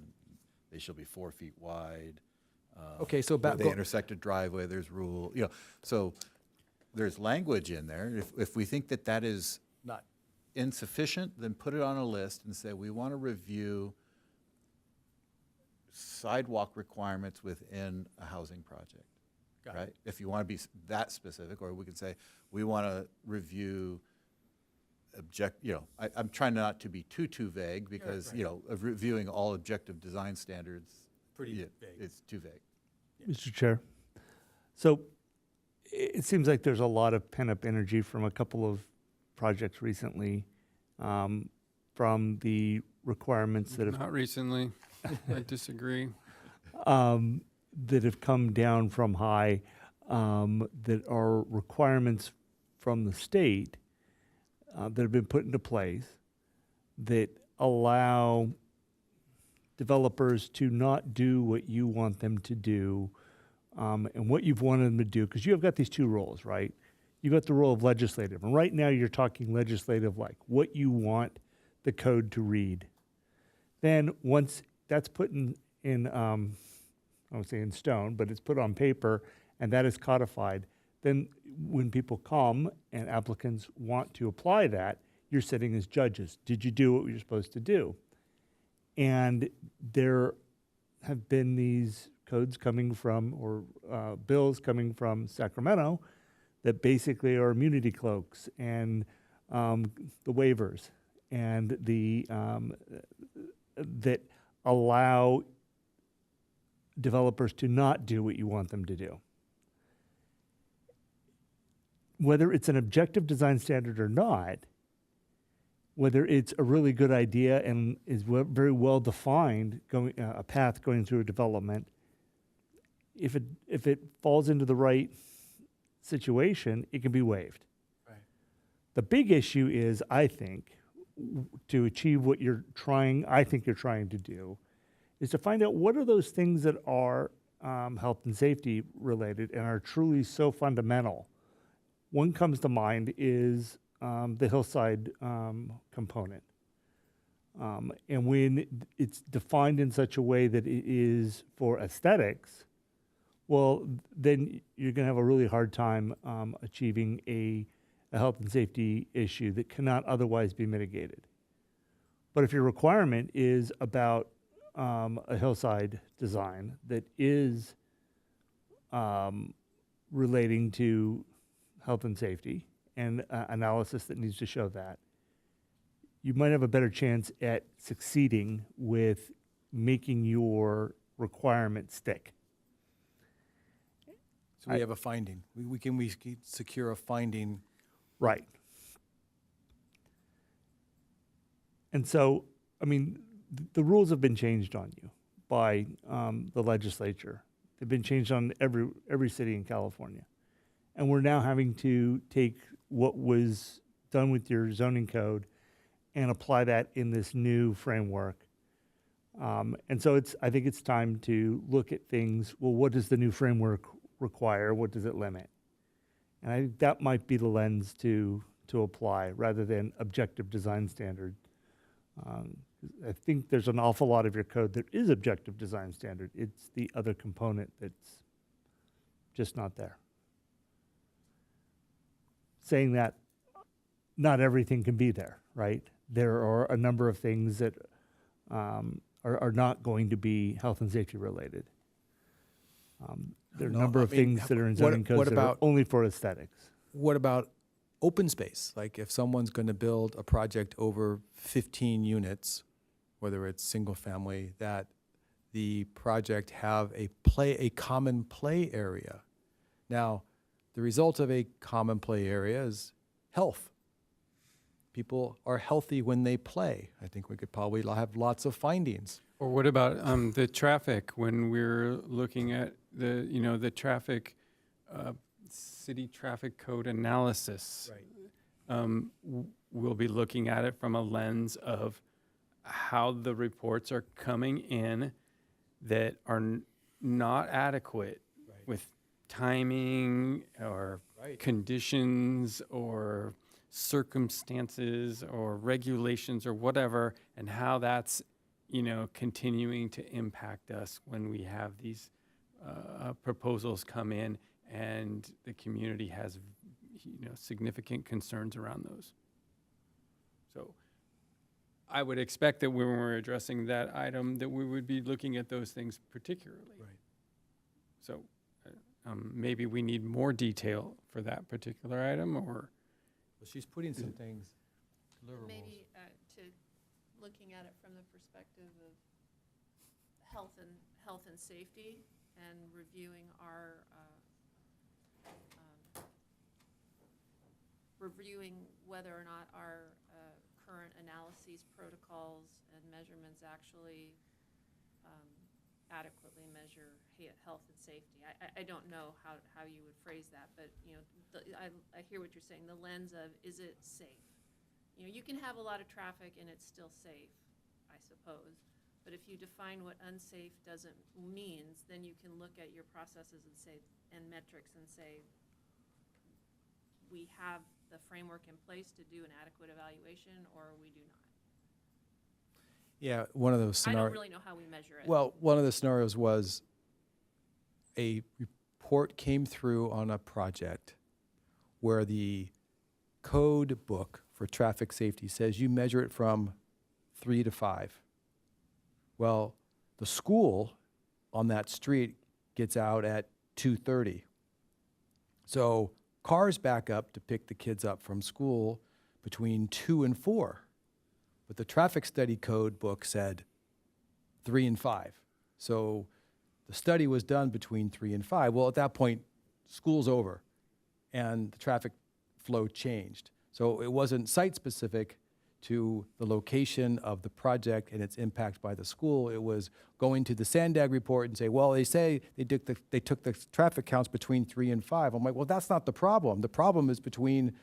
A: They shall be 4 feet wide.
H: Okay, so
A: where they intersect a driveway, there's rule, so there's language in there. If we think that that is
H: Not
A: insufficient, then put it on a list and say, we want to review sidewalk requirements within a housing project,
H: Got
A: right? If you want to be that specific, or we could say, we want to review I'm trying not to be too vague because, of reviewing all objective design standards.
H: Pretty vague.
A: It's too vague.
Q: Mr. Chair. So it seems like there's a lot of pent-up energy from a couple of projects recently, from the requirements that have
E: Not recently. I disagree.
Q: that have come down from high, that are requirements from the state that have been put into place that allow developers to not do what you want them to do, and what you've wanted them to do, because you have got these two roles, right? You've got the role of legislative, and right now you're talking legislative, like what you want the code to read. Then once that's put in I won't say in stone, but it's put on paper, and that is codified, then when people come and applicants want to apply that, you're sitting as judges. Did you do what you're supposed to do? And there have been these codes coming from, or bills coming from Sacramento that basically are immunity cloaks and the waivers and the that allow developers to not do what you want them to do. Whether it's an objective design standard or not, whether it's a really good idea and is very well defined, going a path going through a development, if it falls into the right situation, it can be waived.
H: Right.
Q: The big issue is, I think, to achieve what I think you're trying to do, is to find out what are those things that are health and safety related and are truly so fundamental. One comes to mind is the hillside component. And when it's defined in such a way that it is for aesthetics, well, then you're going to have a really hard time achieving a health and safety issue that cannot otherwise be mitigated. But if your requirement is about a hillside design that is relating to health and safety and analysis that needs to show that, you might have a better chance at succeeding with making your requirement stick.
H: So we have a finding. We can secure a finding.
Q: Right. And so, I mean, the rules have been changed on you by the legislature. They've been changed on every city in California. And we're now having to take what was done with your zoning code and apply that in this new framework. And so I think it's time to look at things, well, what does the new framework require? What does it limit? And I think that might be the lens to apply rather than objective design standard. I think there's an awful lot of your code that is objective design standard. It's the other component that's just not there. Saying that not everything can be there, right? There are a number of things that are not going to be health and safety related. There are a number of things that are in zoning codes that are only for aesthetics.
H: What about open space. Like if someone's going to build a project over 15 units, whether it's single family, that the project have a common play area. Now, the result of a common play area is health. People are healthy when they play. I think we could probably have lots of findings.
E: Or what about the traffic, when we're looking at the traffic, city traffic code analysis?
H: Right.
E: We'll be looking at it from a lens of how the reports are coming in that are not adequate with timing or conditions or circumstances or regulations or whatever, and how that's continuing to impact us when we have these proposals come in and the community has significant concerns around those. So I would expect that when we're addressing that item that we would be looking at those things particularly.
H: Right.
E: So maybe we need more detail for that particular item, or
H: Well, she's putting some things, deliverables.
F: Maybe to looking at it from the perspective of health and safety, and reviewing whether or not our current analyses, protocols, and measurements actually adequately measure health and safety. I don't know how you would phrase that, but I hear what you're saying. The lens of, is it safe? You can have a lot of traffic and it's still safe, I suppose. But if you define what unsafe means, then you can look at your processes and metrics and say, we have the framework in place to do an adequate evaluation, or we do not.
H: Yeah, one of those
F: I
H: scenarios.
F: don't really know how we measure it.
H: Well, one of the scenarios was a report came through on a project where the code book for traffic safety says you measure it from 3 to 5. Well, the school on that street gets out at 2:30. So cars back up to pick the kids up from school between 2 and 4. But the traffic study code book said 3 and 5. So the study was done between 3 and 5. Well, at that point, school's over and the traffic flow changed. So it wasn't site-specific to the location of the project and its impact by the school. It was going to the Sandag report and say, well, they say they took the traffic counts between 3 and 5. I'm like, well, that's not the problem. The problem is between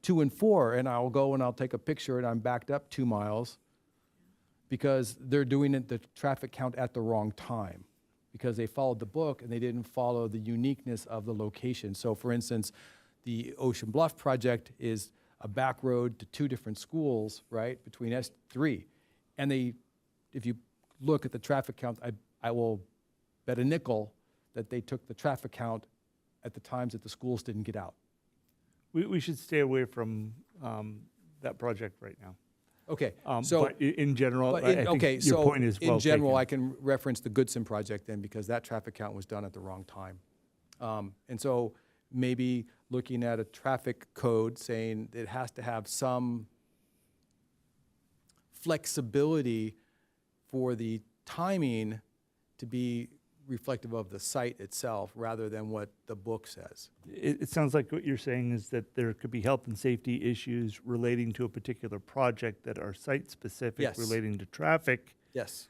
H: 2 and 4, and I'll go and I'll take a picture and I'm backed up 2 miles because they're doing the traffic count at the wrong time because they followed the book and they didn't follow the uniqueness of the location. So for instance, the Ocean Bluff project is a back road to 2 different schools, right, between S3. And if you look at the traffic count, I will bet a nickel that they took the traffic count at the times that the schools didn't get out.
Q: We should stay away from that project right now.
H: Okay,
Q: But in general, I think your point is well
H: in general,
Q: taken.
H: I can reference the Goodson project then because that traffic count was done at the wrong time. And so maybe looking at a traffic code saying it has to have some flexibility for the timing to be reflective of the site itself rather than what the book says.
Q: It sounds like what you're saying is that there could be health and safety issues relating to a particular project that are site-specific,
H: Yes.
Q: relating to traffic,
H: Yes.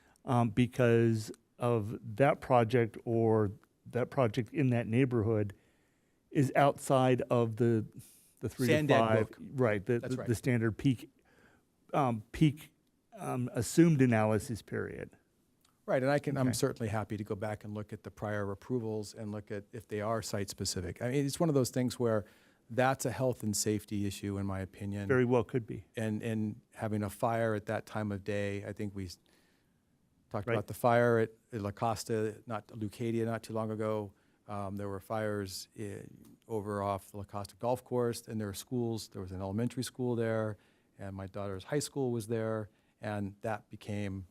Q: because of that project or that project in that neighborhood is outside of the 3 to
H: Sandag
Q: 5,
H: book.
Q: right?
H: That's right.
Q: The standard peak assumed analysis period.
H: Right, and I'm
Q: Okay.
H: certainly happy to go back and look at the prior approvals and look at if they are site-specific. I mean, it's one of those things where that's a health and safety issue, in my opinion.
Q: Very well could be.
H: And having a fire at that time of day, I think we talked
Q: Right.
H: about the fire at La Costa, Lucadia, not too long ago. There were fires over off the La Costa Golf Course, and there were schools. There was an elementary school there, and my daughter's high school was there, and that became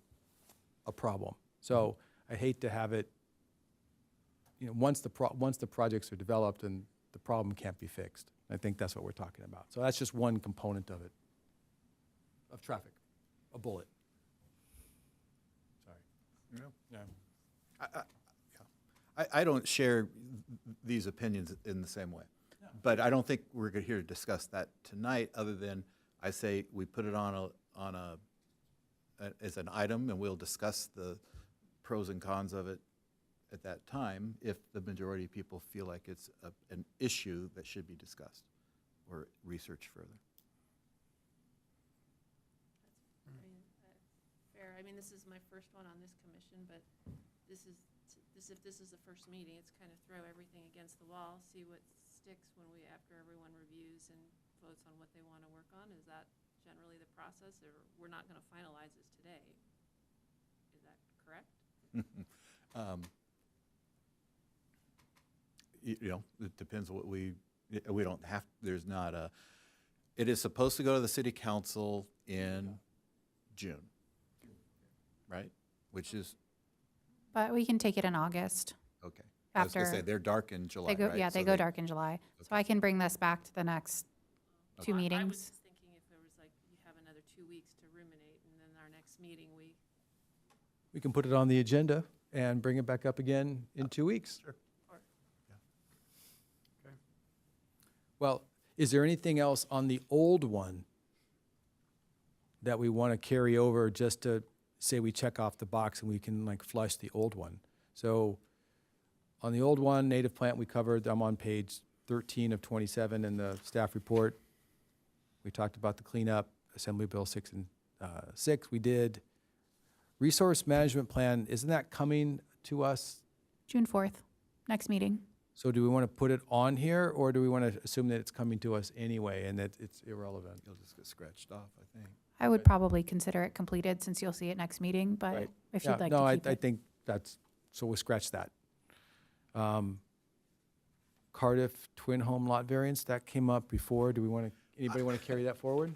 H: a problem. So I hate to have it, once the projects are developed and the problem can't be fixed. I think that's what we're talking about. So that's just one component of it, of traffic, a bullet. Sorry. Yeah.
A: I don't share these opinions in the same way. But I don't think we're here to discuss that tonight, other than I say we put it on as an item, and we'll discuss the pros and cons of it at that time if the majority of people feel like it's an issue that should be discussed or researched further.
F: Fair. I mean, this is my first one on this commission, but if this is the first meeting, it's kind of throw everything against the wall, see what sticks after everyone reviews and votes on what they want to work on. Is that generally the process, or we're not going to finalize this today? Is that correct?
A: It depends what we don't have, there's not it is supposed to go to the city council in June, right? Which is,
B: But we can take it in August.
A: okay. I was gonna
B: After
A: say, they're dark in July,
B: They go,
A: right?
B: yeah,
A: So
B: they go dark in July. So I can bring this back to the next two
F: I was
B: meetings.
F: just thinking if there was you have another 2 weeks to ruminate, and then our next meeting,
H: We can put it on the agenda and bring it back up again in 2 weeks.
A: Sure.
H: Well, is there anything else on the old one that we want to carry over just to say we check off the box and we can flush the old one? So on the old one, native plant we covered, I'm on page 13 of 27 in the staff report. We talked about the cleanup, Assembly Bill 6 and 6 we did. Resource management plan, isn't that coming to us?
B: June 4th, next meeting.
H: So do we want to put it on here, or do we want to assume that it's coming to us anyway and that it's irrelevant?
A: You'll just get scratched off, I think.
B: I would probably consider it completed since you'll see it next meeting, but
H: Right.
B: if
H: Yeah,
B: you'd like
H: no,
B: to keep
H: I
B: it.
H: think that's, so we'll scratch that. Cardiff twin home lot variance, that came up before. Do we want to, anybody want to carry that forward?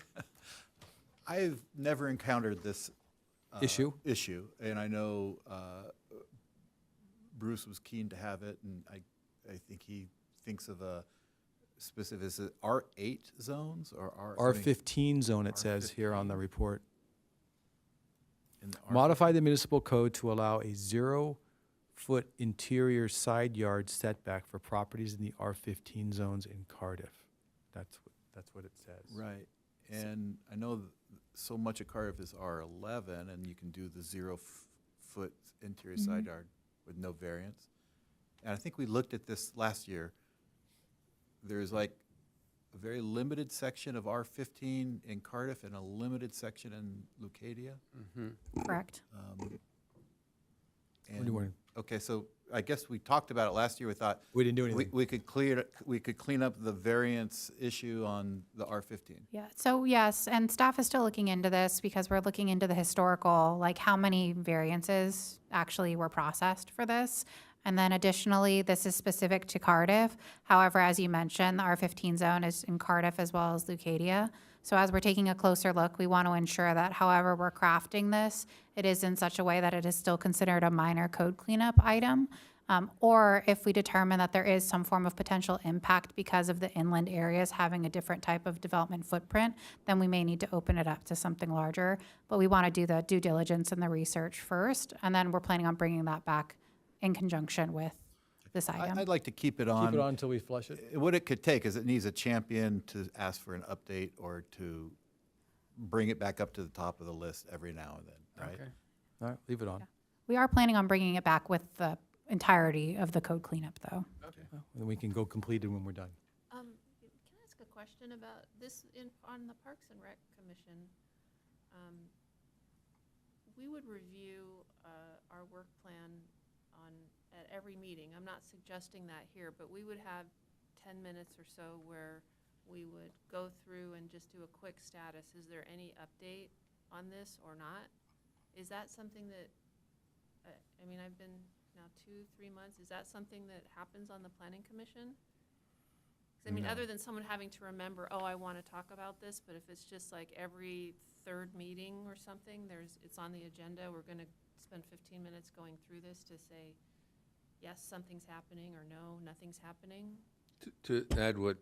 A: I've never encountered this
H: Issue?
A: And I know Bruce was keen to have it, and I think he thinks of a specific, is it R8 zones or
H: R15 zone, it says here on the report.
A: in the
H: Modify the municipal code to allow a 0-foot interior side yard setback for properties in the R15 zones in Cardiff. That's what it says.
A: Right, and I know so much of Cardiff is R11, and you can do the 0-foot interior side yard with no variance. And I think we looked at this last year. There's a very limited section of R15 in Cardiff and a limited section in Leucadia.
B: Correct.
H: What do you want?
A: Okay, so I guess we talked about it last year. We thought
H: We didn't do anything.
A: we could clean up the variance issue on the R15.
B: Yeah, so yes, and staff is still looking into this because we're looking into the historical, how many variances actually were processed for this. And then additionally, this is specific to Cardiff. However, as you mentioned, the R15 zone is in Cardiff as well as Leucadia. So as we're taking a closer look, we want to ensure that however we're crafting this, it is in such a way that it is still considered a minor code cleanup item. Or if we determine that there is some form of potential impact because of the inland areas having a different type of development footprint, then we may need to open it up to something larger. But we want to do the due diligence and the research first, and then we're planning on bringing that back in conjunction with this item.
A: I'd like to keep it on.
H: Keep it on until we flush it?
A: What it could take is it needs a champion to ask for an update or to bring it back up to the top of the list every now and then, right?
E: Okay.
H: All right, leave it on.
B: We are planning on bringing it back with the entirety of the code cleanup, though.
H: Well, then we can go complete it when we're done.
F: can I ask a question about this on the Parks and Rec Commission? We would review our work plan at every meeting. I'm not suggesting that here, but we would have 10 minutes or so where we would go through and just do a quick status. Is there any update on this or not? Is that something that, I've been now 2-3 months. Is that something that happens on the Planning Commission? 'Cause,
A: No.
F: other than someone having to remember, oh, I want to talk about this, but if it's just every third meeting or something, it's on the agenda, we're going to spend 15 minutes going through this to say, yes, something's happening, or no, nothing's happening.
G: To add what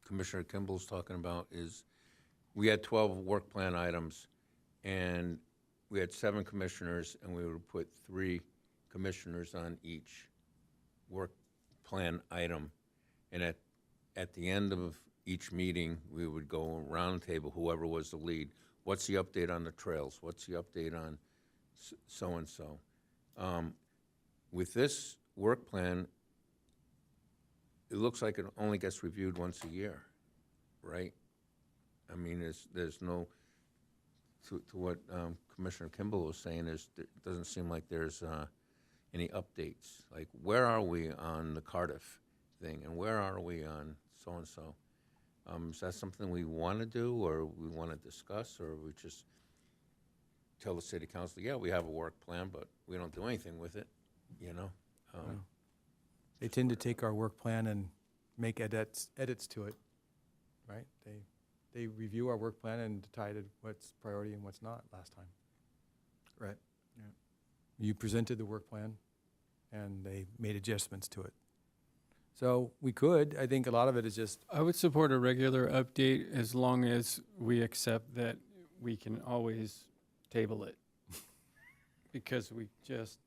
G: Commissioner Kimball's talking about is, we had 12 work plan items, and we had 7 commissioners, and we would put 3 commissioners on each work plan item. And at the end of each meeting, we would go round table, whoever was the lead. What's the update on the trails? What's the update on so-and-so? With this work plan, it looks like it only gets reviewed once a year, right? I mean, there's no, to what Commissioner Kimball was saying, it doesn't seem like there's any updates. Like, where are we on the Cardiff thing, and where are we on so-and-so? Is that something we want to do, or we want to discuss, or we just tell the city council, yeah, we have a work plan, but we don't do anything with it, you know?
H: They tend to take our work plan and make edits to it, right? They review our work plan and decided what's priority and what's not last time.
A: Right. Yeah.
H: You presented the work plan, and they made adjustments to it. So we could, I think a lot of it is just,
E: I would support a regular update as long as we accept that we can always table it. Because we just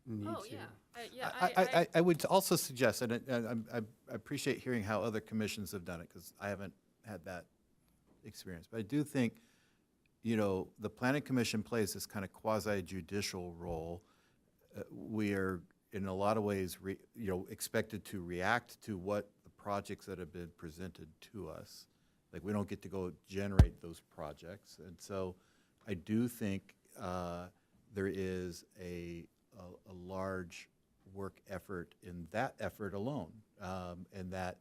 E: need
F: Oh,
E: to.
F: yeah.
A: I would also suggest, and I appreciate hearing how other commissions have done it, because I haven't had that experience. But I do think, you know, the Planning Commission plays this kind of quasi-judicial role. We are, in a lot of ways, expected to react to what the projects that have been presented to us. Like, we don't get to go generate those projects. And so I do think there is a large work effort in that effort alone. And that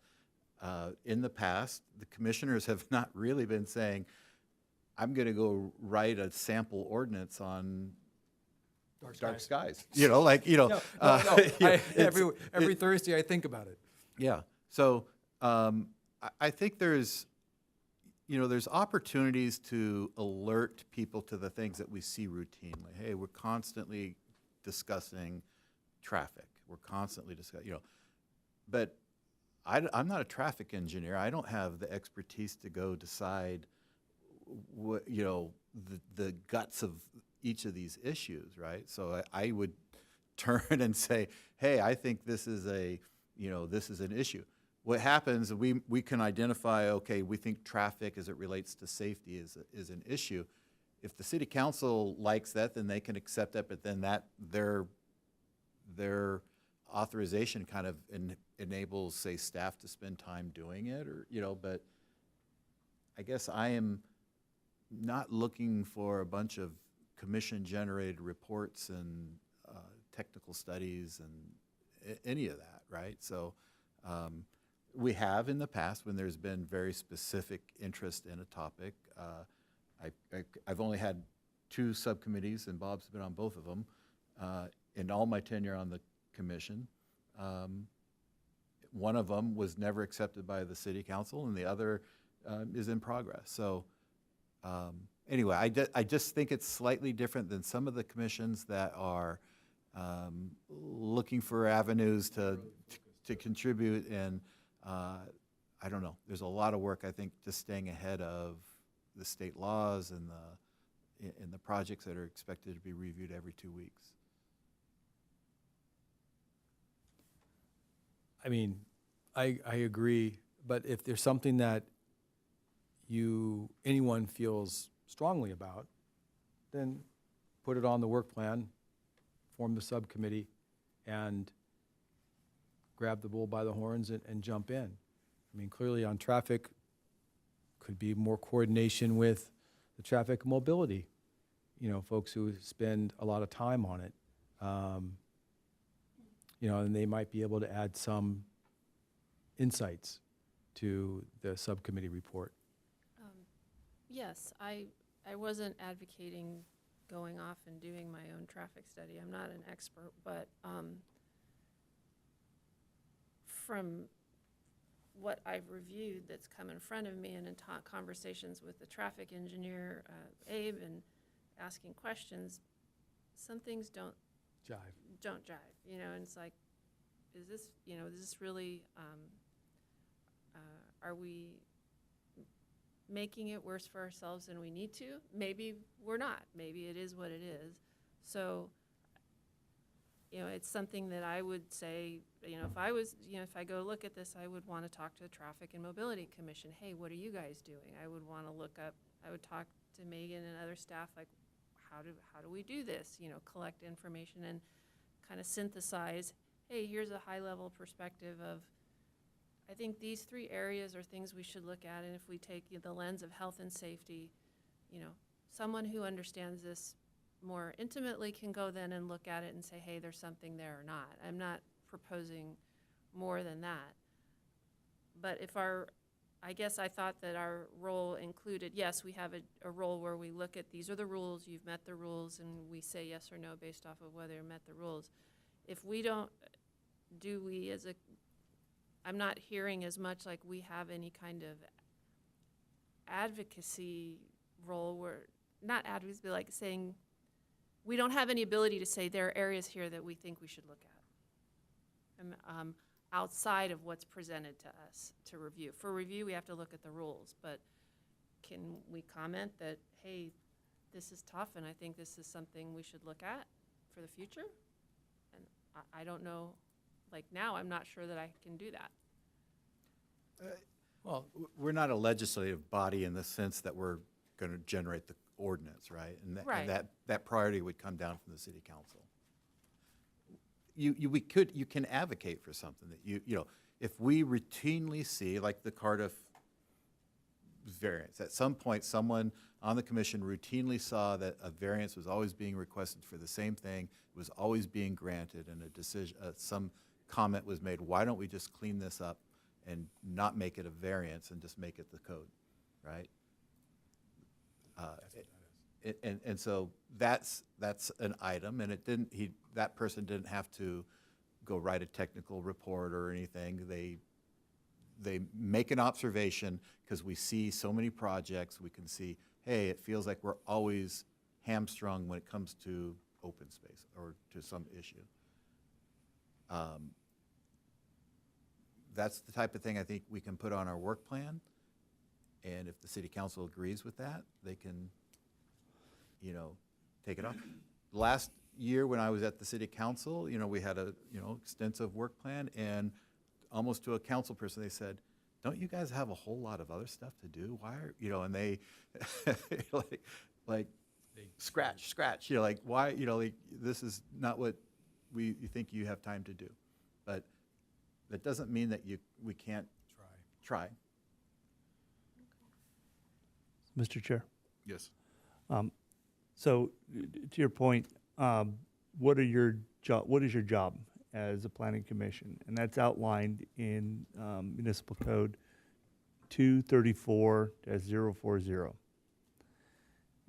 A: in the past, the commissioners have not really been saying, I'm going to go write a sample ordinance on dark skies.
H: Every Thursday I think about it.
A: Yeah. So I think there's opportunities to alert people to the things that we see routinely. Hey, we're constantly discussing traffic. We're constantly discussing, but I'm not a traffic engineer. I don't have the expertise to go decide what, the guts of each of these issues, right? So I would turn and say, hey, I think this is an issue. What happens, we can identify, okay, we think traffic as it relates to safety is an issue. If the city council likes that, then they can accept it, but then their authorization kind of enables, say, staff to spend time doing it, or, but I guess I am not looking for a bunch of commission-generated reports and technical studies and any of that, right? So we have in the past, when there's been very specific interest in a topic. I've only had 2 subcommittees, and Bob's been on both of them, in all my tenure on the commission. One of them was never accepted by the city council, and the other is in progress. So anyway, I just think it's slightly different than some of the commissions that are looking for avenues to contribute. And I don't know, there's a lot of work, I think, just staying ahead of the state laws and the projects that are expected to be reviewed every 2 weeks.
H: I mean, I agree, but if there's something that anyone feels strongly about, then put it on the work plan, form the subcommittee, and grab the bull by the horns and jump in. I mean, clearly on traffic, could be more coordination with the traffic mobility, folks who spend a lot of time on it. And they might be able to add some insights to the subcommittee report.
F: Yes, I wasn't advocating going off and doing my own traffic study. I'm not an expert, but from what I've reviewed that's come in front of me and in conversations with the traffic engineer, Abe, and asking questions, some things don't jive. And it's like, is this really Are we making it worse for ourselves than we need to? Maybe we're not. Maybe it is what it is. So, it's something that I would say, if I was, if I go look at this, I would want to talk to the Traffic and Mobility Commission. Hey, what are you guys doing? I would want to look up, I would talk to Megan and other staff, like, how do we do this? Collect information and kind of synthesize, hey, here's a high-level perspective of, I think these 3 areas are things we should look at, and if we take the lens of health and safety, someone who understands this more intimately can go then and look at it and say, hey, there's something there or not. I'm not proposing more than that. But I guess I thought that our role included, yes, we have a role where we look at, these are the rules, you've met the rules, and we say yes or no based off of whether you met the rules. If we don't, I'm not hearing as much like we have any kind of advocacy role where, not advocacy, but like saying, we don't have any ability to say there are areas here that we think we should look at. Outside of what's presented to us to review. For review, we have to look at the rules, but can we comment that, hey, this is tough and I think this is something we should look at for the future? And I don't know, like now, I'm not sure that I can do that.
A: Well, we're not a legislative body in the sense that we're going to generate the ordinance, right? And
F: Right.
A: that priority would come down from the city council. You can advocate for something that if we routinely see, like the Cardiff variance, at some point someone on the commission routinely saw that a variance was always being requested for the same thing, it was always being granted, and a decision, some comment was made, why don't we just clean this up and not make it a variance and just make it the code, right? And so that's an item, and that person didn't have to go write a technical report or anything. They make an observation because we see so many projects. We can see, hey, it feels like we're always hamstrung when it comes to open space or to some issue. That's the type of thing I think we can put on our work plan, and if the city council agrees with that, they can take it off. Last year when I was at the city council, we had a, extensive work plan, and almost to a council person, they said, don't you guys have a whole lot of other stuff to do? Why are, and they, like scratch, like, why, like, this is not what you think you have time to do. But that doesn't mean that we can't try.
Q: Mr. Chair.
A: Yes.
Q: So to your point, what is your job as a planning commission? And that's outlined in Municipal Code 234-040.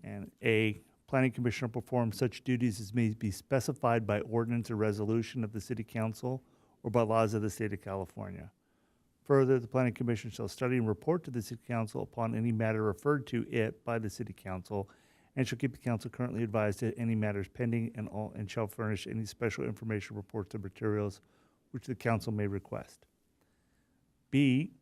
Q: And A, planning commissioner performs such duties as may be specified by ordinance or resolution of the city council or by laws of the state of California. Further, the planning commission shall study and report to the city council upon any matter referred to it by the city council, and shall keep the council currently advised of any matters pending and shall furnish any special information reports and materials which the council may request. B,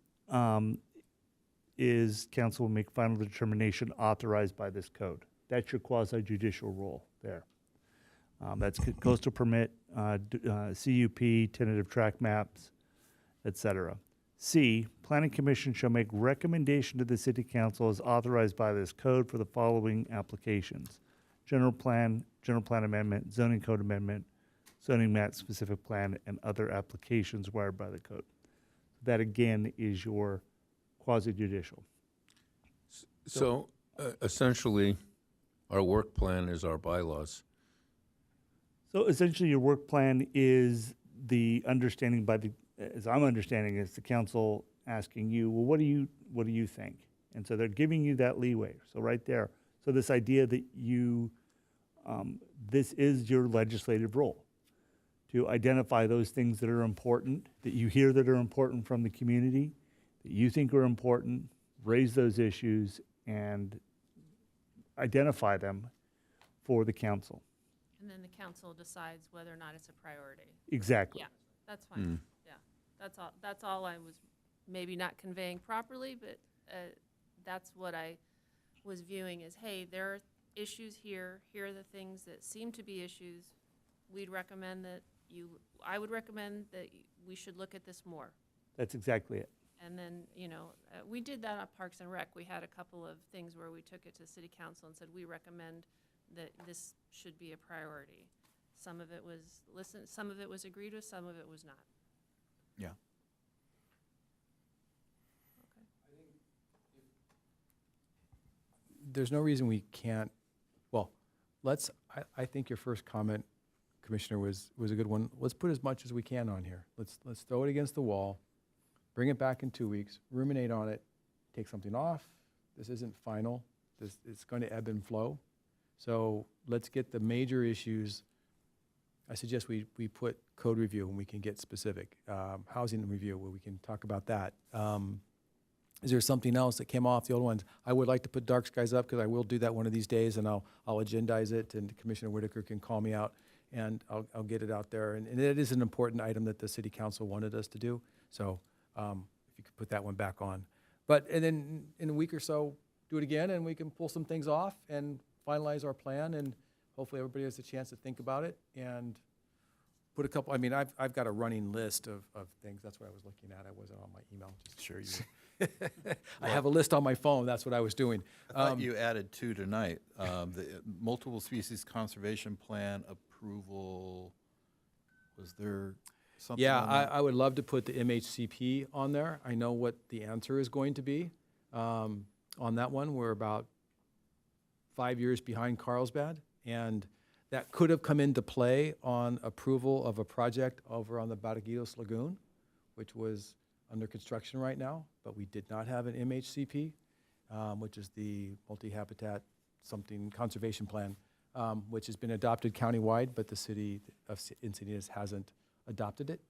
Q: is council will make final determination authorized by this code. That's your quasi-judicial role there. That's coastal permit, CUP, tentative track maps, etc. C, planning commission shall make recommendation to the city council as authorized by this code for the following applications: general plan amendment, zoning code amendment, zoning map specific plan, and other applications required by the code. That again is your quasi-judicial.
G: So essentially, our work plan is our bylaws.
Q: So essentially, your work plan is the understanding as I'm understanding, is the council asking you, well, what do you think? And so they're giving you that leeway. So right there. So this idea that this is your legislative role, to identify those things that are important, that you hear that are important from the community, that you think are important, raise those issues, and identify them for the council.
F: And then the council decides whether or not it's a priority.
Q: Exactly.
F: Yeah, that's fine. Yeah, that's all I was maybe not conveying properly, but that's what I was viewing as, hey, there are issues here. Here are the things that seem to be issues. I would recommend that we should look at this more.
Q: That's exactly it.
F: And then, we did that at Parks and Rec. We had a couple of things where we took it to City Council and said, we recommend that this should be a priority. Some of it was listened, some of it was agreed with, some of it was not.
A: Yeah.
H: There's no reason we can't, well, I think your first comment, Commissioner, was a good one. Let's put as much as we can on here. Let's throw it against the wall, bring it back in 2 weeks, ruminate on it, take something off. This isn't final. It's going to ebb and flow. So let's get the major issues. I suggest we put code review and we can get specific. Housing review, where we can talk about that. Is there something else that came off the old ones? I would like to put dark skies up, because I will do that one of these days, and I'll agendize it, and Commissioner Whitaker can call me out, and I'll get it out there. And it is an important item that the City Council wanted us to do. So if you could put that one back on. And then in a week or so, do it again, and we can pull some things off and finalize our plan, and hopefully everybody has a chance to think about it and put a couple. I mean, I've got a running list of things. That's what I was looking at. I wasn't on my email. Just sure you. I have a list on my phone. That's what I was doing.
A: I thought you added two tonight. The multiple species conservation plan approval. Was there something?
H: Yeah,
A: on that?
H: I would love to put the MHCP on there. I know what the answer is going to be on that one. We're about 5 years behind Carlsbad, and that could have come into play on approval of a project over on the Bataguitos Lagoon, which was under construction right now, but we did not have an MHCP, which is the multi-habitat something conservation plan, which has been adopted countywide, but the city of Encinitas hasn't adopted it.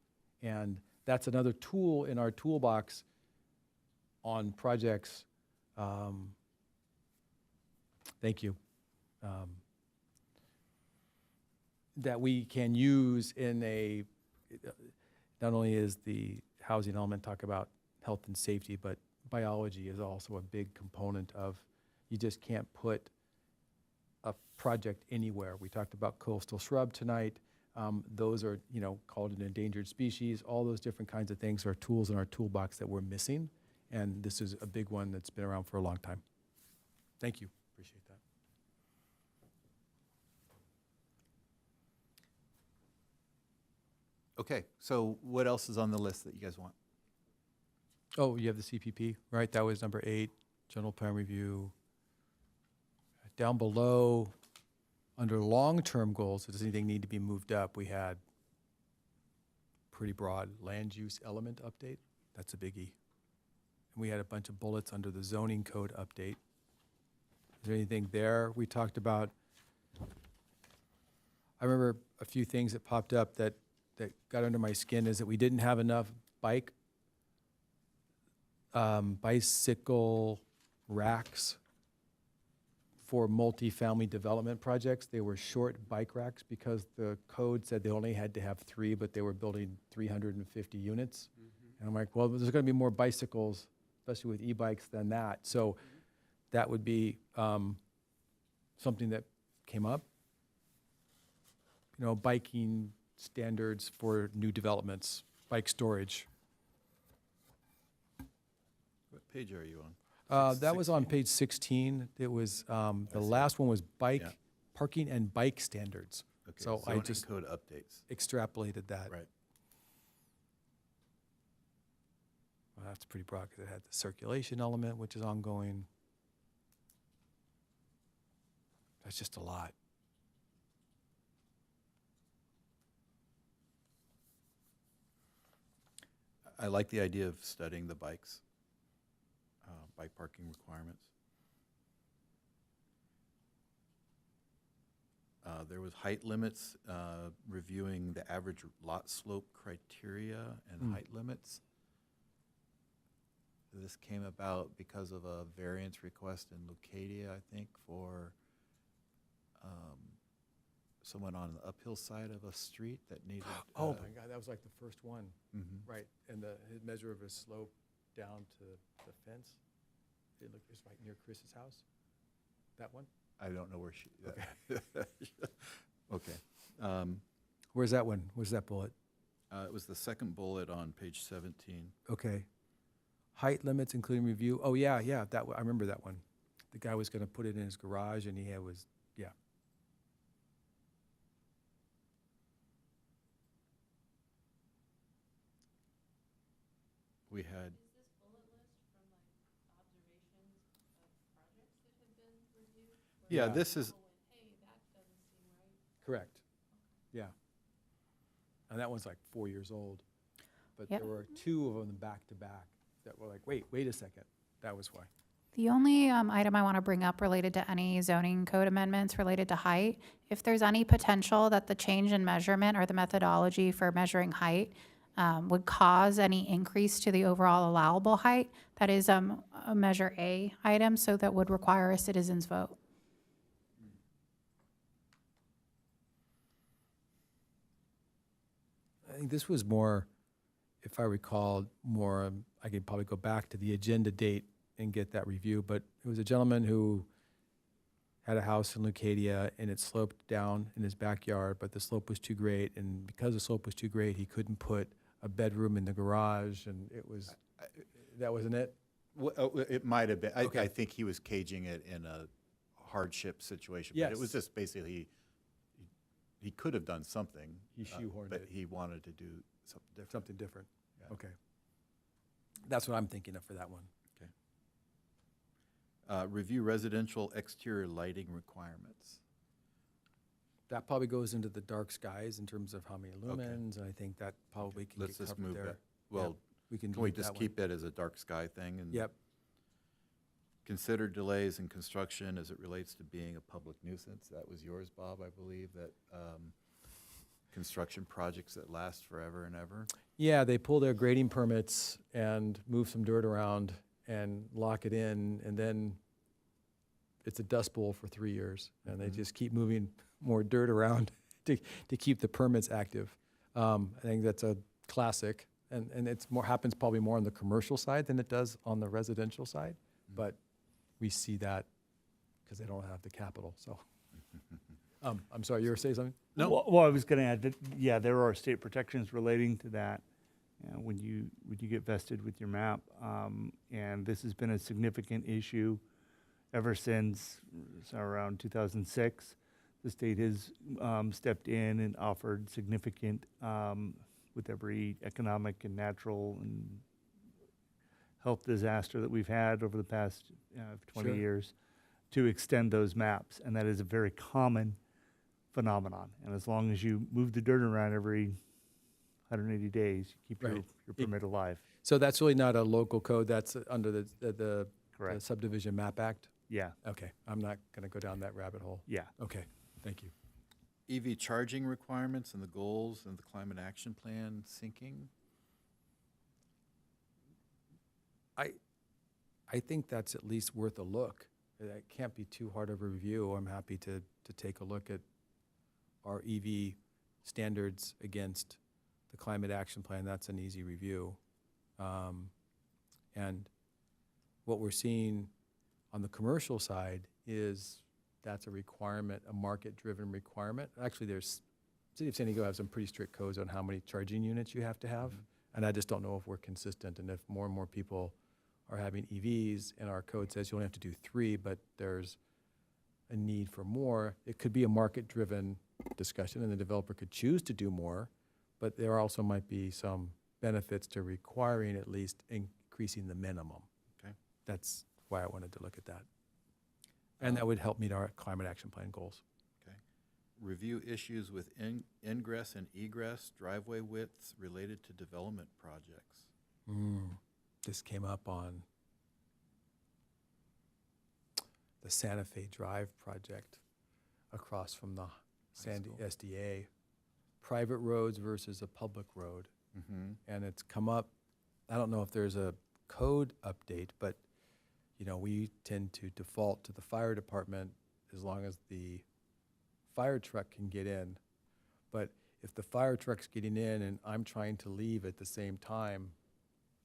H: And that's another tool in our toolbox on projects. Thank you. That we can use in a, not only is the housing element talk about health and safety, but biology is also a big component of, you just can't put a project anywhere. We talked about coastal shrub tonight. Those are, called an endangered species. All those different kinds of things are tools in our toolbox that we're missing. And this is a big one that's been around for a long time. Thank you. Appreciate that.
A: Okay, so what else is on the list that you guys want?
H: Oh, you have the CPP, right? That was number 8, general plan review. Down below, under long-term goals, does anything need to be moved up? We had pretty broad land use element update. That's a biggie. And we had a bunch of bullets under the zoning code update. Is there anything there? We talked about, I remember a few things that popped up that got under my skin, is that we didn't have enough bicycle racks for multifamily development projects. They were short bike racks because the code said they only had to have 3, but they were building 350 units. And I'm like, well, there's going to be more bicycles, especially with e-bikes, than that. So that would be something that came up. Biking standards for new developments, bike storage.
A: What page are you on?
H: That was on page 16. It was, the last one was parking and bike standards.
A: Okay,
H: So I
A: zoning
H: just
A: code updates.
H: extrapolated that.
A: Right.
H: Well, that's pretty broad, because it had the circulation element, which is ongoing. That's just a lot.
A: I like the idea of studying the bikes, bike parking requirements. There was height limits, reviewing the average lot slope criteria and height limits. This came about because of a variance request in Leucadia, I think, for someone on the uphill side of a street that needed.
H: Oh my God, that was like the first one.
A: Mhm.
H: Right, and the measure of a slope. down to the fence. It looked, it's right near Chris's house. That one?
A: I don't know where she, okay.
H: Where's that one? Where's that bullet?
A: It was the second bullet on page 17.
H: Okay. Height limits including review. Oh, yeah, that, I remember that one. The guy was gonna put it in his garage and he was, yeah.
A: We had, yeah, this is,
H: Correct. Yeah. And that one's like 4 years old. But
B: Yep.
H: there were two of them back to back that were like, wait a second. That was why.
B: The only item I want to bring up related to any zoning code amendments related to height, if there's any potential that the change in measurement or the methodology for measuring height would cause any increase to the overall allowable height, that is a Measure A item, so that would require a citizen's vote.
H: I think this was more, if I recall, more, I could probably go back to the agenda date and get that review, but it was a gentleman who had a house in Leucadia and it sloped down in his backyard, but the slope was too great, and because the slope was too great, he couldn't put a bedroom in the garage, and it was, that wasn't it?
A: it might have been,
H: Okay.
A: I think he was caging it in a hardship situation. But it was
H: Yes.
A: just basically, he could have done something.
H: He shoehorned
A: But
H: it.
A: he wanted to do something different.
H: Something different.
A: Yeah.
H: Okay. That's what I'm thinking of for that one.
A: Review residential exterior lighting requirements.
H: That probably goes into the dark skies in terms of how many lumens, and I think that probably can
A: Let's
H: get
A: just
H: covered
A: move
H: there.
A: that. Well,
H: We can
A: can we
H: leave
A: just
H: that one.
A: keep it as a dark sky thing? And
H: Yep.
A: consider delays in construction as it relates to being a public nuisance. That was yours, Bob, I believe, that construction projects that last forever and ever.
H: Yeah, they pull their grading permits and move some dirt around and lock it in, and then it's a dust bowl for 3 years, and they just keep moving more dirt around to keep the permits active. I think that's a classic, and it's more, happens probably more on the commercial side than it does on the residential side, but we see that because they don't have the capital, so. I'm sorry, you were saying something?
A: No.
Q: Well, I was going to add that, yeah, there are state protections relating to that when you get vested with your map. And this has been a significant issue ever since around 2006. The state has stepped in and offered significant, with every economic and natural and health disaster that we've had over the past 20
H: Sure.
Q: years, to extend those maps. And that is a very common phenomenon. And as long as you move the dirt around every 180 days, you keep your
H: Right.
Q: permit alive.
H: So that's really not a local code, that's under the
Q: Correct.
H: Subdivision Map Act?
Q: Yeah,
H: Okay, I'm not going to go down that rabbit hole.
Q: yeah.
H: Okay, thank you.
A: EV charging requirements and the goals and the climate action plan sinking.
H: I think that's at least worth a look. That can't be too hard of a review. I'm happy to take a look at our EV standards against the climate action plan. That's an easy review. And what we're seeing on the commercial side is that's a requirement, a market-driven requirement. Actually, City of San Diego has some pretty strict codes on how many charging units you have to have. And I just don't know if we're consistent, and if more and more people are having EVs, and our code says you only have to do 3, but there's a need for more, it could be a market-driven discussion, and the developer could choose to do more, but there also might be some benefits to requiring at least increasing the minimum.
A: Okay.
H: That's why I wanted to look at that. And that would help meet our climate action plan goals.
A: Okay. Review issues with ingress and egress driveway widths related to development projects.
H: This came up on the Santa Fe Drive project across from the Sandy SDA. Private roads versus a public road. And it's come up, I don't know if there's a code update, but you know, we tend to default to the fire department as long as the fire truck can get in. But if the fire truck's getting in and I'm trying to leave at the same time,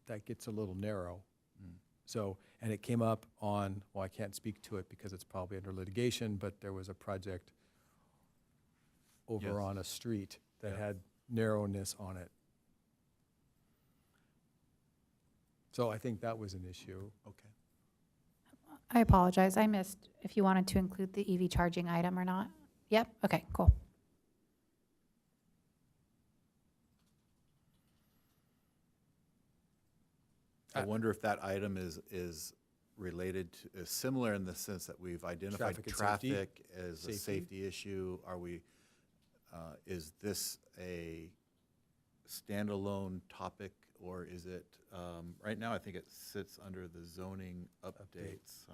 H: that gets a little narrow.
A: Mm.
H: So, and it came up on, well, I can't speak to it because it's probably under litigation, but there was a project over
A: Yes.
H: on a street that
A: Yeah.
H: had narrowness on it. So I think that was an issue.
A: Okay.
B: I apologize. I missed if you wanted to include the EV charging item or not. Yep. Okay, cool.
A: I wonder if that item is related to, is similar in the sense that we've identified
H: Traffic and safety?
A: traffic as a
H: Safety?
A: safety issue. Are we, is this a standalone topic, or is it, right now, I think it sits under the zoning updates.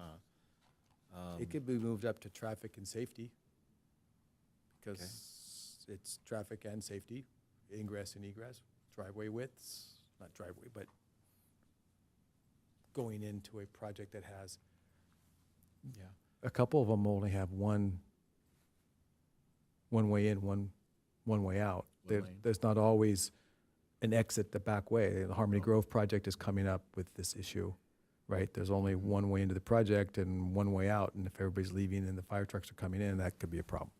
H: It could be moved up to traffic and safety because it's traffic and safety, ingress and egress, driveway widths, not driveway, but going into a project that has,
A: Yeah.
H: a couple of them only have one way in, one way out.
A: One lane.
H: There's not always an exit the back way. The Harmony Grove project is coming up with this issue, right? There's only one way into the project and one way out, and if everybody's leaving and the fire trucks are coming in, that could be a problem.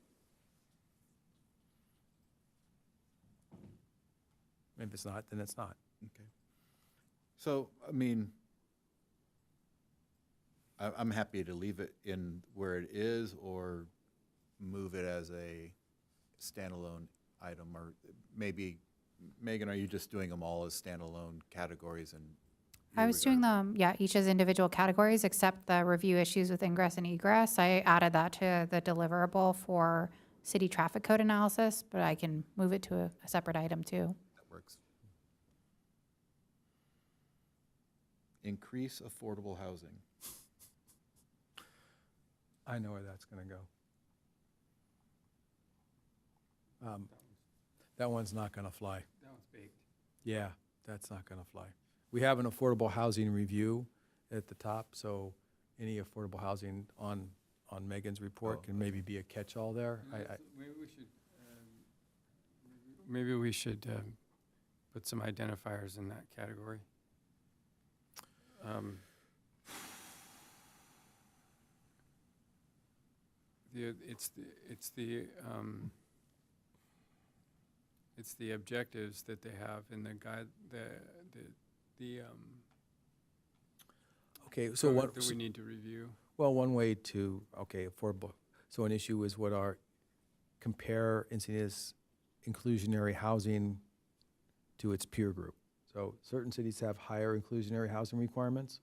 H: If it's not, then it's not.
A: Okay. So, I mean, I'm happy to leave it in where it is or move it as a standalone item, or maybe, Megan, are you just doing them all as standalone categories? And
B: I was doing them, yeah, each as individual categories, except the review issues with ingress and egress. I added that to the deliverable for city traffic code analysis, but I can move it to a separate item too.
A: That works. Increase affordable housing.
H: I know where that's gonna go. That one's not gonna fly.
E: That one's baked.
H: Yeah, that's not gonna fly. We have an affordable housing review at the top, so any affordable housing on Megan's report can maybe be a catch-all there.
E: Maybe we should put some identifiers in that category. It's the objectives that they have in the guide,
H: Okay, so
E: code
H: what?
E: that we need to review.
H: Well, one way to, okay, affordable, so an issue is what are, compare Encinitas inclusionary housing to its peer group. So certain cities have higher inclusionary housing requirements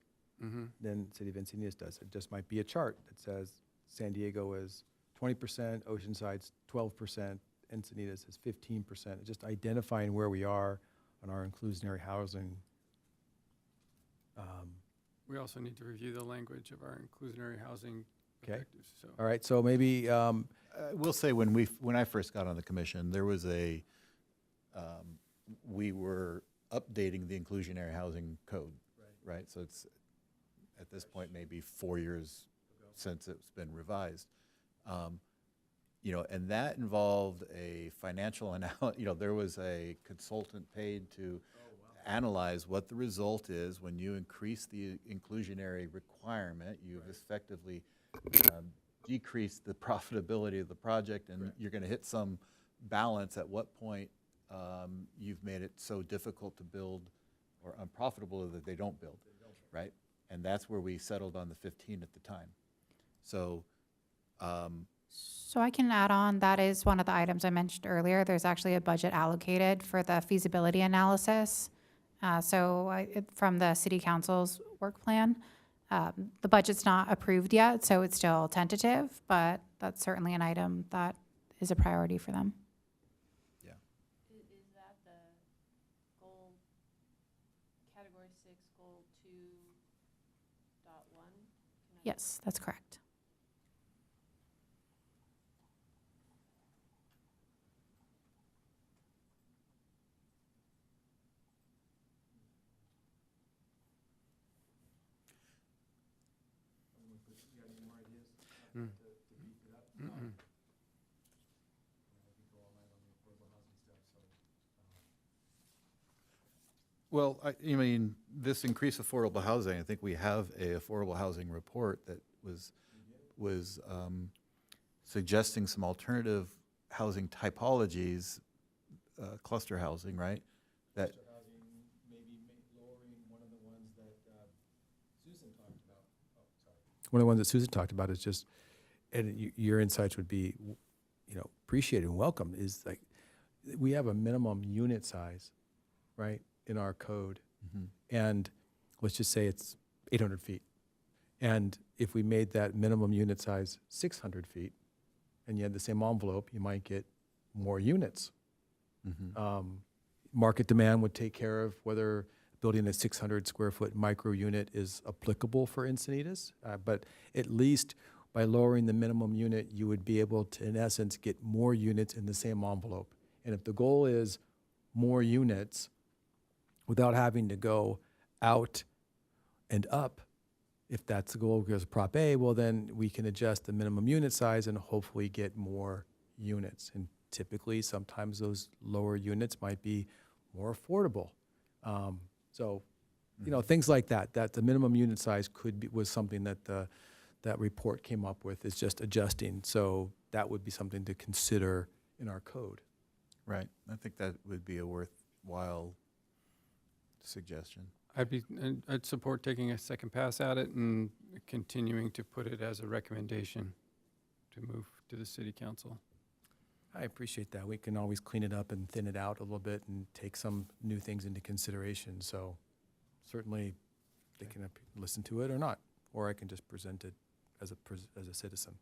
H: than the city of Encinitas does. It just might be a chart that says San Diego is 20%, Oceanside's 12%, Encinitas is 15%. Just identifying where we are on our inclusionary housing.
E: We also need to review the language of our inclusionary housing
H: Okay.
E: objectives, so.
H: All right, so maybe,
A: We'll say when I first got on the commission, there was we were updating the inclusionary housing code, right? So it's, at this point, maybe 4 years since it's been revised. You know, and that involved a financial there was a consultant paid to analyze what the result is when you increase the inclusionary requirement. You've effectively decreased the profitability of the project, and you're going to hit some balance at what point you've made it so difficult to build or unprofitable that they don't build, right? And that's where we settled on the 15 at the time. So,
B: So I can add on, that is one of the items I mentioned earlier. There's actually a budget allocated for the feasibility analysis. From the city council's work plan, the budget's not approved yet, so it's still tentative, but that's certainly an item that is a priority for them.
A: yeah.
F: Is that the goal, category 6, goal 2.1?
B: Yes, that's correct.
A: Well, I mean, this increased affordable housing, I think we have a affordable housing report that was suggesting some alternative housing typologies, cluster housing, right? That,
H: One of the ones that Susan talked about is just, and your insights would be, appreciated and welcome, is like, we have a minimum unit size, right, in our code. And let's just say it's 800 feet. And if we made that minimum unit size 600 feet, and you had the same envelope, you might get more units. Market demand would take care of whether building a 600 square foot micro unit is applicable for Encinitas. But at least by lowering the minimum unit, you would be able to, in essence, get more units in the same envelope. And if the goal is more units without having to go out and up, if that's the goal because of Prop A, well, then we can adjust the minimum unit size and hopefully get more units. And typically, sometimes those lower units might be more affordable. So, things like that the minimum unit size was something that that report came up with, is just adjusting. So that would be something to consider in our code.
A: right, I think that would be a worthwhile suggestion.
E: I'd support taking a second pass at it and continuing to put it as a recommendation to move to the city council.
H: I appreciate that. We can always clean it up and thin it out a little bit and take some new things into consideration. So certainly they can listen to it or not, or I can just present it as a citizen.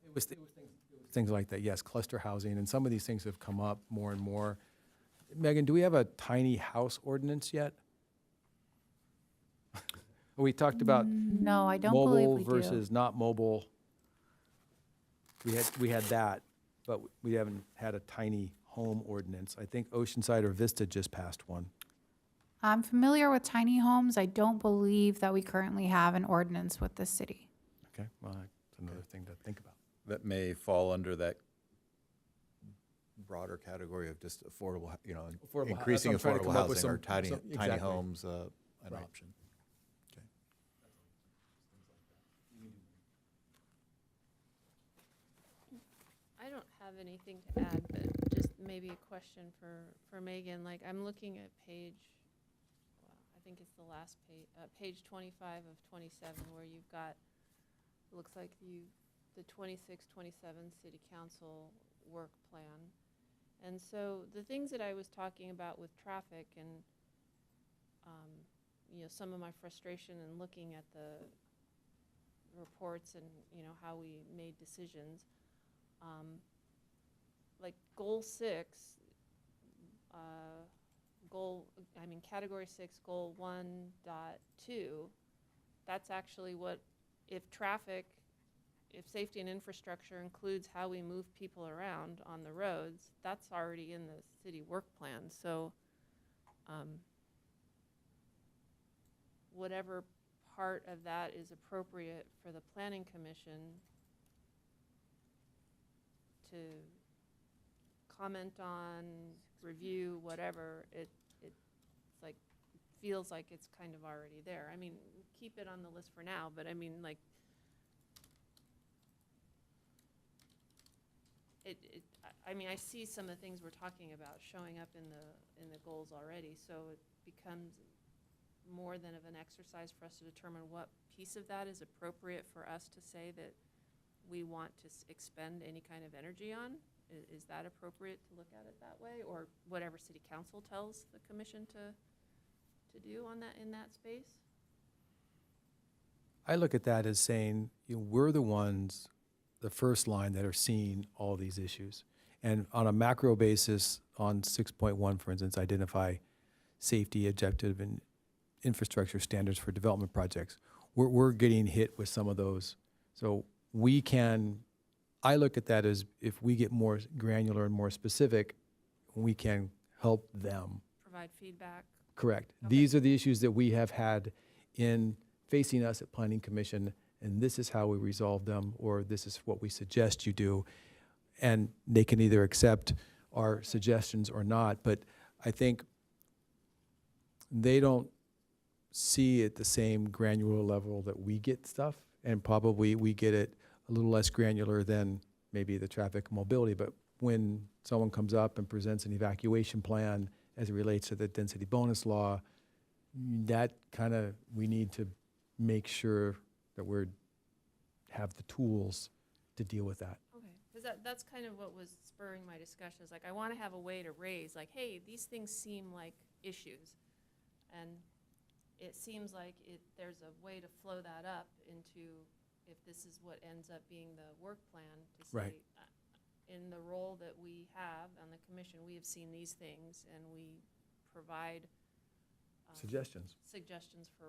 H: It was things like that, yes, cluster housing, and some of these things have come up more and more. Megan, do we have a tiny house ordinance yet? We talked about
B: No, I don't believe
H: mobile
B: we do.
H: versus not mobile. We had that, but we haven't had a tiny home ordinance. I think Oceanside or Vista just passed one.
B: I'm familiar with tiny homes. I don't believe that we currently have an ordinance with the city.
H: Okay, well, that's another thing to think about.
A: That may fall under that broader category of just affordable,
H: Affordable hou-
A: increasing
H: that's what I'm trying to
A: affordable
H: come up with
A: housing or
H: some-
A: tiny
H: exactly.
A: homes, an
H: Right.
A: option. Okay.
F: I don't have anything to add, but just maybe a question for Megan. Like, I'm looking at page, well, I think it's the last page, page 25 of 27, where you've got, it looks like the 26, 27 city council work plan. And so the things that I was talking about with traffic and, some of my frustration in looking at the reports and, how we made decisions, like goal 6, category 6, goal 1.2, that's actually what, if safety and infrastructure includes how we move people around on the roads, that's already in the city work plan. So whatever part of that is appropriate for the planning commission to comment on, review, whatever, it's like, feels like it's kind of already there. I mean, keep it on the list for now, but I mean, like, I see some of the things we're talking about showing up in the goals already, so it becomes more than of an exercise for us to determine what piece of that is appropriate for us to say that we want to expend any kind of energy on. Is that appropriate to look at it that way, or whatever city council tells the commission to do on that, in that space?
H: I look at that as saying, we're the ones, the first line, that are seeing all these issues. And on a macro basis, on 6.1, for instance, identify safety, objective, and infrastructure standards for development projects. We're getting hit with some of those. So I look at that as, if we get more granular and more specific, we can help them.
F: Provide feedback.
H: Correct.
F: Okay.
H: These are the issues that we have had in facing us at Planning Commission, and this is how we resolve them, or this is what we suggest you do. And they can either accept our suggestions or not, but I think they don't see at the same granular level that we get stuff, and probably we get it a little less granular than maybe the traffic mobility. But when someone comes up and presents an evacuation plan as it relates to the density bonus law, that kind of, we need to make sure that we're have the tools to deal with that.
F: Okay, because that's kind of what was spurring my discussion, is like, I want to have a way to raise, like, hey, these things seem like issues. And it seems like there's a way to flow that up into, if this is what ends up being the work plan, to say,
H: Right.
F: In the role that we have on the commission, we have seen these things, and we provide
H: Suggestions.
F: suggestions for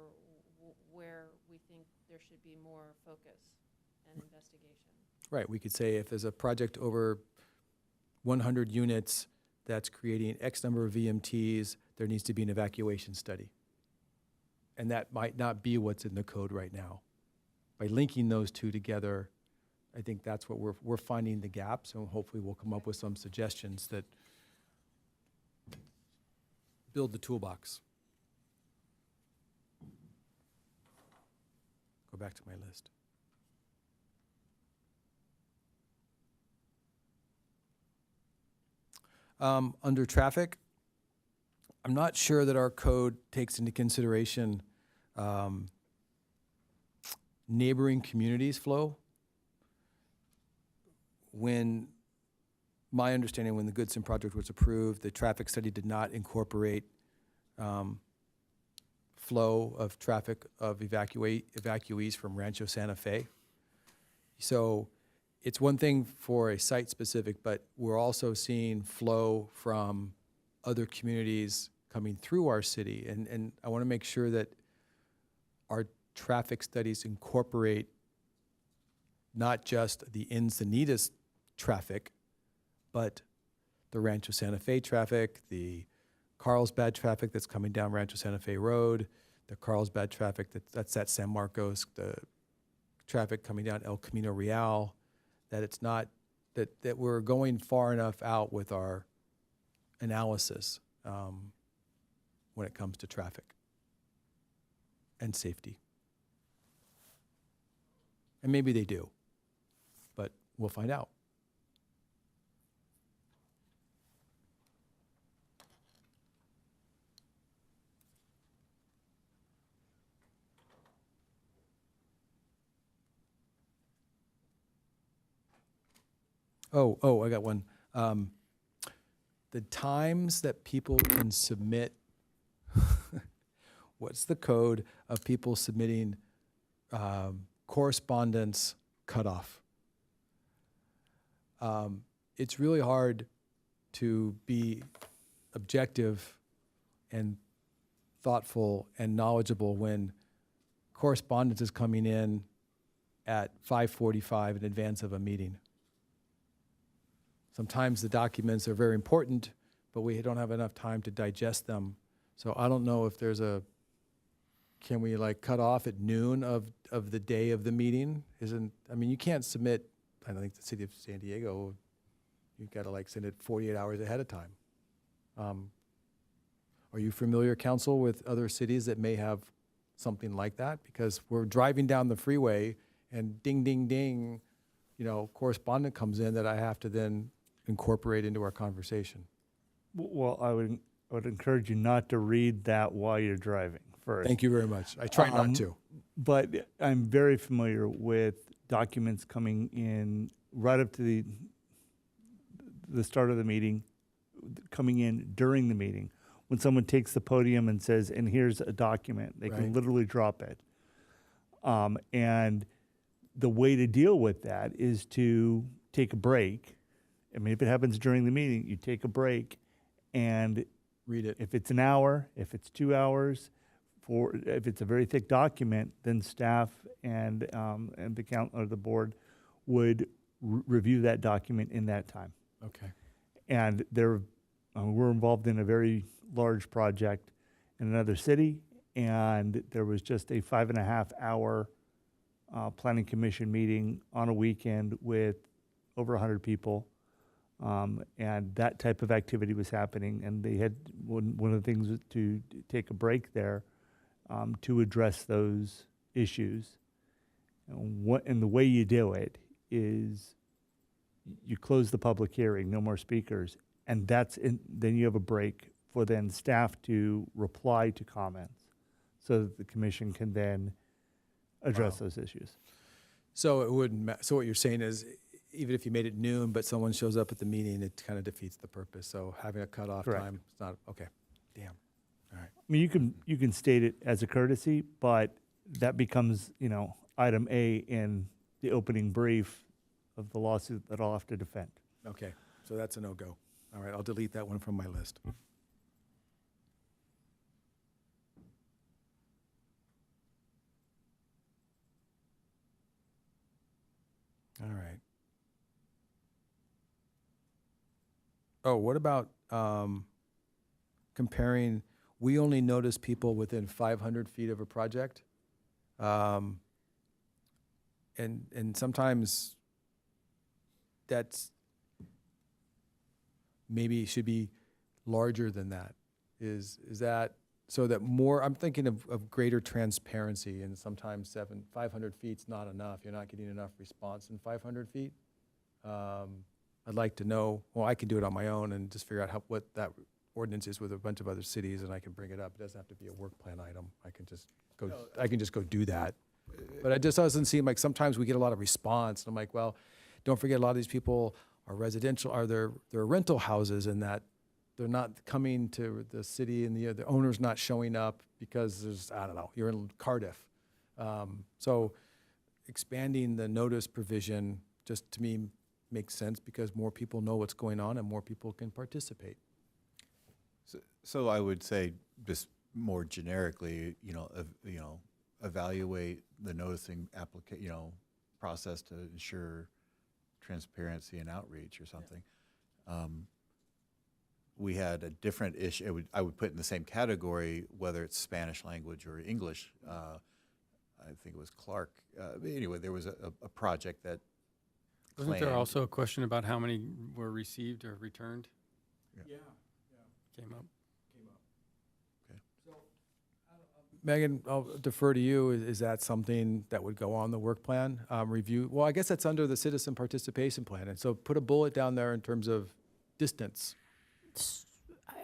F: where we think there should be more focus and investigation.
H: Right, we could say if there's a project over 100 units that's creating X number of VMTs, there needs to be an evacuation study. And that might not be what's in the code right now. By linking those two together, I think that's what we're finding the gaps, and hopefully we'll come up with some suggestions that build the toolbox. Go back to my list. Under traffic, I'm not sure that our code takes into consideration neighboring communities' flow. When, my understanding, when the Goodson project was approved, the traffic study did not incorporate flow of traffic of evacuees from Rancho Santa Fe. So it's one thing for a site-specific, but we're also seeing flow from other communities coming through our city. And I want to make sure that our traffic studies incorporate not just the Encinitas traffic, but the Rancho Santa Fe traffic, the Carlsbad traffic that's coming down Rancho Santa Fe Road, the Carlsbad traffic that's at San Marcos, the traffic coming down El Camino Real, that it's not, that we're going far enough out with our analysis when it comes to traffic and safety. And maybe they do, but we'll find out. Oh, I got one. The times that people can submit, what's the code of people submitting correspondence cutoff? It's really hard to be objective and thoughtful and knowledgeable when correspondence is coming in at 5:45 in advance of a meeting. Sometimes the documents are very important, but we don't have enough time to digest them. So I don't know if there's can we like cut off at noon of the day of the meeting? I mean, you can't submit, I don't think the city of San Diego, you've got to like send it 48 hours ahead of time. Are you familiar, council, with other cities that may have something like that? Because we're driving down the freeway and ding, ding, ding, correspondent comes in that I have to then incorporate into our conversation.
Q: Well, I would encourage you not to read that while you're driving first.
H: Thank you very much. I try not to.
Q: But I'm very familiar with documents coming in right up to the start of the meeting, coming in during the meeting. When someone takes the podium and says, and here's a document, they can
H: Right.
Q: literally drop it. And the way to deal with that is to take a break. I mean, if it happens during the meeting, you take a break and
H: read it.
Q: If it's an hour, if it's 2 hours, if it's a very thick document, then staff and the or the board would review that document in that time.
H: Okay.
Q: And we're involved in a very large project in another city, and there was just a 5.5-hour planning commission meeting on a weekend with over 100 people. And that type of activity was happening, and they had, one of the things was to take a break there to address those issues. And the way you do it is you close the public hearing, no more speakers, and then you have a break for then staff to reply to comments so that the commission can then address those issues.
H: So it wouldn't, so what you're saying is, even if you made it noon, but someone shows up at the meeting, it kind of defeats the purpose. So having a cutoff
Q: Correct.
H: time, it's not, okay, damn, all right.
Q: I mean, you can state it as a courtesy, but that becomes, item A in the opening brief of the lawsuit that I'll have to defend.
H: Okay, so that's a no-go. All right, I'll delete that one from my list. All right. Oh, what about comparing, we only notice people within 500 feet of a project? And sometimes that's maybe should be larger than that. Is that so that more, I'm thinking of greater transparency, and sometimes 500 feet's not enough. You're not getting enough response in 500 feet. I'd like to know, well, I can do it on my own and just figure out what that ordinance is with a bunch of other cities, and I can bring it up. It doesn't have to be a work plan item. I can just go do that. But it just doesn't seem like sometimes we get a lot of response. And I'm like, well, don't forget, a lot of these people are residential, they're rental houses, and that they're not coming to the city, and the owner's not showing up because there's, I don't know, you're in Cardiff. So expanding the notice provision just to me makes sense because more people know what's going on and more people can participate.
A: So I would say, just more generically, evaluate the noticing process to ensure transparency and outreach or something. We had a different issue. I would put in the same category, whether it's Spanish language or English. I think it was Clark. Anyway, there was a project that
E: Wasn't there also a question about how many were received or returned?
H: Yeah.
E: Came up.
A: Okay.
H: So, Megan, I'll defer to you. Is that something that would go on the work plan review? Well, I guess that's under the citizen participation plan. And so put a bullet down there in terms of distance.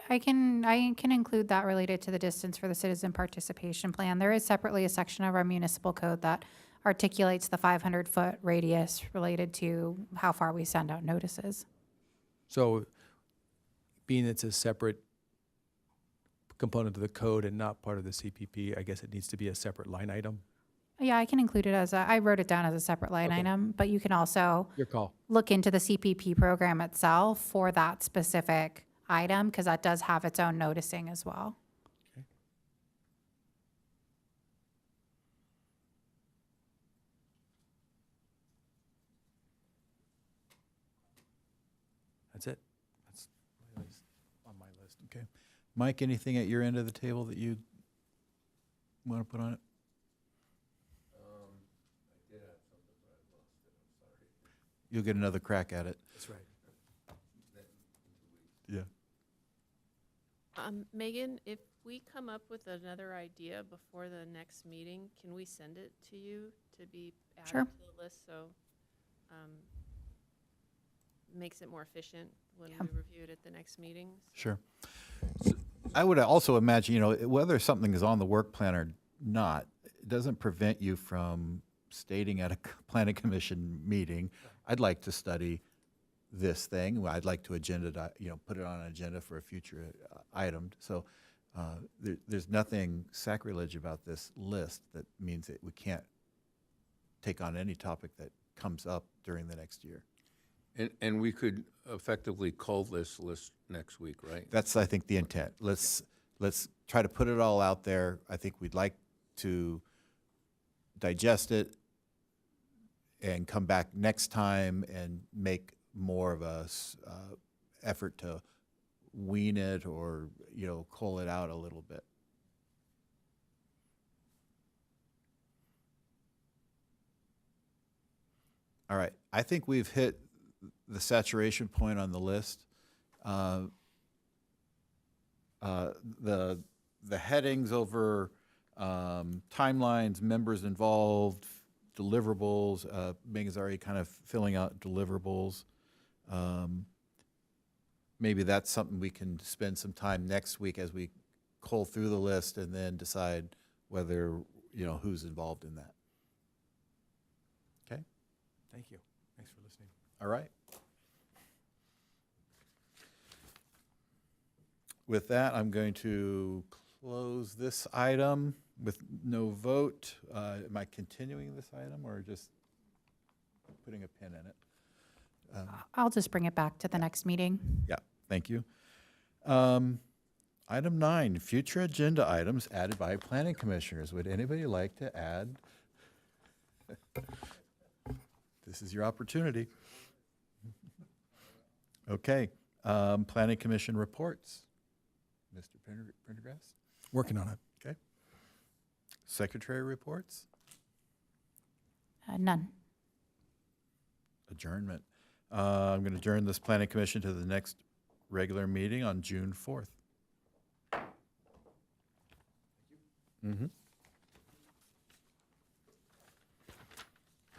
B: I can include that related to the distance for the citizen participation plan. There is separately a section of our municipal code that articulates the 500-foot radius related to how far we send out notices.
H: So being it's a separate component of the code and not part of the CPP, I guess it needs to be a separate line item.
B: Yeah, I can include it I wrote it down as a separate line item, but you can also
H: Your call.
B: look into the CPP program itself for that specific item, because that does have its own noticing as well.
H: Okay. That's it. That's on my list.
A: Okay. Mike, anything at your end of the table that you want to put on it?
G: I did have something, but I lost it. I'm sorry.
A: You'll get another crack at it.
H: That's right.
A: Yeah.
F: Megan, if we come up with another idea before the next meeting, can we send it to you to be added
B: Sure.
F: to the list? So makes it more efficient when we review it at the next meeting.
A: Sure. So I would also imagine, whether something is on the work plan or not, it doesn't prevent you from stating at a planning commission meeting, I'd like to study this thing. I'd like to put it on an agenda for a future item. So there's nothing sacrilege about this list that means that we can't take on any topic that comes up during the next year.
G: And we could effectively cull this list next week, right?
A: That's, I think, the intent. Let's try to put it all out there. I think we'd like to digest it and come back next time and make more of a effort to wean it or cull it out a little bit. All right, I think we've hit the saturation point on the list. The headings over timelines, members involved, deliverables. Megan's already kind of filling out deliverables. Maybe that's something we can spend some time next week as we cull through the list and then decide whether, who's involved in that. Okay?
O: Thank you. Thanks for listening.
A: All right. With that, I'm going to close this item with no vote. Am I continuing this item or just putting a pin in it?
B: I'll just bring it back to the next meeting.
A: Yeah, thank you. Item 9, future agenda items added by planning commissioners. Would anybody like to add? This is your opportunity. Okay, planning commission reports. Mr. Prendergast?
O: Working on it.
A: Okay. Secretary reports?
B: None.
A: Adjournment. I'm going to adjourn this planning commission to the next regular meeting on June 4th. Mm-hmm.